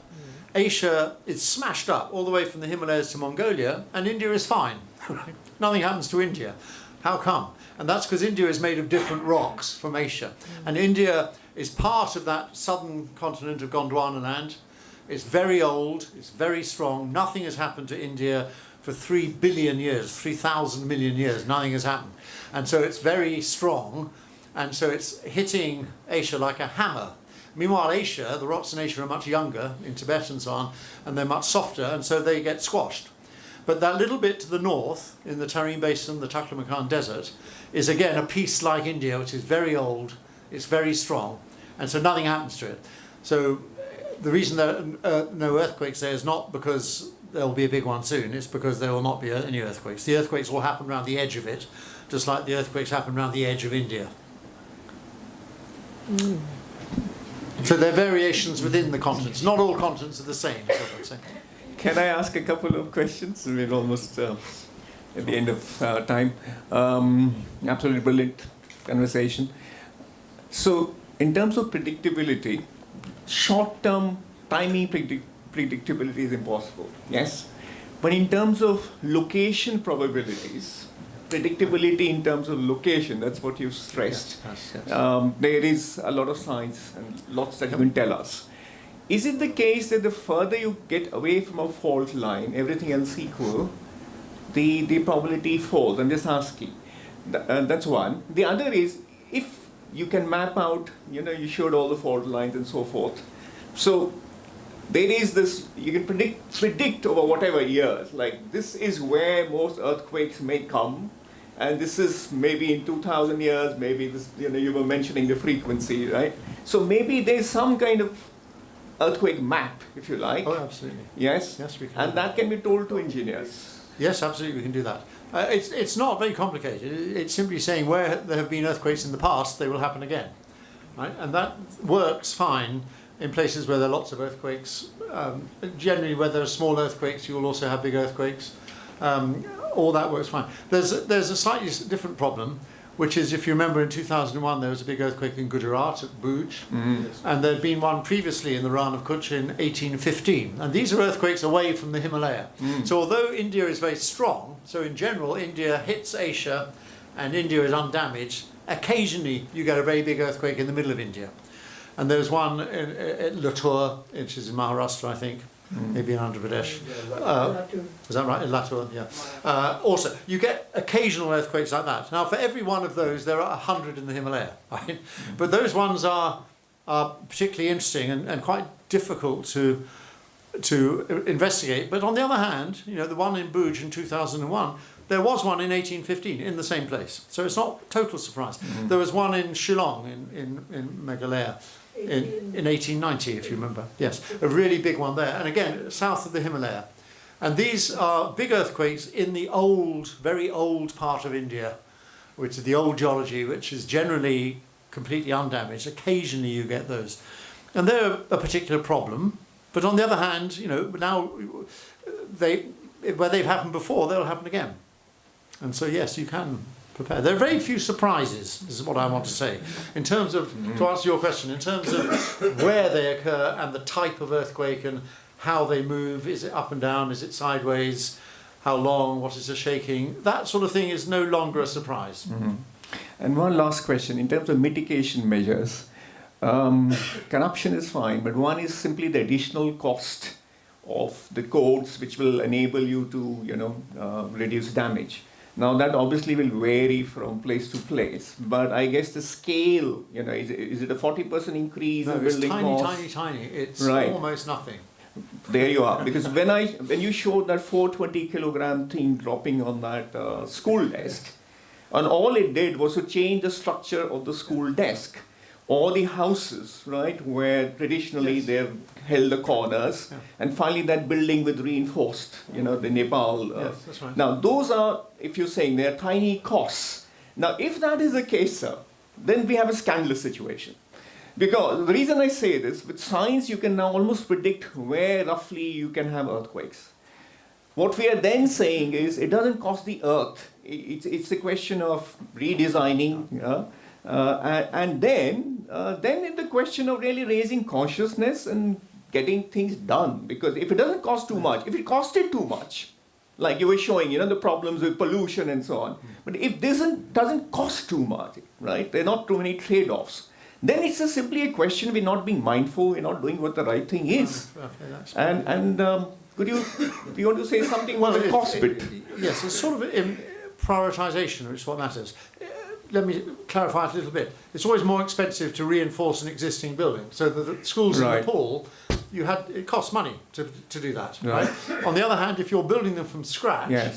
Asia is smashed up all the way from the Himalayas to Mongolia, and India is fine. Nothing happens to India. How come? And that's because India is made of different rocks from Asia. And India is part of that southern continent of Gondwana land. It's very old, it's very strong. Nothing has happened to India for 3 billion years, 3,000 million years. Nothing has happened. And so it's very strong. And so it's hitting Asia like a hammer. Meanwhile, Asia, the rocks in Asia are much younger, in Tibet and so on, and they're much softer, and so they get squashed. But that little bit to the north, in the Tarim Basin, the Taklamakan Desert, is again a piece like India, which is very old, it's very strong, and so nothing happens to it. So the reason there are no earthquakes there is not because there will be a big one soon, it's because there will not be any earthquakes. The earthquakes will happen around the edge of it, just like the earthquakes happen around the edge of India. Mm. So there are variations within the continents. Not all continents are the same, so I would say. Can I ask a couple of questions? We're almost at the end of time. Absolutely brilliant conversation. So, in terms of predictability, short-term, tiny predictability is impossible, yes? But in terms of location probabilities, predictability in terms of location, that's what you've stressed. Yes. There is a lot of science and lots that you can tell us. Is it the case that the further you get away from a fault line, everything else equal, the probability falls? I'm just asking. That's one. The other is, if you can map out, you know, you showed all the fault lines and so forth. So there is this, you can predict over whatever years, like this is where most earthquakes may come, and this is maybe in 2,000 years, maybe this, you know, you were mentioning the frequency, right? So maybe there's some kind of earthquake map, if you like. Oh, absolutely. Yes? Yes, we can. And that can be told to engineers. Yes, absolutely, we can do that. It's not very complicated. It's simply saying where there have been earthquakes in the past, they will happen again. Right? And that works fine in places where there are lots of earthquakes. Generally, where there are small earthquakes, you will also have big earthquakes. All that works fine. There's a slightly different problem, which is, if you remember, in 2001 there was a big earthquake in Gujarat at Bhuj, and there had been one previously in the Rann of Kutch in 1815. And these are earthquakes away from the Himalaya. So although India is very strong, so in general India hits Asia and India is undamaged, occasionally you get a very big earthquake in the middle of India. And there's one at Latur, which is in Maharashtra, I think, maybe in Andhra Pradesh. Is that right? In Latur, yeah. Also, you get occasional earthquakes like that. Now, for every one of those, there are 100 in the Himalaya, right? But those ones are particularly interesting and quite difficult to investigate. But on the other hand, you know, the one in Bhuj in 2001, there was one in 1815 in the same place. So it's not total surprise. There was one in Shillong in Meghalaya in 1890, if you remember. Yes, a really big one there. And again, south of the Himalaya. And these are big earthquakes in the old, very old part of India, which is the old geology, which is generally completely undamaged. Occasionally you get those. And they're a particular problem. But on the other hand, you know, now where they've happened before, they'll happen again. And so, yes, you can prepare. There are very few surprises, is what I want to say. In terms of, to answer your question, in terms of where they occur and the type of earthquake and how they move, is it up and down, is it sideways, how long, what is the shaking, that sort of thing is no longer a surprise. And one last question, in terms of mitigation measures, corruption is fine, but one is simply the additional cost of the codes which will enable you to, you know, reduce damage. Now that obviously will vary from place to place, but I guess the scale, you know, is it a 40% increase in building costs? It's tiny. It's right. Almost nothing. There you are. Because when you showed that 420 kilogram thing dropping on that school desk, and all it did was to change the structure of the school desk. All the houses, right, where traditionally they've held the corners, and finally that building with reinforced, you know, the Nepal. Yes, that's right. Now those are, if you're saying, they're tiny costs. Now if that is the case, sir, then we have a scandalous situation. Because the reason I say this, with science you can now almost predict where roughly you can have earthquakes. What we are then saying is it doesn't cost the earth. It's a question of redesigning, and then in the question of really raising consciousness and getting things done. Because if it doesn't cost too much, if it costed too much, like you were showing, you know, the problems with pollution and so on. But if this doesn't cost too much, right, there are not too many trade-offs, then it's simply a question we're not being mindful, we're not doing what the right thing is. And do you want to say something about the cost bit? Yes, it's sort of in prioritization, which is what matters. Let me clarify it a little bit. It's always more expensive to reinforce an existing building. So the schools in Nepal, it costs money to do that, right? On the other hand, if you're building them from scratch,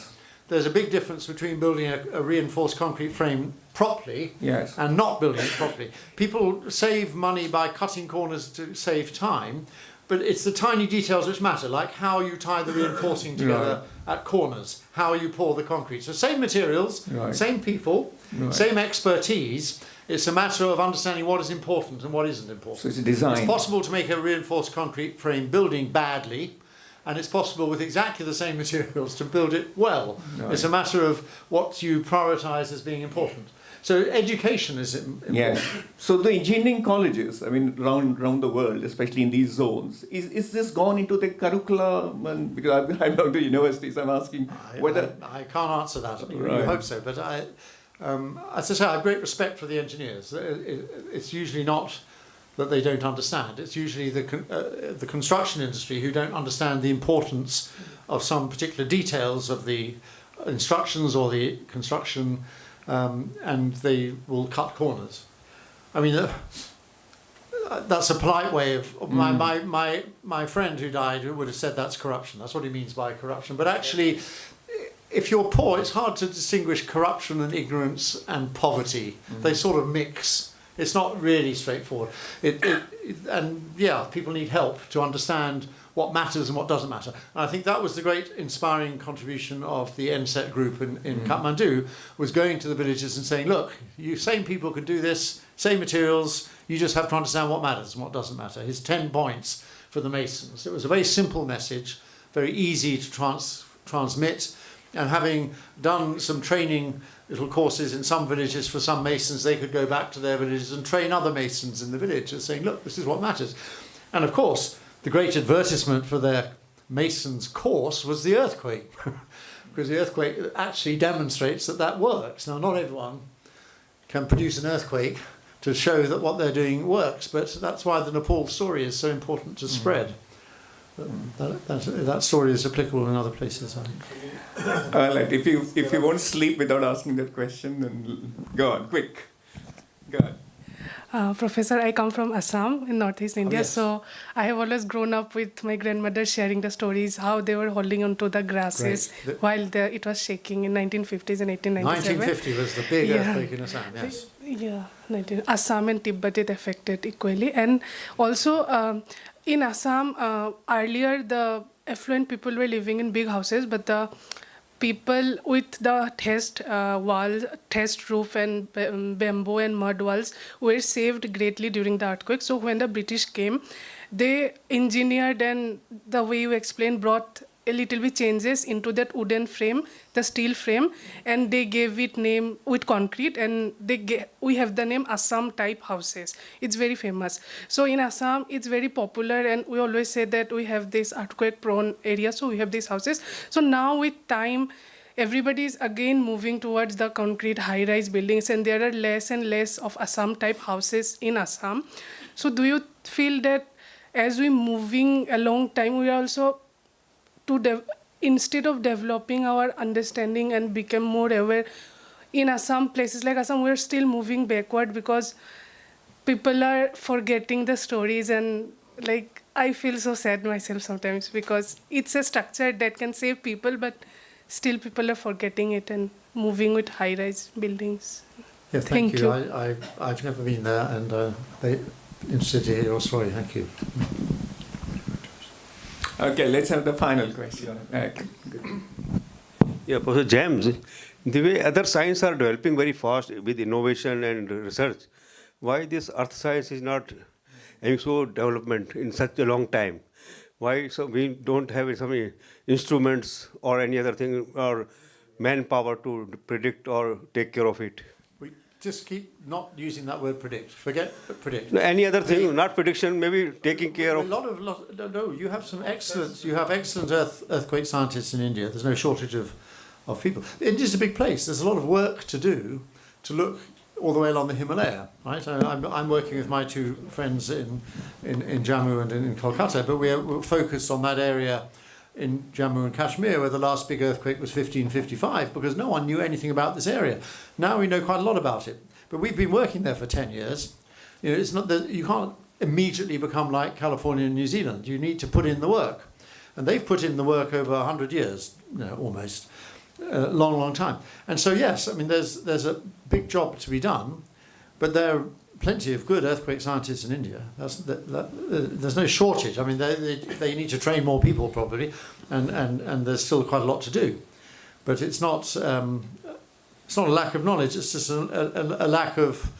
there's a big difference between building a reinforced concrete frame properly and not building it properly. People save money by cutting corners to save time, but it's the tiny details which matter, like how you tie the reinforcing together at corners, how you pour the concrete. So same materials, same people, same expertise. It's a matter of understanding what is important and what isn't important. So it's a design. It's possible to make a reinforced concrete frame building badly, and it's possible with exactly the same materials to build it well. It's a matter of what you prioritize as being important. So education is important. Yes. So the engineering colleges, I mean, around the world, especially in these zones, is this gone into the curriculum? And because I'm not to universities, I'm asking whether... I can't answer that. You hope so. But as I say, I have great respect for the engineers. It's usually not that they don't understand. It's usually the construction industry who don't understand the importance of some particular details of the instructions or the construction, and they will cut corners. I mean, that's a polite way of... My friend who died would have said that's corruption. That's what he means by corruption. But actually, if you're poor, it's hard to distinguish corruption and ignorance and poverty. They sort of mix. It's not really straightforward. And yeah, people need help to understand what matters and what doesn't matter. And I think that was the great inspiring contribution of the NSET group in Kathmandu, was going to the villages and saying, look, you same people can do this, same materials, you just have to understand what matters and what doesn't matter. His 10 points for the masons. It was a very simple message, very easy to transmit. And having done some training little courses in some villages for some masons, they could go back to their villages and train other masons in the village and saying, look, this is what matters. And of course, the great advertisement for their masons course was the earthquake. because the earthquake actually demonstrates that that works. Now, not everyone can produce an earthquake to show that what they're doing works, but that's why the Nepal story is so important to spread. That story is applicable in other places, I think. Like if you won't sleep without asking that question, then go on, quick. Go on. Professor, I come from Assam in Northeast India, yes. so I have always grown up with my grandmother sharing the stories, how they were holding onto the grasses while it was shaking in 1950s and 1897. 1950 was the big earthquake in Assam, yes. Yeah, Assam and Tibet it affected equally. And also in Assam, earlier the affluent people were living in big houses, but the people with the test walls, test roof and bamboo and mud walls were saved greatly during the earthquake. So when the British came, they engineered and the way you explained brought a little bit changes into that wooden frame, the steel frame, and they gave it name with concrete, and we have the name Assam type houses. It's very famous. So in Assam, it's very popular, and we always say that we have this earthquake prone area, so we have these houses. So now with time, everybody is again moving towards the concrete high-rise buildings, and there are less and less of Assam type houses in Assam. So do you feel that as we're moving a long time, we are also instead of developing our understanding and become more aware, in Assam, places like Assam, we're still moving backward because people are forgetting the stories, and like I feel so sad myself sometimes because it's a structure that can save people, but still people are forgetting it and moving with high-rise buildings. Yeah, thank you. I've never been there, and they're interested to hear your story. Thank you. Okay, let's have the final question. Yeah, Professor James, the way other sciences are developing very fast with innovation and research, why this earth science is not having so development in such a long time? Why so we don't have some instruments or any other thing or manpower to predict or take care of it? We just keep not using that word predict. Forget predict. No, any other thing, not prediction, maybe taking care of. No, you have some excellent. You have excellent earthquake scientists in India. There's no shortage of people. India's a big place. There's a lot of work to do to look all the way along the Himalaya, right? I'm working with my two friends in Jammu and in Kolkata, but we're focused on that area in Jammu and Kashmir, where the last big earthquake was 1555, because no one knew anything about this area. Now we know quite a lot about it, but we've been working there for 10 years. You know, it's not that you can't immediately become like California and New Zealand. You need to put in the work, and they've put in the work over 100 years, almost. Long time. And so, yes, I mean, there's a big job to be done, but there are plenty of good earthquake scientists in India. There's no shortage. I mean, they need to train more people probably, and there's still quite a lot to do. But it's not a lack of knowledge. It's just a lack of,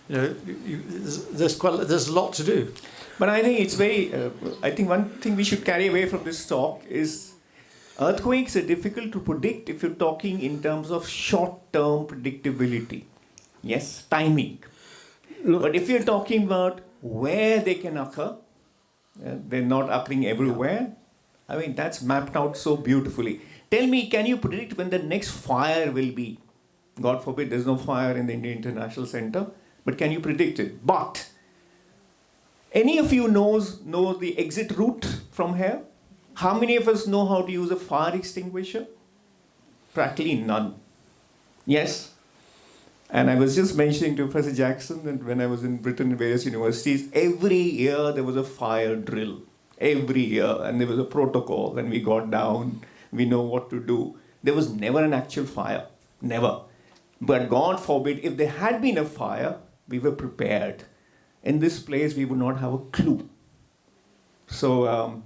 there's a lot to do. But I think it's very. I think one thing we should carry away from this talk is, earthquakes are difficult to predict if you're talking in terms of short-term predictability. Yes, timing. No. But if you're talking about where they can occur, they're not occurring everywhere. I mean, that's mapped out so beautifully. Tell me, can you predict when the next fire will be? God forbid there's no fire in the Indian International Center, but can you predict it? But any of you know the exit route from here? How many of us know how to use a fire extinguisher? Practically none. Yes? And I was just mentioning to Professor Jackson that when I was in Britain in various universities, every year there was a fire drill. Every year. And there was a protocol. And we got down. We know what to do. There was never an actual fire. Never. But God forbid, if there had been a fire, we were prepared. In this place, we would not have a clue. So,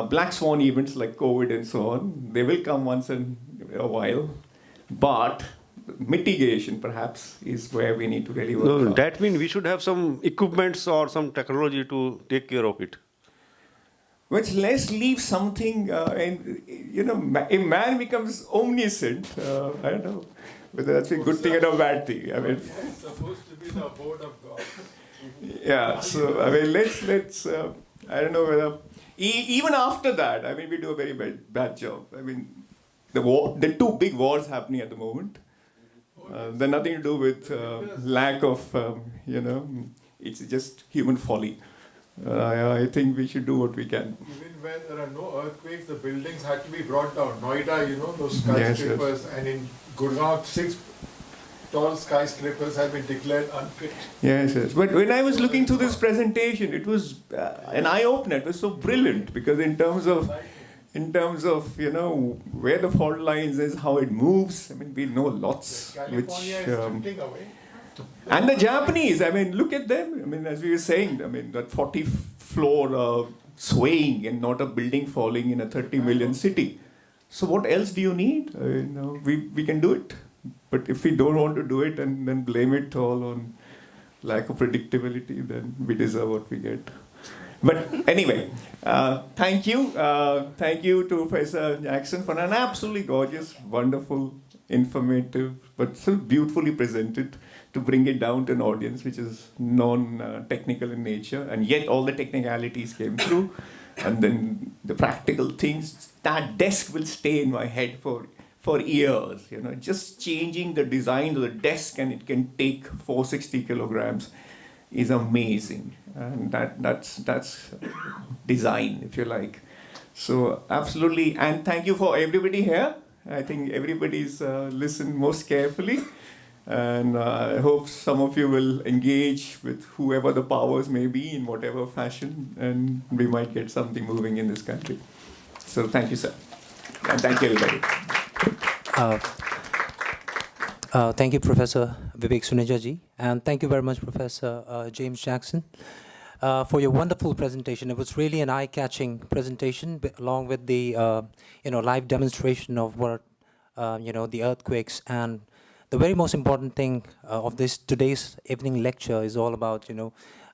black swan events like COVID and so on, they will come once in a while. But mitigation, perhaps, is where we need to really work. No, that means we should have some equipments or some technology to take care of it. Which let's leave something, if man becomes omniscient, I don't know whether that's a good thing or a bad thing. I mean, it's supposed to be the abode of God. Yeah, so I mean, let's I don't know whether even after that, I mean, we do a very bad job. I mean, the two big wars happening at the moment. They're nothing to do with lack of, it's just human folly. I think we should do what we can. Even when there are no earthquakes, the buildings had to be brought down. Noida, those skyscrapers, and in Gurgaon, 6 tall skyscrapers have been declared unfit. Yes. But when I was looking through this presentation, it was an eye-opener. It was so brilliant because in terms of where the fault lines is, how it moves. I mean, we know lots. California is drifting away. And the Japanese, look at them. As we were saying, that 40th floor swaying and not a building falling in a 30 million city. So what else do you need? We can do it. But if we don't want to do it and then blame it all on lack of predictability, then we deserve what we get. But anyway, thank you. Thank you to Professor Jackson for an absolutely gorgeous, wonderful, informative, but so beautifully presented to bring it down to an audience which is non-technical in nature, and yet all the technicalities came through. And then the practical things, that desk will stay in my head for years. Just changing the design of the desk and it can take 460 kilograms is amazing. And that's design, if you like. So absolutely, and thank you for everybody here. I think everybody's listened most carefully. And I hope some of you will engage with whoever the powers may be in whatever fashion, and we might get something moving in this country. So thank you, sir. And thank you, everybody. Thank you, Professor Vivek Suneja-ji, and thank you very much, Professor James Jackson, for your wonderful presentation. It was really an eye-catching presentation, along with the live demonstration of what the earthquakes. And the very most important thing of today's evening lecture is all about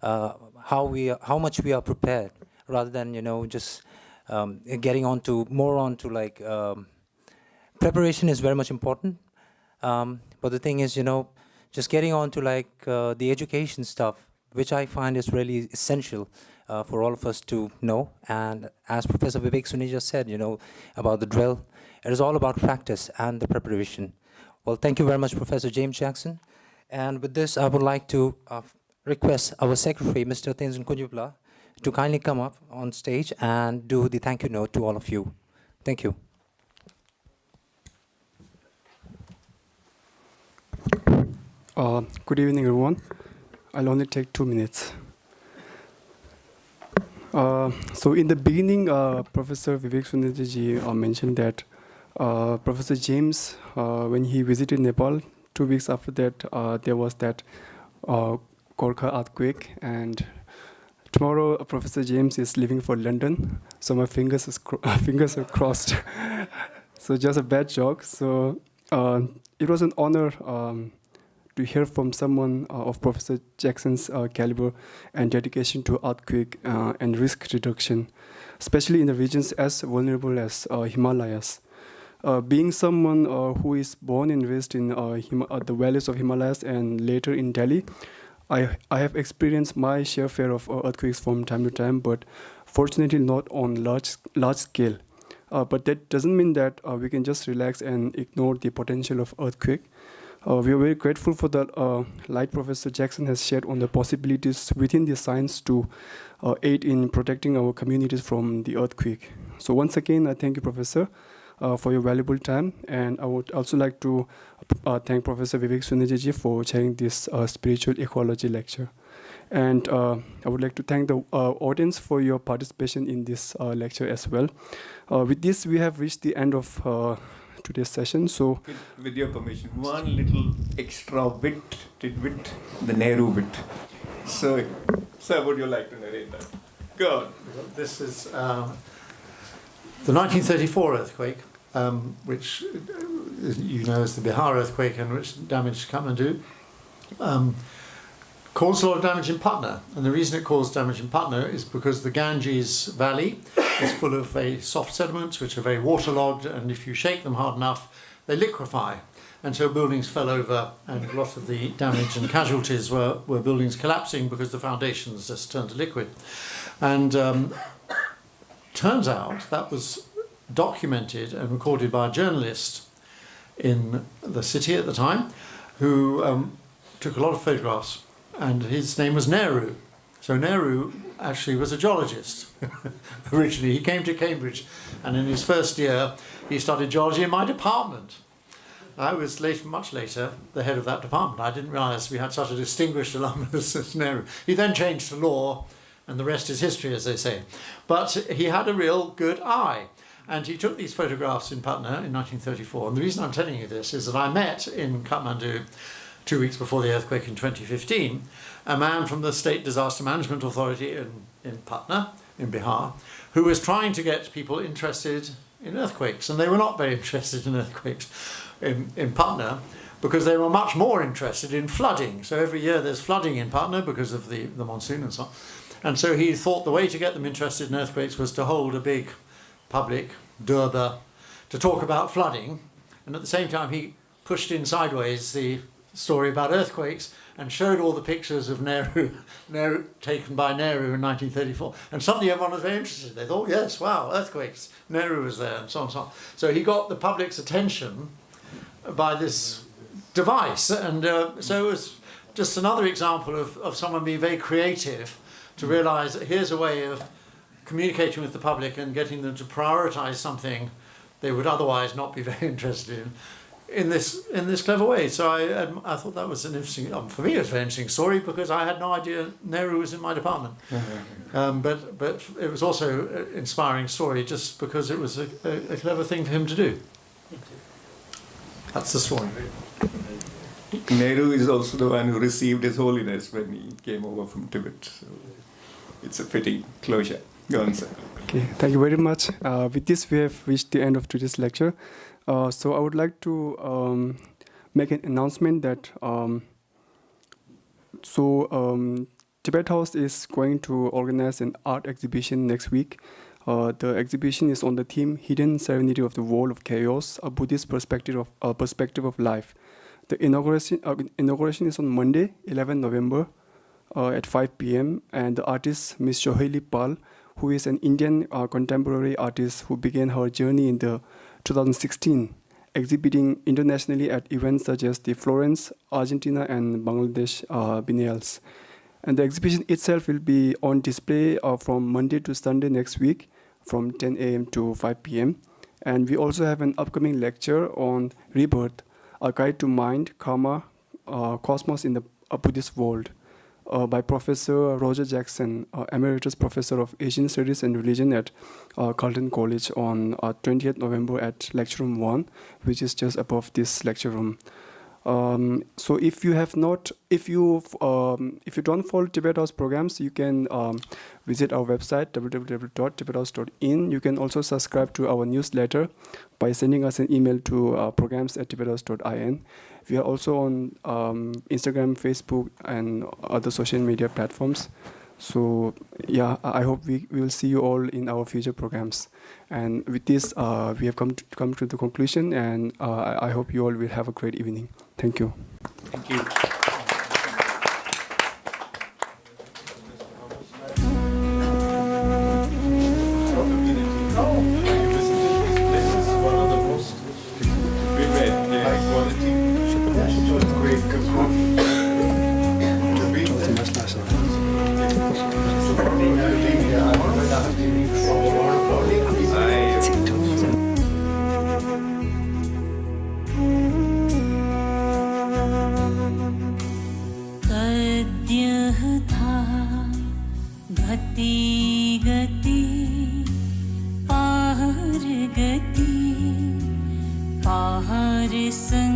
how much we are prepared, rather than just getting more onto preparation is very much important. But the thing is, just getting on to the education stuff, which I find is really essential for all of us to know. And as Professor Vivek Suneja said, about the drill, it is all about practice and the preparation. Well, thank you very much, Professor James Jackson. And with this, I would like to request our secretary, Mr. Tenzin Kunjubla, to kindly come up on stage and do the thank you note to all of you. Thank you. Good evening, everyone. I'll only take 2 minutes. So in the beginning, Professor Vivek Suneja-ji mentioned that Professor James, when he visited Nepal, 2 weeks after that, there was that Gorkha earthquake, and tomorrow Professor James is leaving for London, so my fingers are crossed. So just a bad joke. So it was an honor to hear from someone of Professor Jackson's caliber and dedication to earthquake and risk reduction, especially in the regions as vulnerable as Himalayas. Being someone who is born and raised in the valleys of Himalayas and later in Delhi, I have experienced my share of earthquakes from time to time, but fortunately not on large scale. But that doesn't mean that we can just relax and ignore the potential of earthquake. We are very grateful for the light Professor Jackson has shared on the possibilities within the science to aid in protecting our communities from the earthquake. So once again, I thank you, Professor, for your valuable time. And I would also like to thank Professor Vivek Suneja-ji for chairing this spiritual ecology lecture. And I would like to thank the audience for your participation in this lecture as well. With this, we have reached the end of today's session. So, with your permission, one little extra tidbit, the Nehru bit. So, sir, would you like to narrate that? Go on. This is the 1934 earthquake, which you know as the Bihar earthquake, and which damaged Kathmandu. Caused a lot of damage in Patna, and the reason it caused damage in Patna is because the Ganges Valley is full of very soft sediments which are very waterlogged, and if you shake them hard enough, they liquefy. And so buildings fell over, and a lot of the damage and casualties were buildings collapsing because the foundations just turned to liquid. And turns out that was documented and recorded by a journalist in the city at the time, who took a lot of photographs, and his name was Nehru. So Nehru actually was a geologist originally. He came to Cambridge, and in his first year he studied geology in my department. I was much later the head of that department. I didn't realise we had such a distinguished alumnus as Nehru. He then changed to law, and the rest is history, as they say. But he had a real good eye. And he took these photographs in Patna in 1934. And the reason I'm telling you this is that I met in Kathmandu 2 weeks before the earthquake in 2015, a man from the State Disaster Management Authority in Patna, in Bihar, who was trying to get people interested in earthquakes. And they were not very interested in earthquakes in Patna, because they were much more interested in flooding. So every year there's flooding in Patna because of the monsoon and so on. And so he thought the way to get them interested in earthquakes was to hold a big public durbar to talk about flooding, and at the same time he pushed in sideways the story about earthquakes and showed all the pictures of Nehru taken by Nehru in 1934, and suddenly everyone was very interested. They thought, yes, wow, earthquakes, Nehru was there, and so on and so on. So he got the public's attention by this device, and so it was just another example of someone being very creative to realise that here's a way of communicating with the public and getting them to prioritise something they would otherwise not be very interested in this clever way. So I thought that was an interesting, for me it was a very interesting story, because I had no idea Nehru was in my department. But it was also an inspiring story just because it was a clever thing for him to do. That's the story. Nehru is also the one who received His Holiness when he came over from Tibet. So it's a fitting closure. Go on, sir. Okay, thank you very much. With this, we have reached the end of today's lecture. So I would like to make an announcement that Tibet House is going to organize an art exhibition next week. The exhibition is on the theme "Hidden Serenity of the World of Chaos: A Buddhist Perspective of Life." The inauguration is on Monday, 11 November, at 5 p.m. And the artist, Ms. Sohaili Pal, who is an Indian contemporary artist who began her journey in the 2016, exhibiting internationally at events such as the Florence, Argentina, and Bangladesh biennials. And the exhibition itself will be on display from Monday to Sunday next week, from 10 a.m. to 5 p.m. And we also have an upcoming lecture on Rebirth, A Guide to Mind, Karma, Cosmos in the Buddhist World, by Professor Roger Jackson, Emeritus Professor of Asian Studies and Religion at Carleton College, on 20th November at Lecture Room 1, which is just above this lecture room. So if you don't follow Tibet House programs, you can visit our website www.tibethouse.in. You can also subscribe to our newsletter by sending us an email to programs@tibethouse.in. We are also on Instagram, Facebook, and other social media platforms. So yeah, I hope we will see you all in our future programs. And with this, we have come to the conclusion, and I hope you all will have a great evening. Thank you. Thank you. Great.